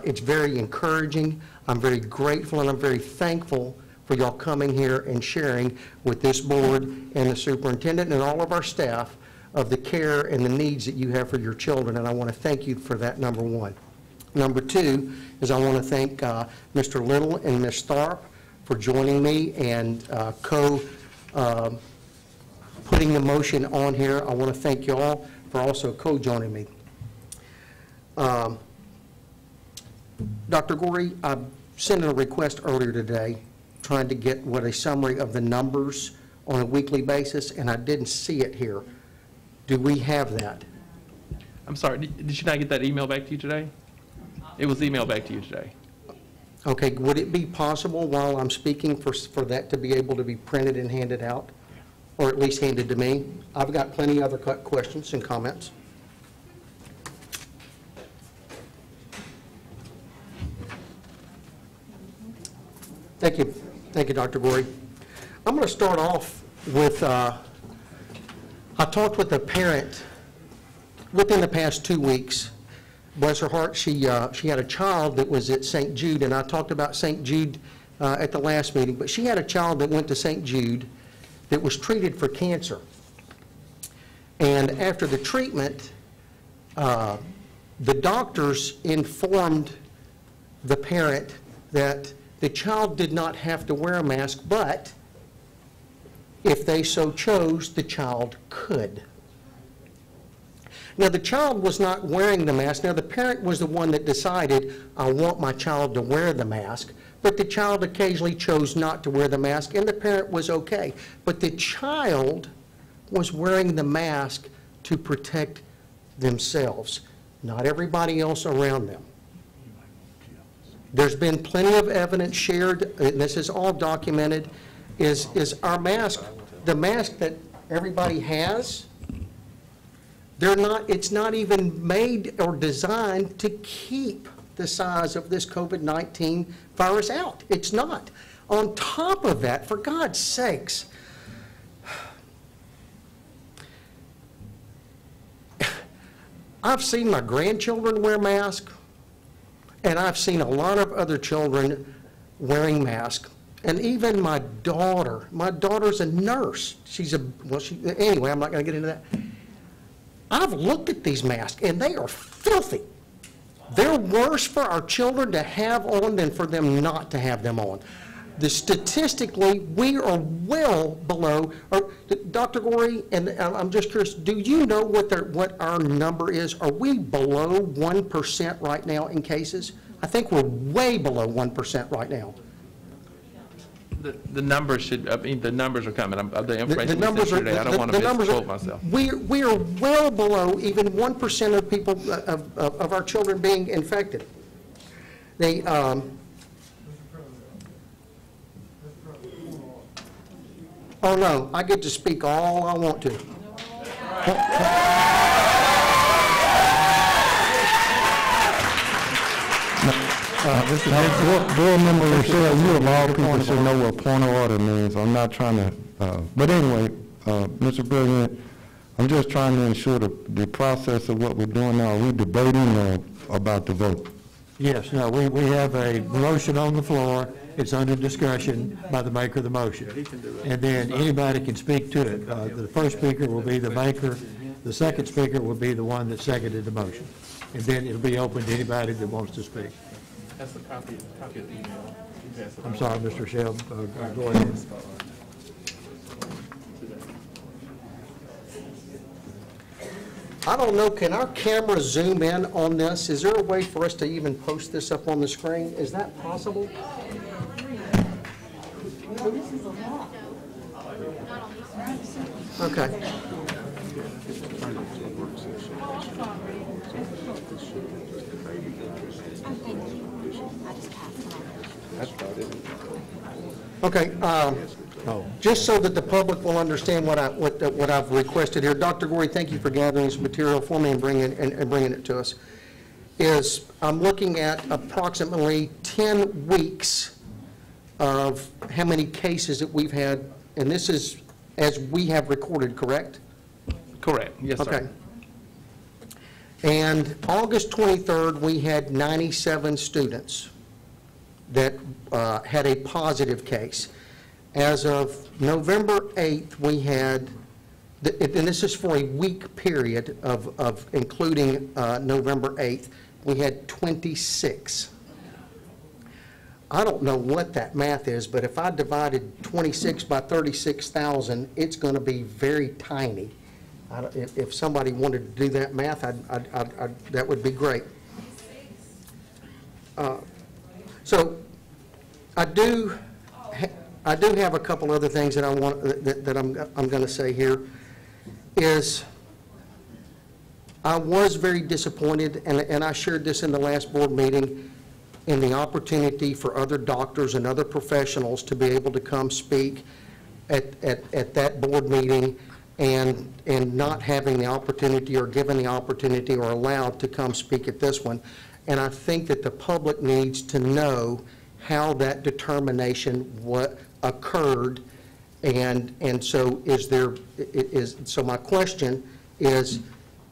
It's very encouraging. I'm very grateful and I'm very thankful for y'all coming here and sharing with this board and the superintendent and all of our staff of the care and the needs that you have for your children, and I want to thank you for that, number one. Number two is I want to thank Mr. Little and Ms. Tharp for joining me and putting the motion on here. I want to thank you all for also co-joining me. Dr. Gorey, I sent a request earlier today trying to get a summary of the numbers on a weekly basis, and I didn't see it here. Do we have that? I'm sorry, did you not get that email back to you today? It was emailed back to you today. Okay, would it be possible while I'm speaking for that to be able to be printed and handed out, or at least handed to me? I've got plenty of other questions and comments. Thank you. Thank you, Dr. Gorey. I'm going to start off with, I talked with a parent within the past 2 weeks. Bless her heart, she had a child that was at St. Jude, and I talked about St. Jude at the last meeting, but she had a child that went to St. Jude that was treated for cancer. And after the treatment, the doctors informed the parent that the child did not have to wear a mask, but if they so chose, the child could. Now, the child was not wearing the mask. Now, the parent was the one that decided, I want my child to wear the mask, but the child occasionally chose not to wear the mask, and the parent was okay. But the child was wearing the mask to protect themselves, not everybody else around them. There's been plenty of evidence shared, and this is all documented, is our mask, the mask that everybody has, it's not even made or designed to keep the size of this COVID-19 virus out. It's not. On top of that, for God's sakes, I've seen my grandchildren wear masks, and I've seen a lot of other children wearing masks. And even my daughter's a nurse. Anyway, I'm not going to get into that. I've looked at these masks, and they are filthy. They're worse for our children to have on than for them not to have them on. Statistically, we are well below. Dr. Gorey, and I'm just curious, do you know what our number is? Are we below 1% right now in cases? I think we're way below 1% right now. The numbers should, I mean, the numbers are coming. The information the numbers we sent today, I don't want to misquote myself. We are well below even 1% of people, of our children being infected. They, oh no, I get to speak all I want to. Board member Rochelle, you of all people should know what point of order means. I'm not trying to, but anyway, Mr. President, I'm just trying to ensure the process of what we're doing now. Are we debating or about the vote? Yes, no, we have a motion on the floor. It's under discussion by the maker of the motion. And then anybody can speak to it. The first speaker will be the maker. The second speaker will be the one that seconded the motion. And then it'll be open to anybody that wants to speak. That's the copy of the email. I'm sorry, Mr. Shell, go ahead. I don't know, can our camera zoom in on this? Is there a way for us to even post this up on the screen? Is that possible? Okay. Okay, just so that the public will understand what I've requested here, Dr. Gorey, thank you for gathering this material for me and bringing it to us, is I'm looking at approximately 10 weeks of how many cases that we've had, and this is as we have recorded, correct? Correct, yes, sir. Okay. And August 23rd, we had 97 students that had a positive case. As of November 8th, we had, and this is for a week period of including November 8th, we had 26. I don't know what that math is, but if I divided 26 by 36,000, it's going to be very tiny. If somebody wanted to do that math, that would be great. So I do have a couple other things that I want that I'm going to say here. Is I was very disappointed, and I shared this in the last board meeting, in the opportunity for other doctors and other professionals to be able to come speak at that board meeting, and not having the opportunity or given the opportunity or allowed to come speak at this one. And I think that the public needs to know how that determination occurred, and so so my question is,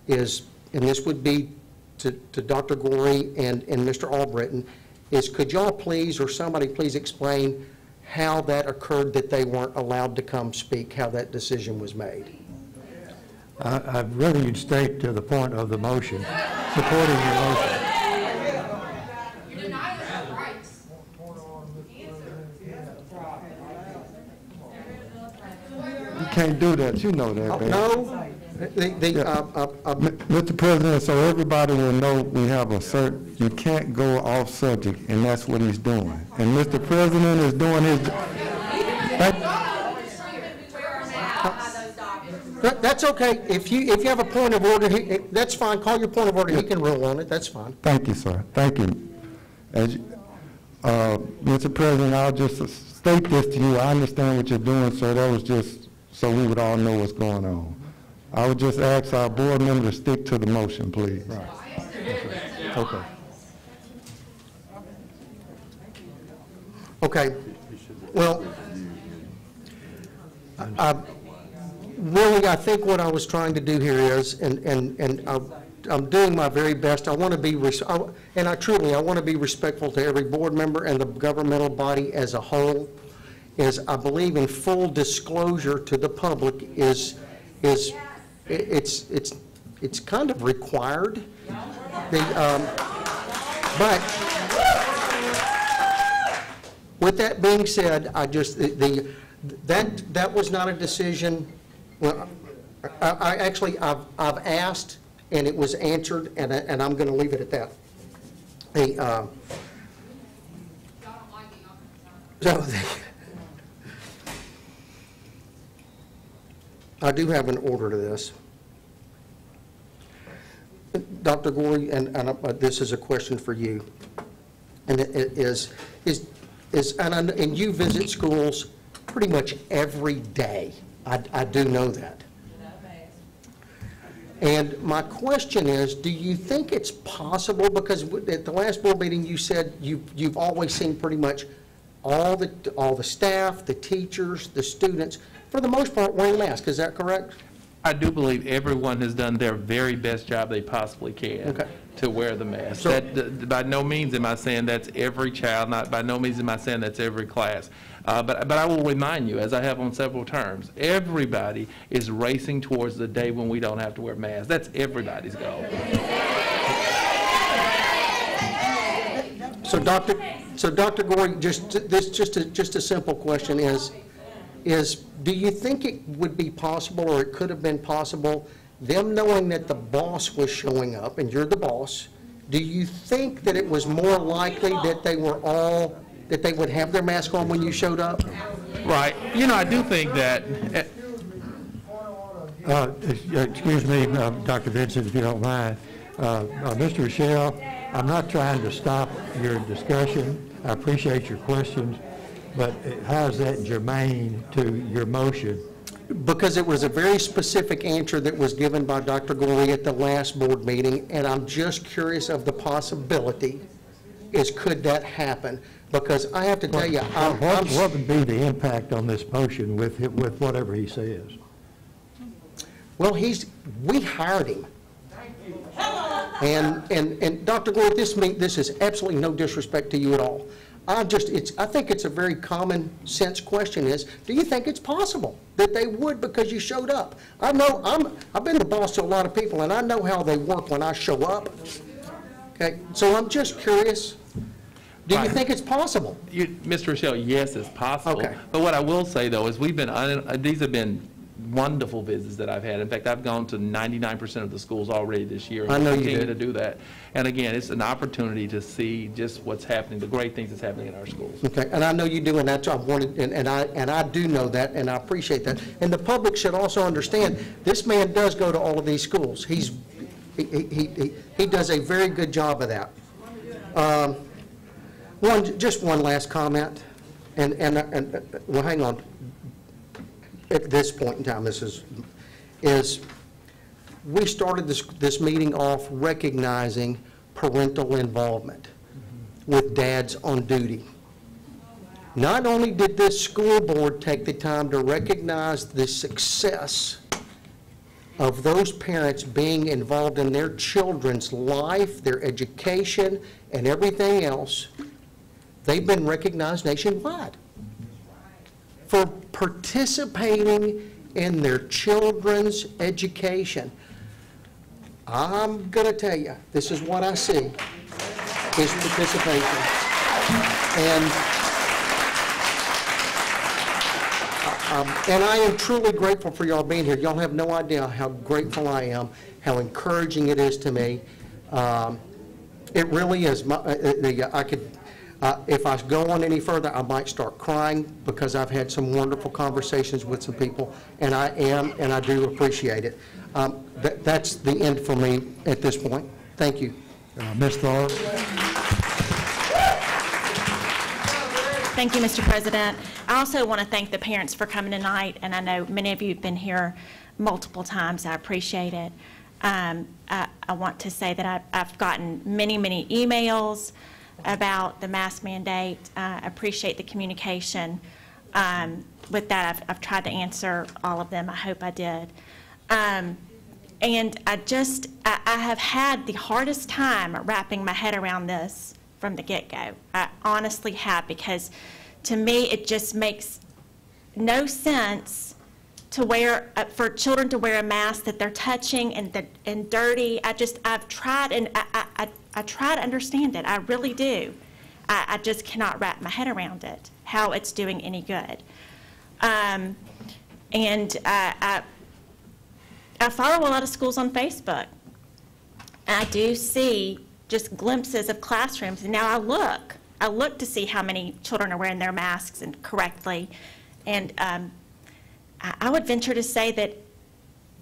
and this would be to Dr. Gorey and Mr. Albritton, is could y'all please, or somebody please explain how that occurred that they weren't allowed to come speak, how that decision was made? I'd rather you'd stay to the point of the motion, supporting your motion. You can't do that, you know that, man. No, Mr. President, so everybody will know we have a certain, you can't go off subject, and that's what he's doing. And Mr. President is doing his, that's okay. If you have a point of order, that's fine. Call your point of order. He can rule on it. That's fine. Thank you, sir. Thank you. Mr. President, I'll just state this to you. I understand what you're doing, sir. That was just so we would all know what's going on. I would just ask our board member to stick to the motion, please. Right. Okay. Okay. Well, really, I think what I was trying to do here is, and I'm doing my very best. I want to be, and I want to be respectful to every board member and the governmental body as a whole. Is I believe in full disclosure to the public it's kind of required. But with that being said, I just that was not a decision. Well, I've asked and it was answered, and I'm going to leave it at that. I do have an order to this. Dr. Gorey, and this is a question for you. And it is and you visit schools pretty much every day. I do know that. And my question is, do you think it's possible, because at the last board meeting you said you've always seen pretty much all the staff, the teachers, the students, for the most part, wearing masks. Is that correct? I do believe everyone has done their very best job they possibly can to wear the mask. So, by no means am I saying that's every child, by no means am I saying that's every class. But I will remind you, as I have on several terms, everybody is racing towards the day when we don't have to wear masks. That's everybody's goal. So Dr. Gorey, just a simple question is do you think it would be possible, or it could have been possible, them knowing that the boss was showing up, and you're the boss, do you think that it was more likely that they would have their mask on when you showed up? Right. You know, I do think that... Excuse me, Dr. Vincent, if you don't mind. Mr. Rochelle, I'm not trying to stop your discussion. I appreciate your questions, but how is that germane to your motion? Because it was a very specific answer that was given by Dr. Gorey at the last board meeting, and I'm just curious of the possibility could that happen? Because I have to tell you, what would be the impact on this motion with whatever he says? Well, we hired him. And Dr. Gorey, this is absolutely no disrespect to you at all. I think it's a very common sense question do you think it's possible that they would because you showed up? I've been the boss to a lot of people, and I know how they work when I show up. Okay, so I'm just curious. Do you think it's possible? Mr. Rochelle, yes, it's possible. Okay. But what I will say, though, is these have been wonderful visits that I've had. In fact, I've gone to 99% of the schools already this year. I know you continue did. to do that. And again, it's an opportunity to see just what's happening, the great things that's happening in our schools. Okay, and I know you do, and that's what I wanted, and I do know that, and I appreciate that. And the public should also understand this man does go to all of these schools. He does a very good job of that. Just one last comment, and well, hang on. At this point in time, we started this meeting off recognizing parental involvement with dads on duty. Not only did this school board take the time to recognize the success of those parents being involved in their children's life, their education, and everything else, they've been recognized nationwide for participating in their children's education. I'm going to tell you, this is what I see, is participation. And I am truly grateful for y'all being here. Y'all have no idea how grateful I am, how encouraging it is to me. It really is. If I go on any further, I might start crying because I've had some wonderful conversations with some people, and I do appreciate it. That's the end for me at this point. Thank you. Ms. Thorpe. Thank you, Mr. President. I also want to thank the parents for coming tonight, and I know many of you have been here multiple times. I appreciate it. I want to say that I've gotten many, many emails about the mask mandate. I appreciate the communication. With that, I've tried to answer all of them. I hope I did. And I have had the hardest time wrapping my head around this from the get-go. I honestly have, because to me it just makes no sense to wear for children to wear a mask that they're touching and dirty. I've tried, and I try to understand it. I really do. I just cannot wrap my head around it, how it's doing any good. And I follow a lot of schools on Facebook. I do see just glimpses of classrooms, and now I look to see how many children are wearing their masks and correctly. And I would venture to say that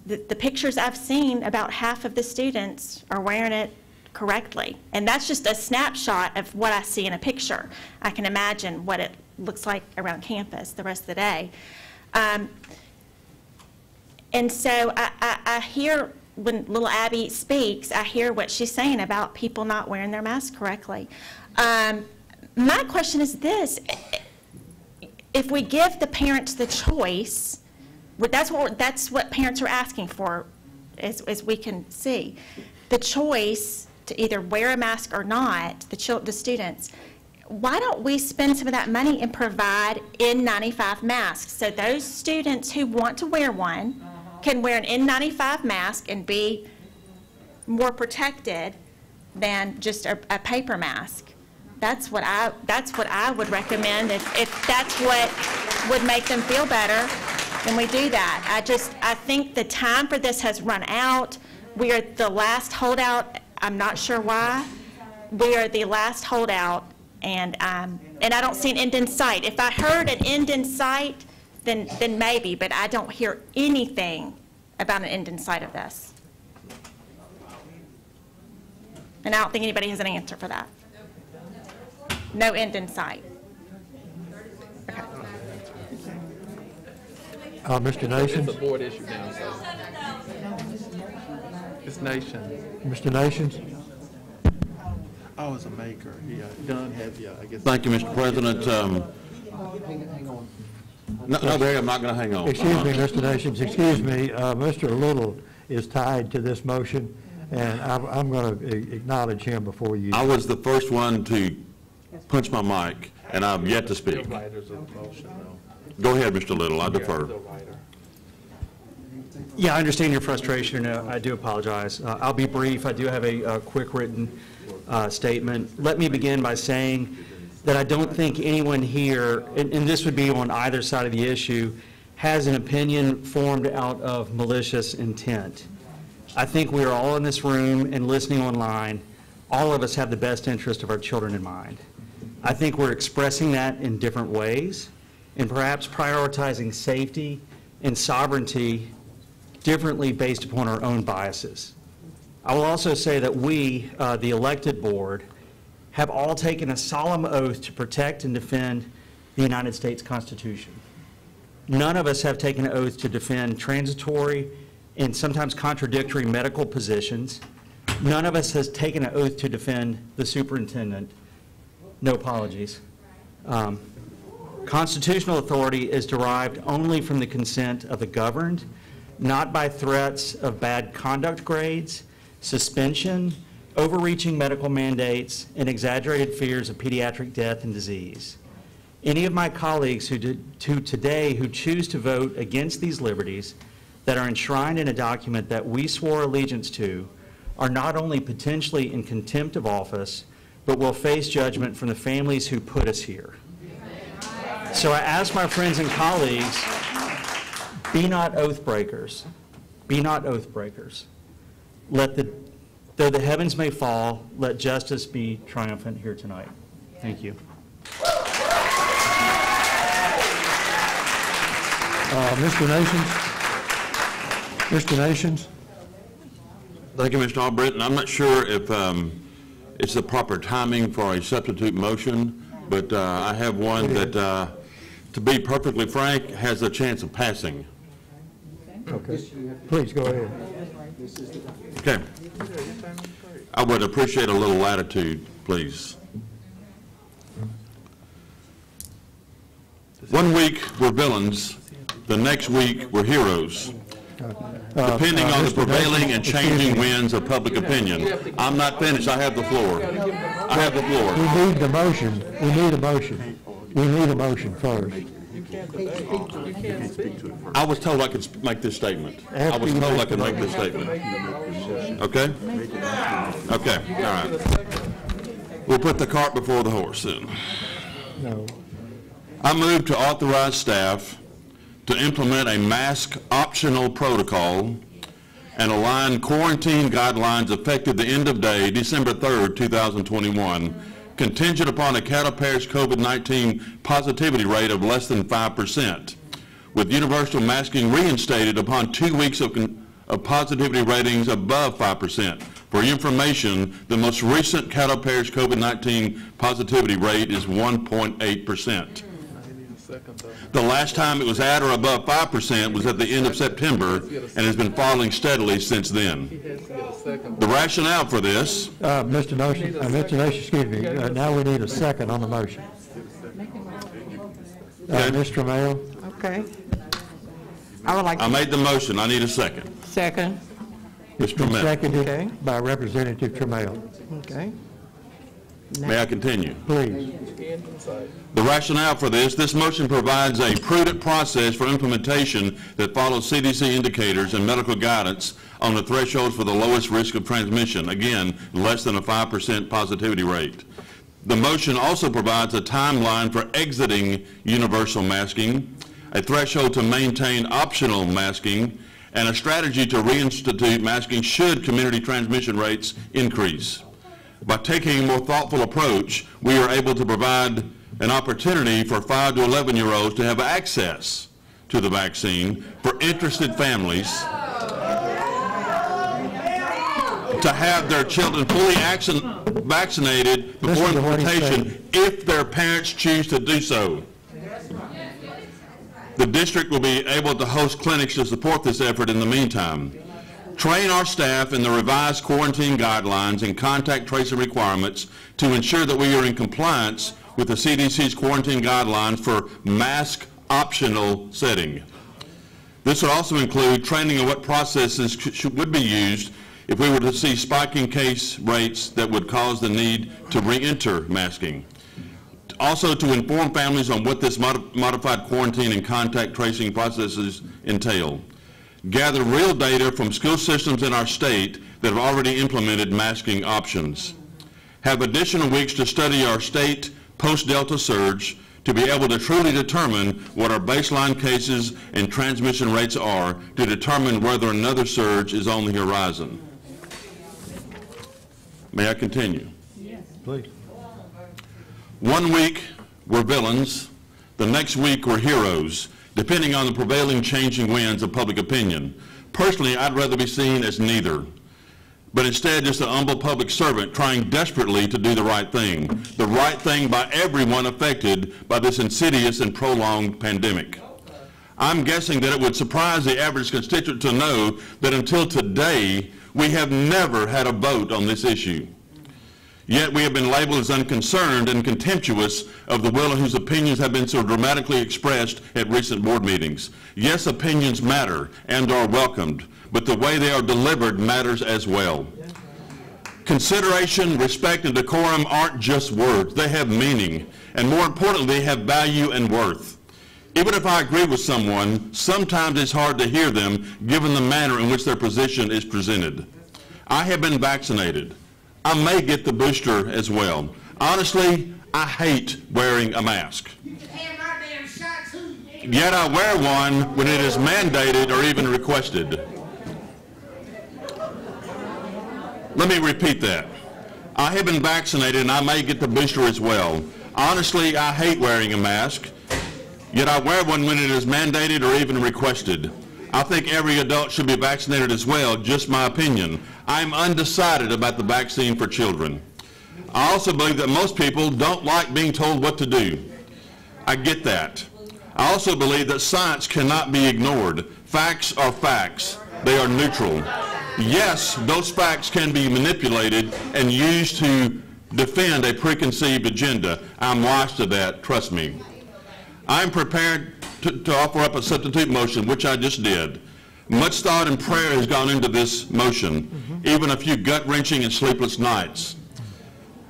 the pictures I've seen, about half of the students are wearing it correctly. And that's just a snapshot of what I see in a picture. I can imagine what it looks like around campus the rest of the day. And so I hear, when little Abby speaks, I hear what she's saying about people not wearing their masks correctly. My question is this: if we give the parents the choice, that's what parents are asking for, as we can see, the choice to either wear a mask or not, the students. Why don't we spend some of that money and provide N95 masks, so those students who want to wear one can wear an N95 mask and be more protected than just a paper mask? That's what I would recommend. If that's what would make them feel better, then we do that. I think the time for this has run out. We are the last holdout. I'm not sure why. We are the last holdout, and I don't see an end in sight. If I heard an end in sight, then maybe, but I don't hear anything about an end in sight of this. And I don't think anybody has an answer for that. No end in sight. Okay. Mr. Nations? It's a board issue now, so. It's Nations. Mr. Nations? I was a maker. Yeah, Don had, yeah, I guess. Thank you, Mr. President. No, Barry, I'm not going to hang on. Excuse me, Mr. Nations, excuse me. Mr. Little is tied to this motion, and I'm going to acknowledge him before you. I was the first one to punch my mic, and I've yet to speak. Go ahead, Mr. Little, I defer. Yeah, I understand your frustration, and I do apologize. I'll be brief. I do have a quick written statement. Let me begin by saying that I don't think anyone here, and this would be on either side of the issue, has an opinion formed out of malicious intent. I think we are all in this room and listening online. All of us have the best interest of our children in mind. I think we're expressing that in different ways, and perhaps prioritizing safety and sovereignty differently based upon our own biases. I will also say that we, the elected board, have all taken a solemn oath to protect and defend the United States Constitution. None of us have taken an oath to defend transitory and sometimes contradictory medical positions. None of us has taken an oath to defend the superintendent. No apologies. Constitutional authority is derived only from the consent of the governed, not by threats of bad conduct grades, suspension, overreaching medical mandates, and exaggerated fears of pediatric death and disease. Any of my colleagues who today choose to vote against these liberties that are enshrined in a document that we swore allegiance to are not only potentially in contempt of office, but will face judgment from the families who put us here. So I ask my friends and colleagues, be not oath breakers. Be not oath breakers. Though the heavens may fall, let justice be triumphant here tonight. Thank you. Mr. Nations? Mr. Nations? Thank you, Mr. Albritton. I'm not sure if it's the proper timing for a substitute motion, but I have one that, to be perfectly frank, has a chance of passing. Okay. Please, go ahead. Okay. I would appreciate a little latitude, please. One week we're villains, the next week we're heroes, depending on the prevailing and changing winds of public opinion. I'm not finished. I have the floor. I have the floor. We need the motion. We need a motion. We need a motion first. I was told I could make this statement. I was told I could make this statement. Okay? Okay, all right. We'll put the cart before the horse then. No. I move to authorize staff to implement a mask optional protocol and align quarantine guidelines effective the end of day, December 3rd, 2021, contingent upon a Caddo Parish COVID-19 positivity rate of less than 5%, with universal masking reinstated upon 2 weeks of positivity ratings above 5%. For your information, the most recent Caddo Parish COVID-19 positivity rate is 1.8%. The last time it was at or above 5% was at the end of September and has been falling steadily since then. The rationale for this... Mr. Notion, excuse me, now we need a second on the motion. Mr. Mayo? Okay. I would like to... I made the motion. I need a second. Second. It's been seconded by Representative Tremail. Okay. May I continue? Please. The rationale for this motion provides a prudent process for implementation that follows CDC indicators and medical guidance on the thresholds for the lowest risk of transmission, again, less than a 5% positivity rate. The motion also provides a timeline for exiting universal masking, a threshold to maintain optional masking, and a strategy to reinstitute masking should community transmission rates increase. By taking a more thoughtful approach, we are able to provide an opportunity for 5 to 11-year-olds to have access to the vaccine for interested families to have their children fully vaccinated before implementation if their parents choose to do so. The district will be able to host clinics to support this effort in the meantime. Train our staff in the revised quarantine guidelines and contact tracing requirements to ensure that we are in compliance with the CDC's quarantine guidelines for mask optional setting. This would also include training on what processes would be used if we were to see spiking case rates that would cause the need to re-enter masking. Also to inform families on what this modified quarantine and contact tracing processes entail. Gather real data from school systems in our state that have already implemented masking options. Have additional weeks to study our state post-Delta surge to be able to truly determine what our baseline cases and transmission rates are to determine whether another surge is on the horizon. May I continue? Yes. Please. 1 week we're villains, the next week we're heroes, depending on the prevailing changing winds of public opinion. Personally, I'd rather be seen as neither, but instead just an humble public servant trying desperately to do the right thing by everyone affected by this insidious and prolonged pandemic. I'm guessing that it would surprise the average constituent to know that until today, we have never had a vote on this issue. Yet we have been labeled as unconcerned and contemptuous of the will whose opinions have been so dramatically expressed at recent board meetings. Yes, opinions matter and are welcomed, but the way they are delivered matters as well. Consideration, respect, and decorum aren't just words. They have meaning, and more importantly, they have value and worth. Even if I agree with someone, sometimes it's hard to hear them given the manner in which their position is presented. I have been vaccinated. I may get the booster as well. Honestly, I hate wearing a mask. Yet I wear one when it is mandated or even requested. Let me repeat that. I have been vaccinated and I may get the booster as well. Honestly, I hate wearing a mask. Yet I wear one when it is mandated or even requested. I think every adult should be vaccinated as well, just my opinion. I'm undecided about the vaccine for children. I also believe that most people don't like being told what to do. I get that. I also believe that science cannot be ignored. Facts are facts. They are neutral. Yes, those facts can be manipulated and used to defend a preconceived agenda. I'm wise to that, trust me. I'm prepared to offer up a substitute motion, which I just did. Much thought and prayer has gone into this motion, even a few gut-wrenching and sleepless nights.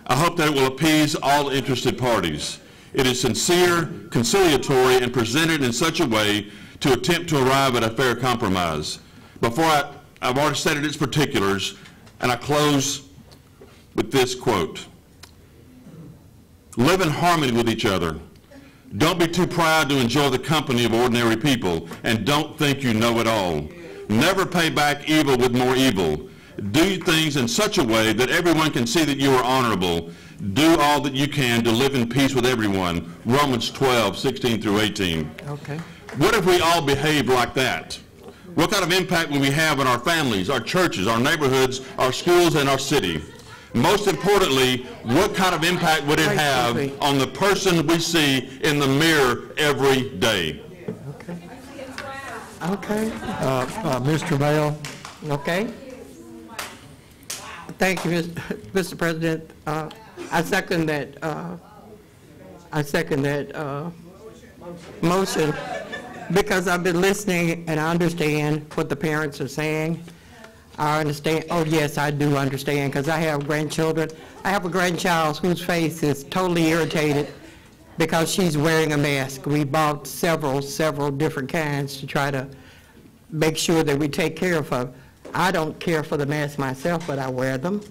I hope that it will appease all interested parties. It is sincere, conciliatory, and presented in such a way to attempt to arrive at a fair compromise. I've already stated its particulars, and I close with this quote. Live in harmony with each other. Don't be too proud to enjoy the company of ordinary people, and don't think you know it all. Never pay back evil with more evil. Do things in such a way that everyone can see that you are honorable. Do all that you can to live in peace with everyone. Romans 12:16 through 18. Okay. What if we all behaved like that? What kind of impact will we have on our families, our churches, our neighborhoods, our schools, and our city? Most importantly, what kind of impact would it have on the person we see in the mirror every day? Okay. Mr. Mayor. Okay. Thank you, Mr. President. I second that motion because I've been listening and I understand what the parents are saying. I understand. Oh, yes, I do understand because I have grandchildren. I have a grandchild whose face is totally irritated because she's wearing a mask. We bought several different kinds to try to make sure that we take care of her. I don't care for the mask myself, but I wear them.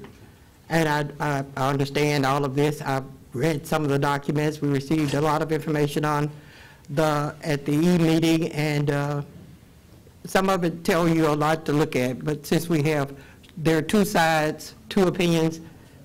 And I understand all of this. I've read some of the documents. We received a lot of information at the e-meeting, and some of it tell you a lot to look at. But since there are two sides, two opinions,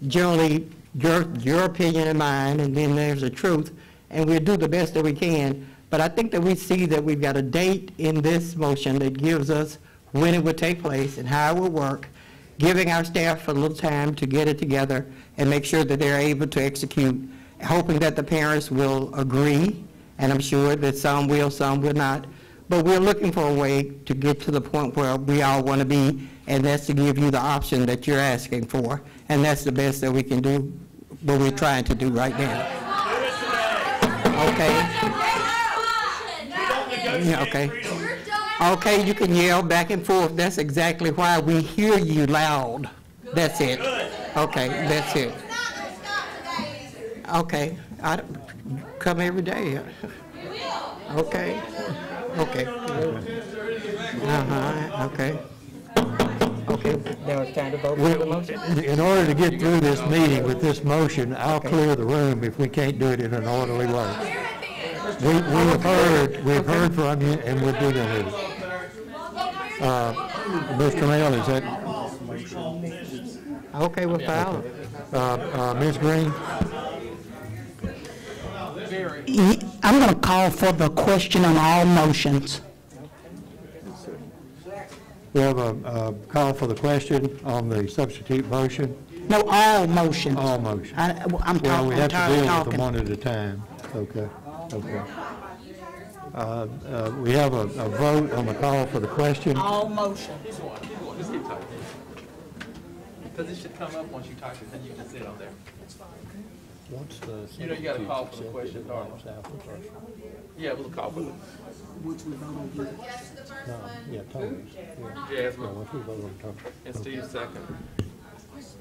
generally your opinion and mine, and then there's the truth, and we'll do the best that we can. But I think that we see that we've got a date in this motion that gives us when it would take place and how it will work, giving our staff a little time to get it together and make sure that they're able to execute, hoping that the parents will agree, and I'm sure that some will, some will not. But we're looking for a way to get to the point where we all want to be, and that's to give you the option that you're asking for, and that's the best that we can do, what we're trying to do right now. Okay. Yeah, okay. Okay, you can yell back and forth. That's exactly why we hear you loud. That's it. Okay, that's it. Okay, I come every day. Okay. Okay. Okay. Okay, now it's time to vote for the motion. In order to get through this meeting with this motion, I'll clear the room if we can't do it in an orderly way. We've heard from you, and we'll do that. Mr. Mayor, is that? Okay, we'll file it. Ms. Green? I'm going to call for the question on all motions. We have a call for the question on the substitute motion. No, all motions. All motions. I'm Well, we have to deal with talking. them one at a time. Okay, okay. We have a vote on the call for the question. All motion. Just keep typing. Because it should come up once you type it, then you can see it on there. You know you got to call for the question, darling. Yeah, we'll call for it. Yeah, Tony. Jasmine. And Steve second.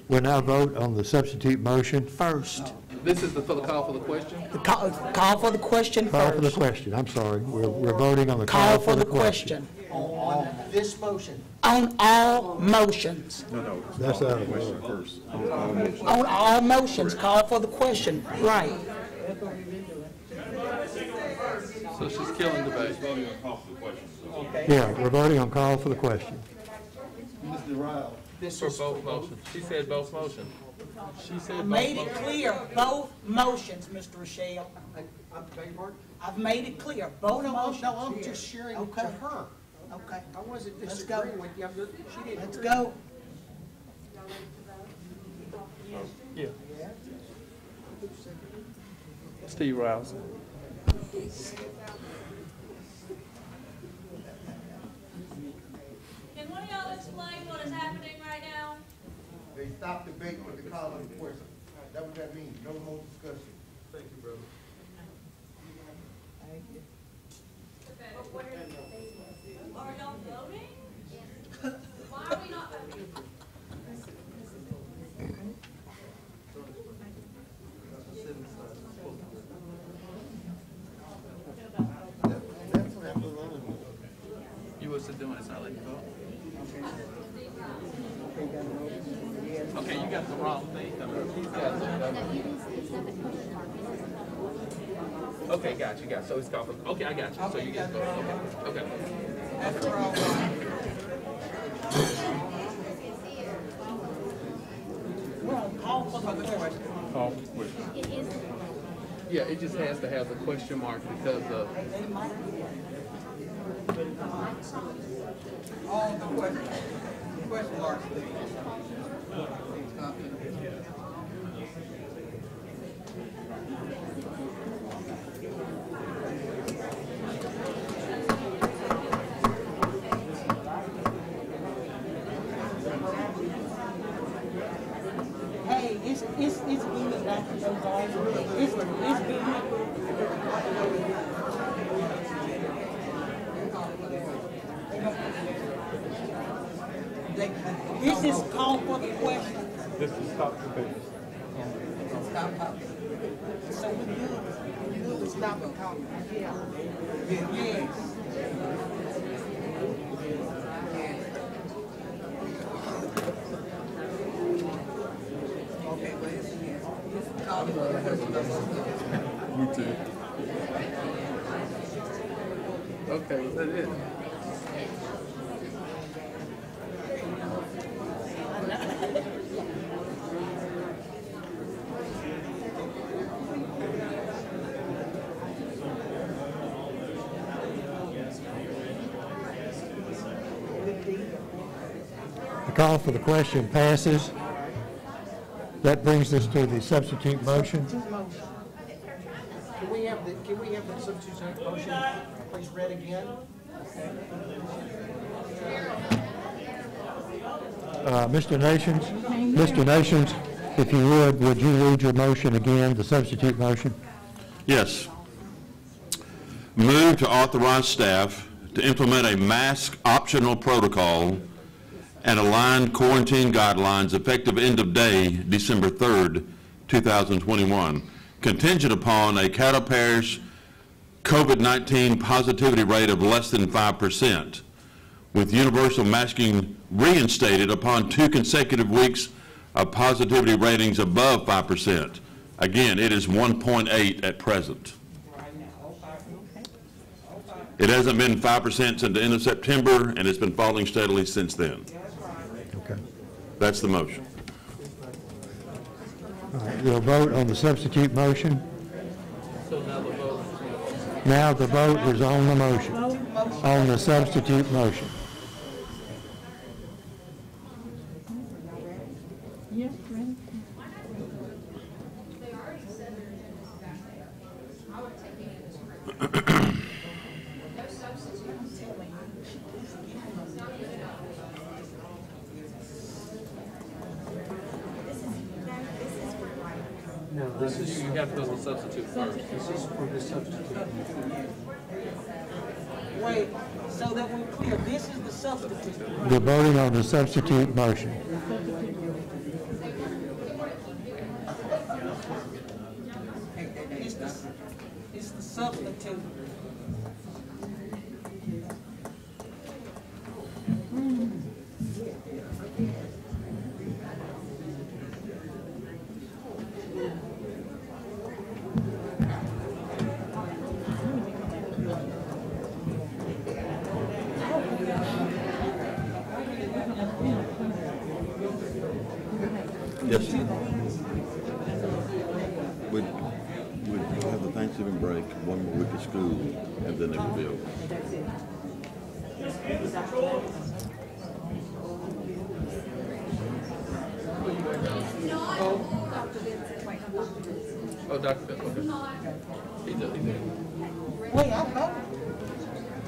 We'll now vote on the substitute motion. First. This is for the call for the question? Call for the question Call for the first. question, I'm sorry. We're voting on the Call for the question. On this motion. On all motions. That's out of order. First. On all motions, call for the question. Right. So she's killing debate. Yeah, we're voting on call for the question. This for both motions. She said both motions. She said I both made it motions. clear, both motions, Mr. Rochelle. I've made it clear, both motions. No, I'm just sharing it to her. Okay. I wasn't Let's go. disagreeing with you. She didn't. Let's go. Yeah. Steve Rouse. Can one of y'all explain what is happening right now? They stopped debate with the call of the question. That's what that means, no more discussion. Thank you, brother. Are y'all voting? Why are we not voting? You was doing it's not like you vote. Okay, you got the wrong thing. He's got okay, got you. So it's called for, okay, I got you. So you get vote. Okay. Okay. We're on call for the question. Call for question. Yeah, it just has to have the question mark because of. On the question. Question mark. Hey, it's good, Dr. Bozard. It's good. This is call for the question. This is stop debate. Stop talking. So we good with stopping talking. Yes. Okay, but it's call for the question. Me too. Okay, was that it? The call for the question passes. That brings us to the substitute motion. Can we have the substitute motion please read again? Mr. Nations, if you would you read your motion again, the substitute motion? Yes. Move to authorize staff to implement a mask optional protocol and aligned quarantine guidelines effective end of day, December 3rd, 2021, contingent upon a Caddo Parish COVID-19 positivity rate of less than 5%, with universal masking reinstated upon 2 consecutive weeks of positivity ratings above 5%. Again, it is 1.8 at present. It hasn't been 5% since the end of September, and it's been falling steadily since then. Okay. That's the motion. All right, we'll vote on the substitute motion. So now the vote. Now the vote is on the motion, on the substitute motion. Yes, ready. No, this is, you have to go to substitute first. This is for the substitute. Wait, so that we're clear, this is the substitute. We're voting on the substitute motion. It's the substitute. Yes. We'd have the Thanksgiving break, one more week of school, and then it would be over. Oh, Dr. Bill, okay. He's there. Wait, I voted.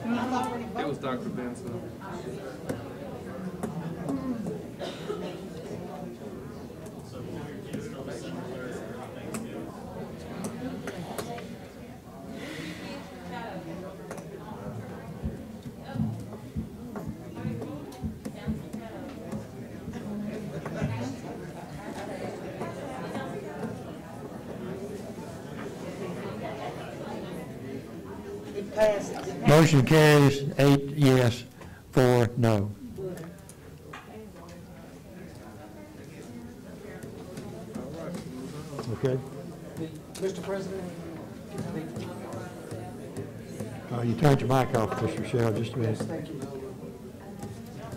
I've already It voted. was Dr. Benson. It passed. Motion carries 8 yes, 4 no. Okay? Mr. President? You turned your mic off, Mr. Rochelle, just a minute. Thank you.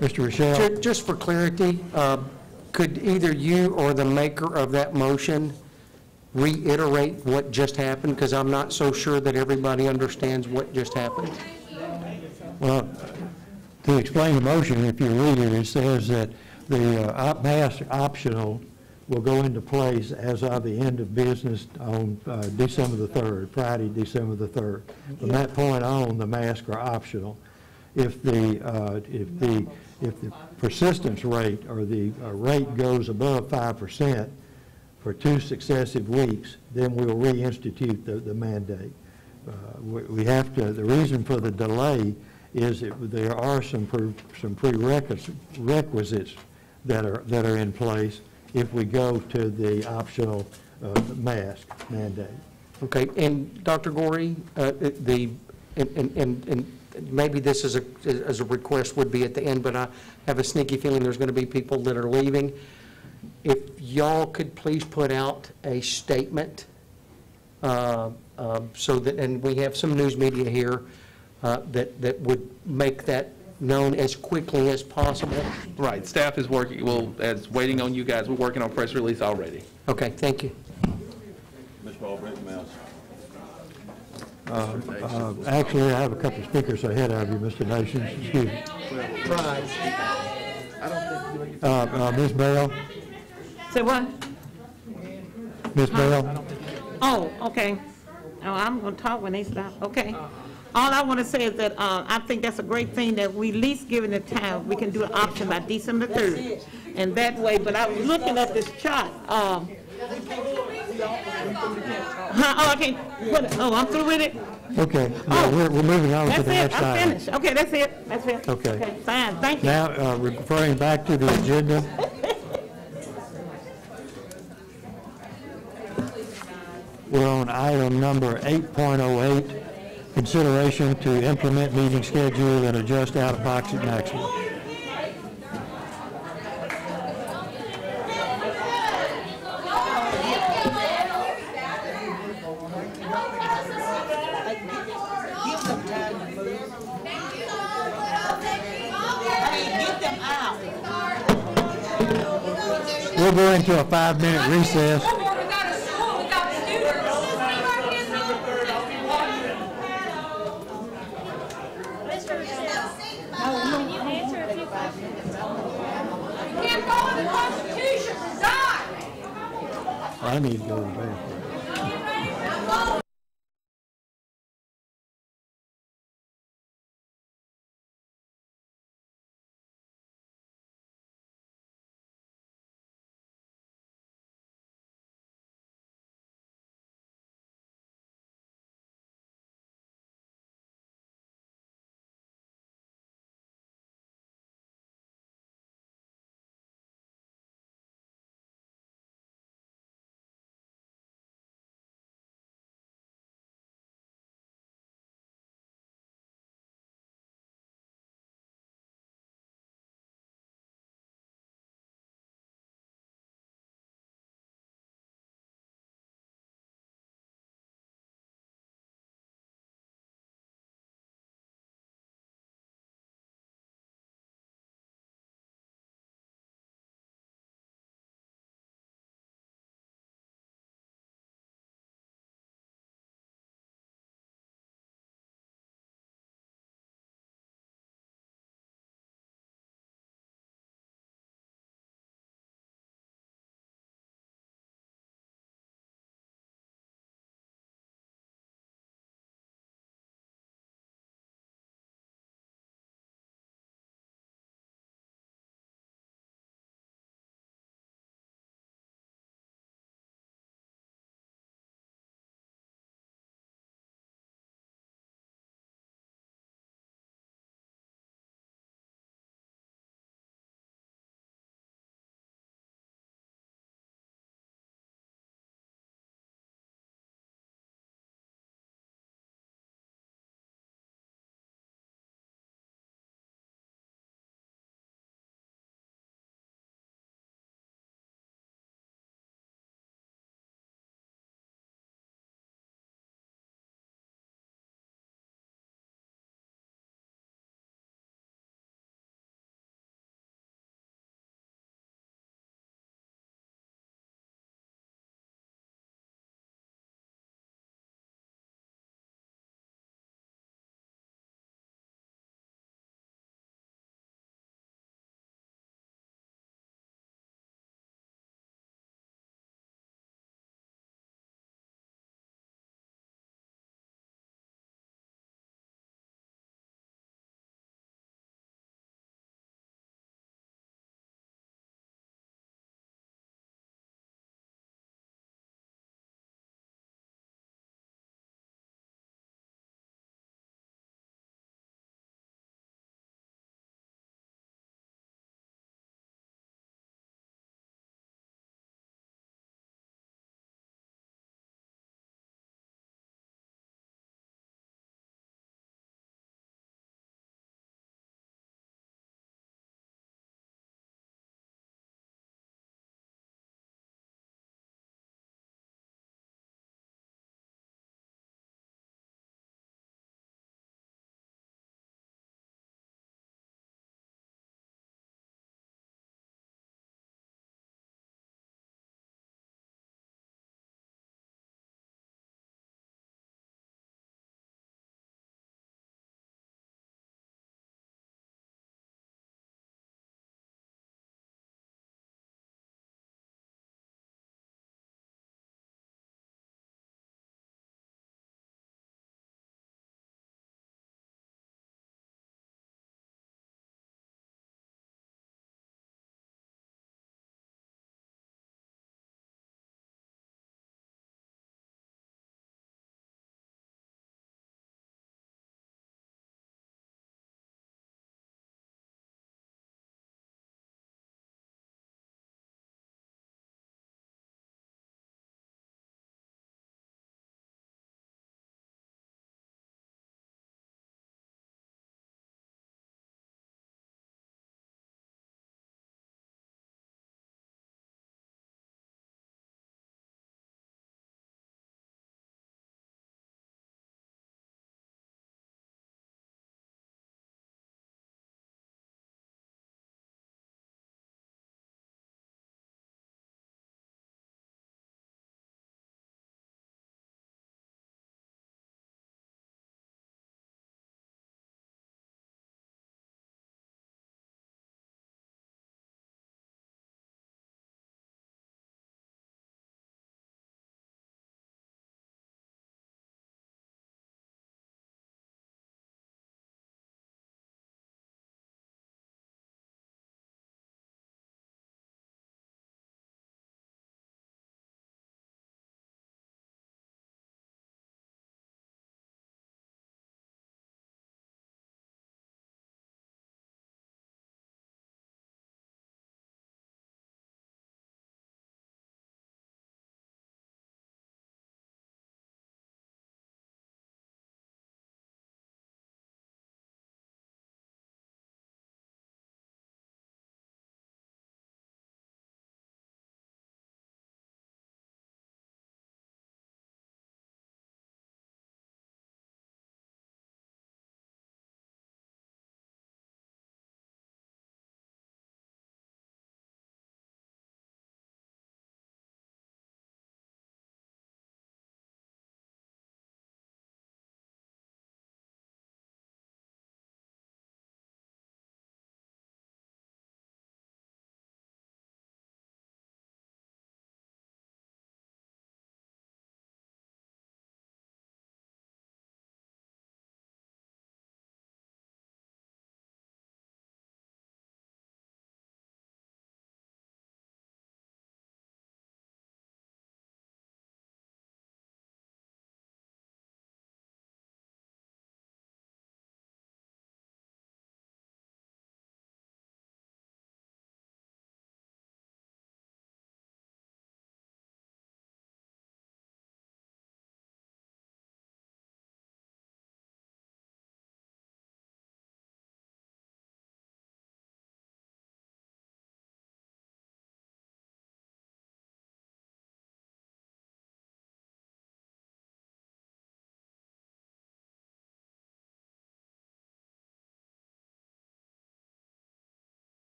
Mr. Rochelle? Just for clarity, could either you or the maker of that motion reiterate what just happened? Because I'm not so sure that everybody understands what just happened. Well, to explain the motion, if you read it, it says that the mask optional will go into place as of the end of business on December the 3rd, Friday, December the 3rd. From that point on, the masks are optional. If the persistence rate or the rate goes above 5% for 2 successive weeks, then we'll reinstitute the mandate. We have to. The reason for the delay is that there are some prerequisites that are in place if we go to the optional mask mandate. Okay, and Dr. Gorey, and maybe this is a request would be at the end, but I have a sneaky feeling there's going to be people that are leaving. If y'all could please put out a statement so that, and we have some news media here that would make that known as quickly as possible. Right, staff is working, well, as waiting on you guys, we're working on press release already. Okay, thank you. Ms. Albrecht, Mouse. Actually, I have a couple of speakers ahead of you, Mr. Nations. Excuse me. Ms. Bell? Say what? Ms. Bell? Oh, okay. Oh, I'm going to talk when they stop. Okay. All I want to say is that I think that's a great thing that we at least given the time, we can do an option by December 3rd. And that way, but I was looking at this chart. Oh, I can't put it. Oh, I'm through with it? Okay, we're moving on to the next I'm item. finished. Okay, that's it. That's it. Okay. Fine, thank you. Now, referring back to the agenda. We're on item number 8.08, consideration to implement meeting schedule and adjust out-of-pocket maximum. We'll go into a 5-minute recess. I need to go to the bathroom.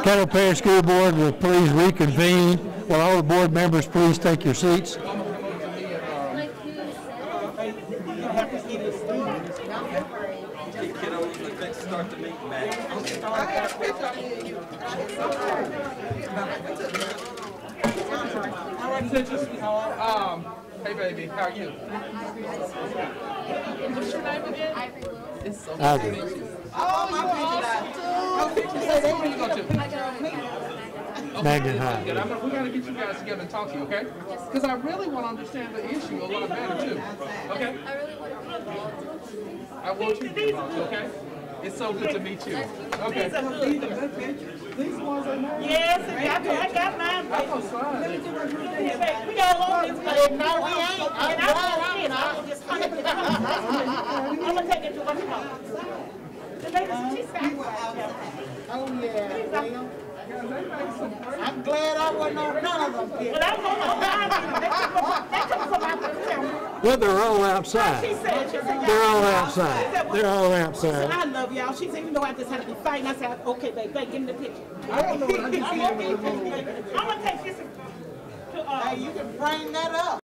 Caddo Parish School Board will please reconvene. Will all the board members please take your seats? Hey, baby, how are you? What's your name again? It's so Ivy. good to meet you. Oh, you awesome, too. Where you go to? Magnet High. We got to get you guys together and talk to you, okay? Because I really want to understand the issue a lot better, too. Okay? I want you to be involved, okay? It's so good to meet you. Okay. These ones are nice. Yes, I got mine. We got along this way. No, we ain't. I'm gonna take it to one house. The lady, she's back. Oh, yeah. I'm glad I wasn't on none of them. Well, I was on the side. They took from my family. Well, they're all outside. She said, They're all outside. They're all outside. I love y'all. She said, even though I just had to be fighting, I said, okay, babe, give me the picture. I don't know what I'm I'm gonna take this to, Hey, you can bring that up.